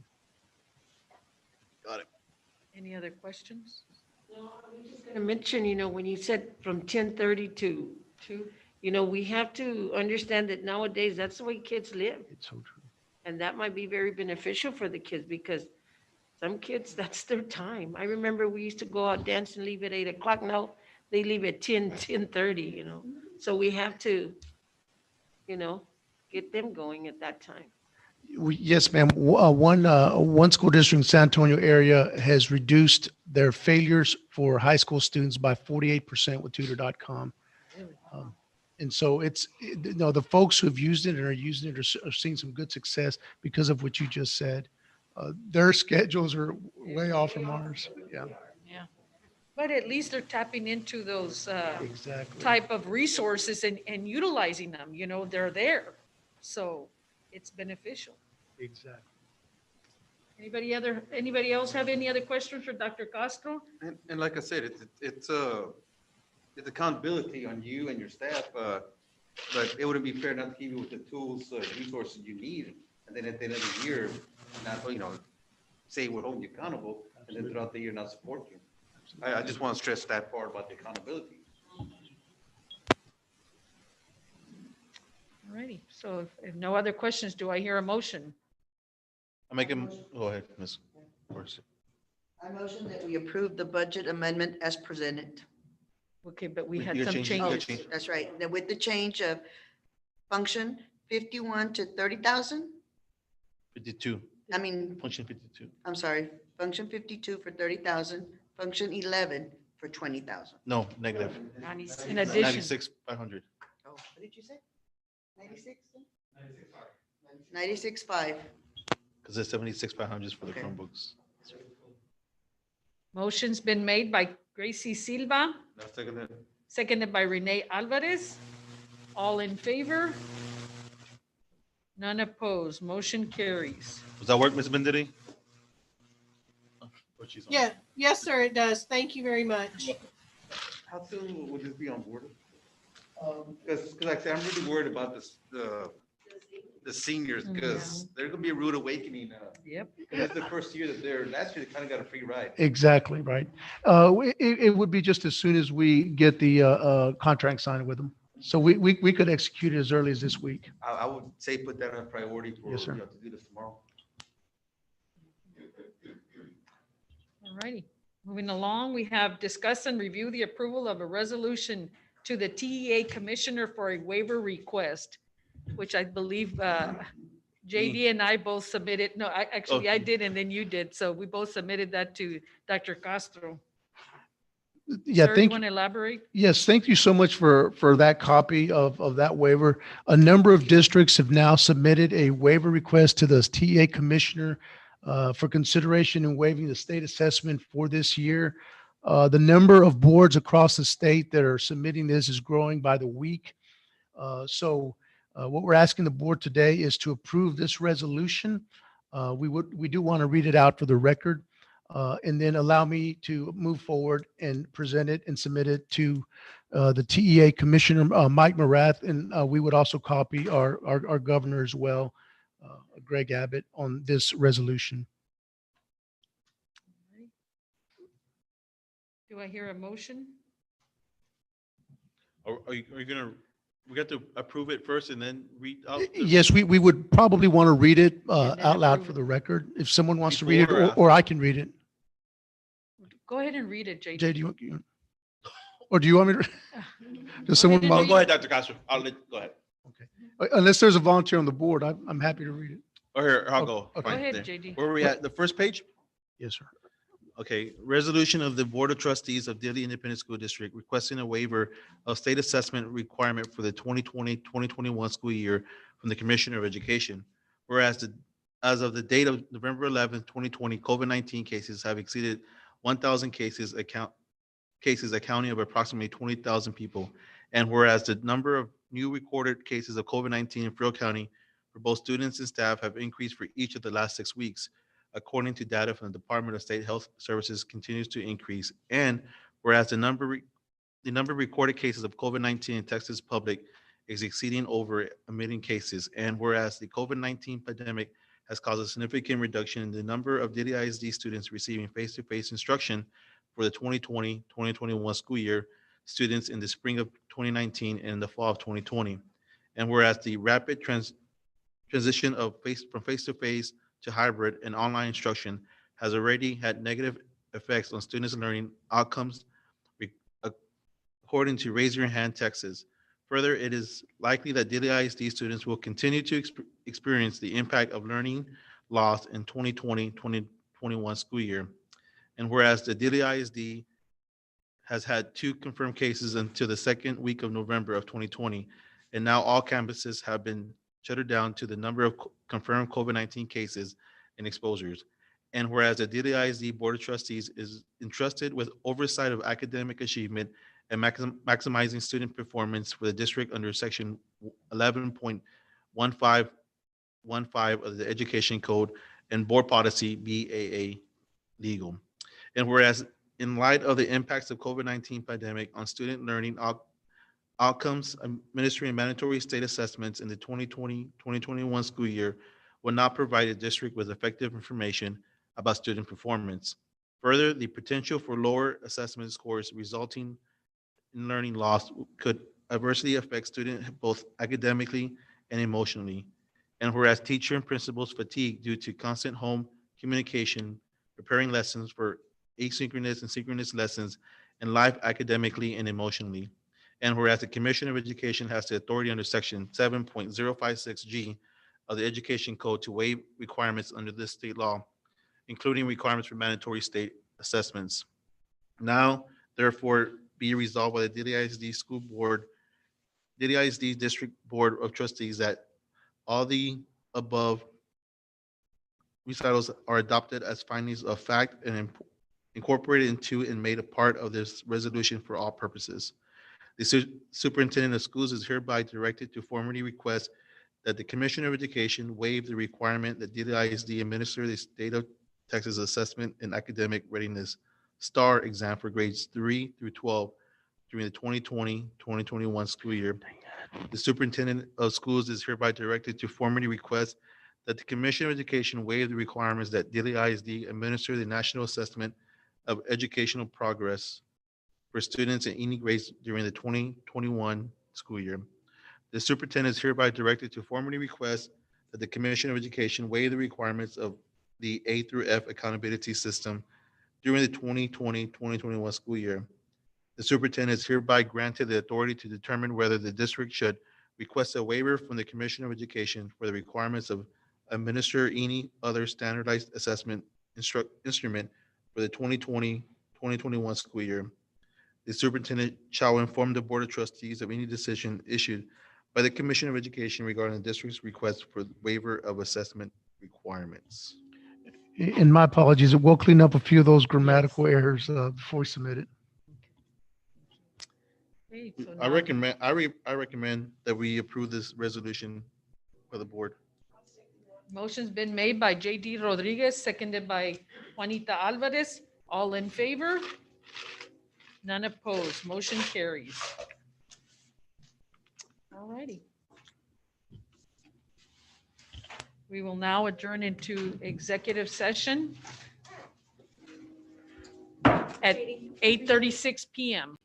Speaker 4: Got it.
Speaker 15: Any other questions?
Speaker 5: Going to mention, when you said from 10:30 to 2, we have to understand that nowadays that's the way kids live.
Speaker 2: It's so true.
Speaker 5: And that might be very beneficial for the kids, because some kids, that's their time. I remember we used to go out, dance, and leave at 8 o'clock. Now they leave at 10:30, So we have to, get them going at that time.
Speaker 2: Yes, ma'am. One school district in San Antonio area has reduced their failures for high school students by 48% with tutor.com. And so the folks who've used it and are using it are seeing some good success because of what you just said. Their schedules are way off from ours. Yeah,
Speaker 15: Yeah. But at least they're tapping into those
Speaker 2: exactly.
Speaker 15: type of resources and utilizing them, they're there. So it's beneficial.
Speaker 2: Exactly.
Speaker 15: Anybody else have any other questions for Dr. Castro?
Speaker 14: And like I said, it's accountability on you and your staff, but it wouldn't be fair not to give you with the tools, resources you need. And then at the end of the year, not, say we're holding you accountable, and then throughout the year not support you. I just want to stress that part about the accountability.
Speaker 15: All righty. So if no other questions, do I hear a motion?
Speaker 4: I make him, go ahead, Ms. Corsi.
Speaker 8: I motion that we approve the budget amendment as presented.
Speaker 15: Okay, but we
Speaker 4: You
Speaker 15: had
Speaker 4: gotta
Speaker 15: some
Speaker 4: change- you gotta
Speaker 15: changes.
Speaker 4: change.
Speaker 8: That's right. Now with the change of function 51 to 30,000,
Speaker 4: 52,
Speaker 8: I mean,
Speaker 4: function 52.
Speaker 8: I'm sorry, function 52 for 30,000, function 11 for 20,000.
Speaker 4: No, negative.
Speaker 15: In addition,
Speaker 4: 96,500.
Speaker 8: Oh, what did you say? 96? 96.5.
Speaker 4: Because it's 76,500 for the
Speaker 8: Okay.
Speaker 4: Chromebooks.
Speaker 15: motion's been made by Gracie Silva,
Speaker 14: That's second.
Speaker 15: seconded by Renee Alvarez. All in favor? None opposed. Motion carries.
Speaker 4: Does that work, Ms. Benditti? Or she's on?
Speaker 18: Yeah, yes, sir, it does. Thank you very much.
Speaker 14: How soon would this be on board? Because like I said, I'm really worried about this, the seniors, because they're gonna be a rude awakening.
Speaker 15: Yep.
Speaker 14: This is the first year that last year they kind of got a free ride.
Speaker 2: Exactly, right. It would be just as soon as we get the contract signed with them. So we could execute it as early as this week.
Speaker 14: I would say put that on priority for,
Speaker 2: Yes, sir.
Speaker 14: to do this tomorrow.
Speaker 15: All righty. Moving along, we have discuss and review the approval of a resolution to the TEA Commissioner for a waiver request, which I believe JD and I both submitted. No, I did, and then you did. So we both submitted that to Dr. Castro.
Speaker 2: Yeah,
Speaker 15: Sir, you
Speaker 2: thank
Speaker 15: want
Speaker 2: you.
Speaker 15: to elaborate?
Speaker 2: Yes, thank you so much for that copy of that waiver. A number of districts have now submitted a waiver request to the TEA Commissioner for consideration in waiving the state assessment for this year. The number of boards across the state that are submitting this is growing by the week. So what we're asking the board today is to approve this resolution. We do want to read it out for the record. And then allow me to move forward and present it and submit it to the TEA Commissioner, Mike Morath, and we would also copy our governor as well, Greg Abbott, on this resolution.
Speaker 15: Do I hear a motion?
Speaker 4: Are you gonna, we got to approve it first and then read out?
Speaker 2: Yes, we would probably want to read it
Speaker 15: then
Speaker 2: out loud
Speaker 15: approve
Speaker 2: for
Speaker 15: it.
Speaker 2: the record. If someone wants to read it,
Speaker 4: Before or
Speaker 2: or I can read it.
Speaker 15: Go ahead and read it, JD.
Speaker 2: Jay, do you, or do you want me to? Does someone,
Speaker 15: ahead and
Speaker 4: Go ahead, Dr. Castro. Go ahead.
Speaker 2: unless there's a volunteer on the board, I'm happy to read it.
Speaker 4: Or here, I'll go.
Speaker 2: Okay.
Speaker 15: Go
Speaker 4: Fine,
Speaker 15: ahead,
Speaker 4: there.
Speaker 15: JD.
Speaker 4: Where are we at? The first page?
Speaker 2: Yes, sir.
Speaker 4: Okay, resolution of the Board of Trustees of Dilley Independent School District requesting a waiver of state assessment requirement for the 2020-2021 school year from the Commissioner of Education. Whereas as of the date of November 11th, 2020, COVID-19 cases have exceeded 1,000 cases accounting of approximately 20,000 people. And whereas the number of new recorded cases of COVID-19 in Frill County for both students and staff have increased for each of the last 6 weeks, according to data from the Department of State Health Services, continues to increase. And whereas the number of recorded cases of COVID-19 in Texas public is exceeding over 1 million cases. And whereas the COVID-19 pandemic has caused a significant reduction in the number of Dilley ISD students receiving face-to-face instruction for the 2020-2021 school year, students in the spring of 2019 and in the fall of 2020. And whereas the rapid transition from face-to-face to hybrid and online instruction has already had negative effects on students' learning outcomes, according to Raise Your Hand Texas. Further, it is likely that Dilley ISD students will continue to experience the impact of learning loss in 2020-2021 school year. And whereas the Dilley ISD has had 2 confirmed cases until the second week of November of 2020, and now all campuses have been shuttered down to the number of confirmed COVID-19 cases and exposures. And whereas the Dilley ISD Board of Trustees is entrusted with oversight of academic achievement and maximizing student performance for the district under section 11.1515 of the Education Code and Board Policy BAA legal. And whereas in light of the impacts of COVID-19 pandemic on student learning outcomes, administering mandatory state assessments in the 2020-2021 school year will not provide the district with effective information about student performance. Further, the potential for lower assessment scores resulting in learning loss could adversely affect students both academically and emotionally. And whereas teacher and principals fatigue due to constant home communication, preparing lessons for asynchronous and synchronous lessons, and life academically and emotionally. And whereas the Commissioner of Education has the authority under section 7.056G of the Education Code to waive requirements under this state law, including requirements for mandatory state assessments. Now, therefore, be resolved by the Dilley ISD School Board, Dilley ISD District Board of Trustees that all the above recitals are adopted as findings of fact and incorporated into and made a part of this resolution for all purposes. The Superintendent of Schools is hereby directed to formally request that the Commissioner of Education waive the requirement that Dilley ISD administer the State of Texas Assessment in Academic Readiness STAR exam for grades 3 through 12 during the 2020-2021 school year. The superintendent of schools is hereby directed to formally request that the Commission of Education waive the requirements that Delhi ISD administer the National Assessment of Educational Progress for students in any grades during the 2021 school year. The superintendent is hereby directed to formally request that the Commission of Education waive the requirements of the A through F accountability system during the 2020-2021 school year. The superintendent is hereby granted the authority to determine whether the district should request a waiver from the Commission of Education for the requirements of administer any other standardized assessment instrument for the 2020-2021 school year. The superintendent shall inform the Board of Trustees of any decision issued by the Commission of Education regarding the district's request for waiver of assessment requirements.
Speaker 2: And my apologies, we'll clean up a few of those grammatical errors before we submit it.
Speaker 15: Okay, so
Speaker 4: I
Speaker 15: now-
Speaker 4: recommend that we approve this resolution for the board.
Speaker 15: Motion's been made by JD Rodriguez, seconded by Juanita Alvarez. All in favor? None opposed. Motion carries. All righty. We will now adjourn into executive session at 8:36 PM.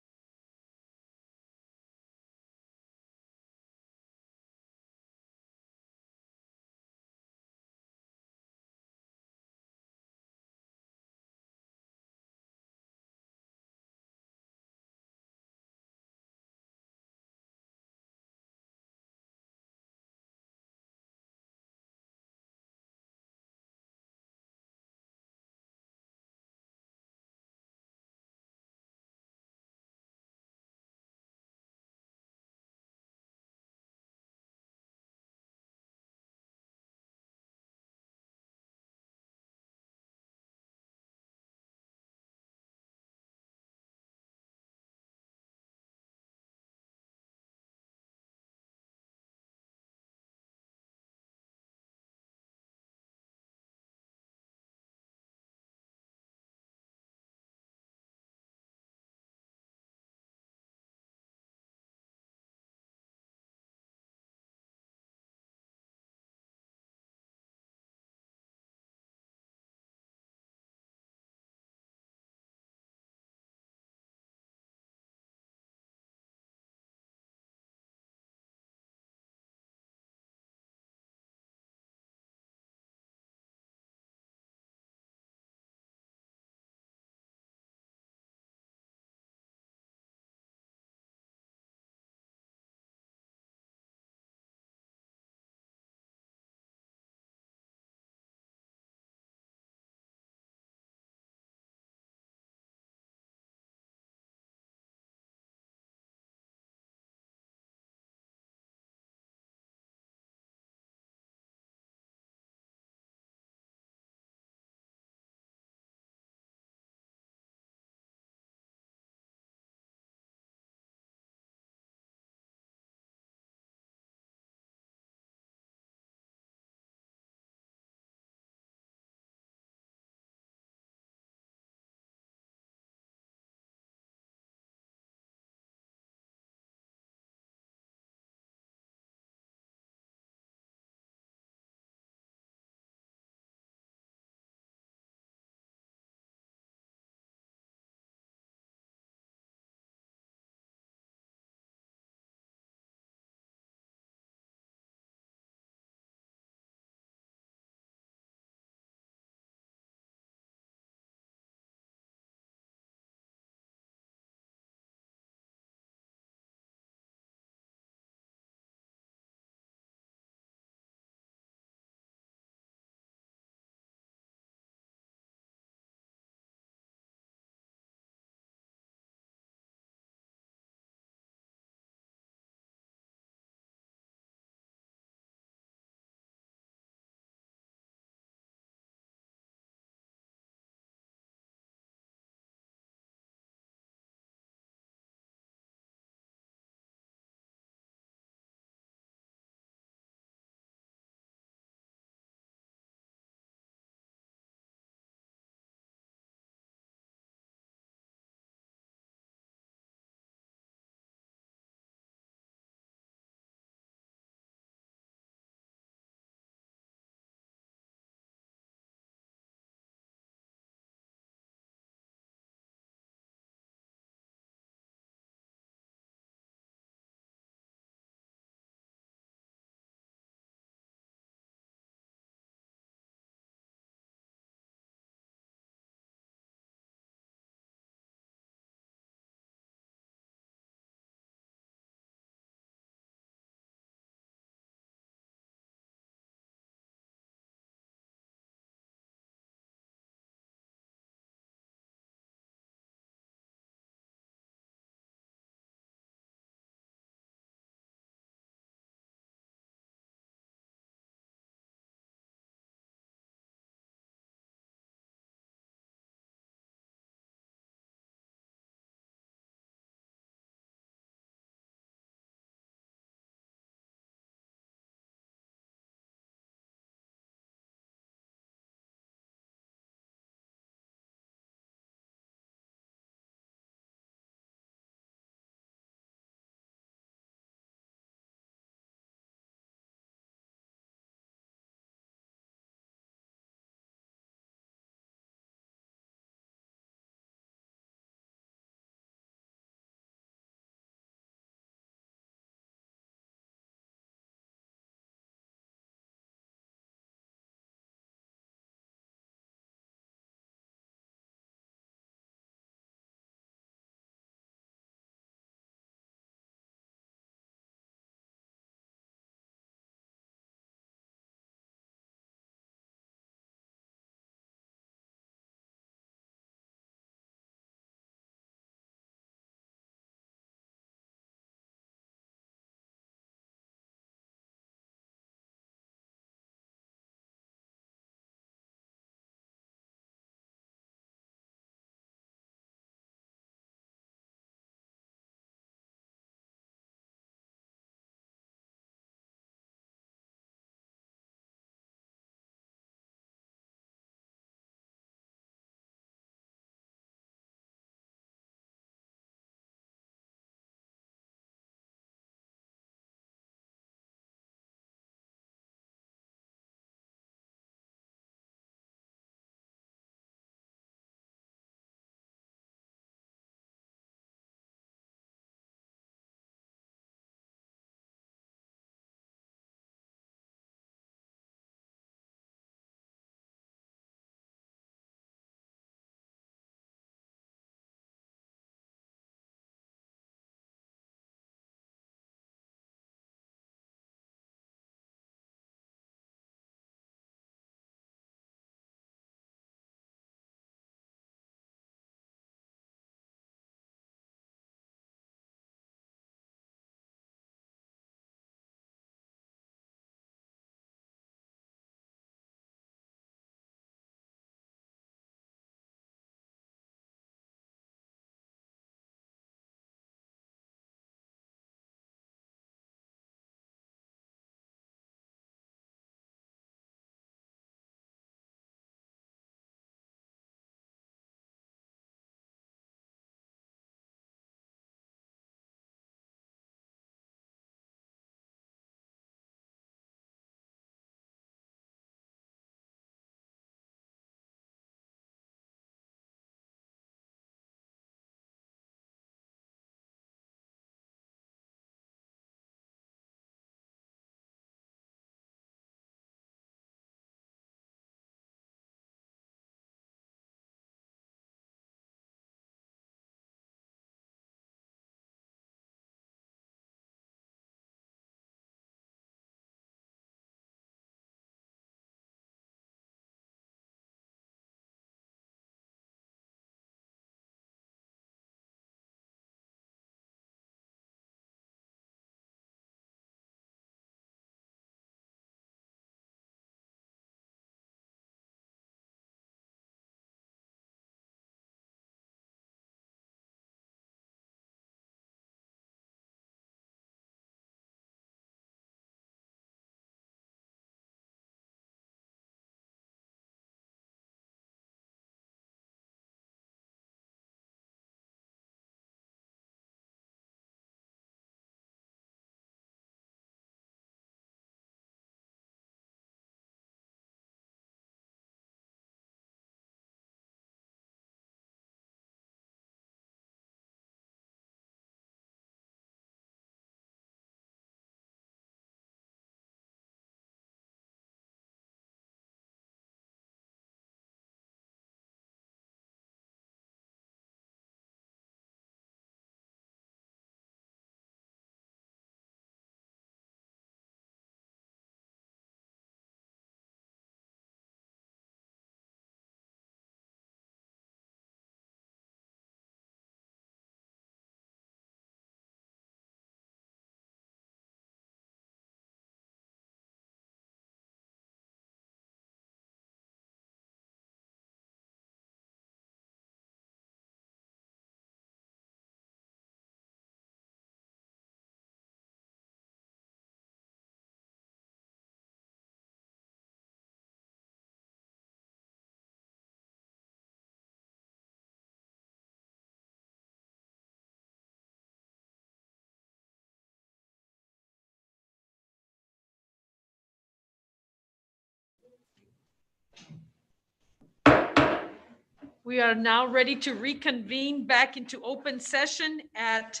Speaker 15: We are now ready to reconvene back into open session at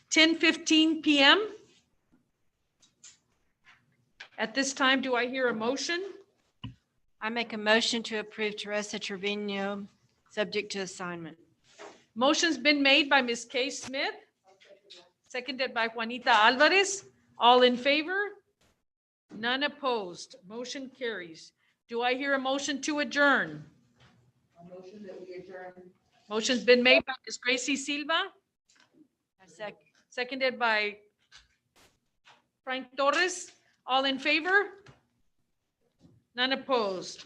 Speaker 15: 10:15 PM. At this time, do I hear a motion?
Speaker 7: I make a motion to approve Teresa Trevino, subject to assignment.
Speaker 15: Motion's been made by Ms. Kay Smith, seconded by Juanita Alvarez. All in favor? None opposed. Motion carries. Do I hear a motion to adjourn? Motion's been made by Ms. Gracie Silva, seconded by Frank Torres. All in favor? None opposed.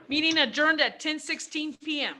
Speaker 15: Meeting adjourned at 10:16 PM.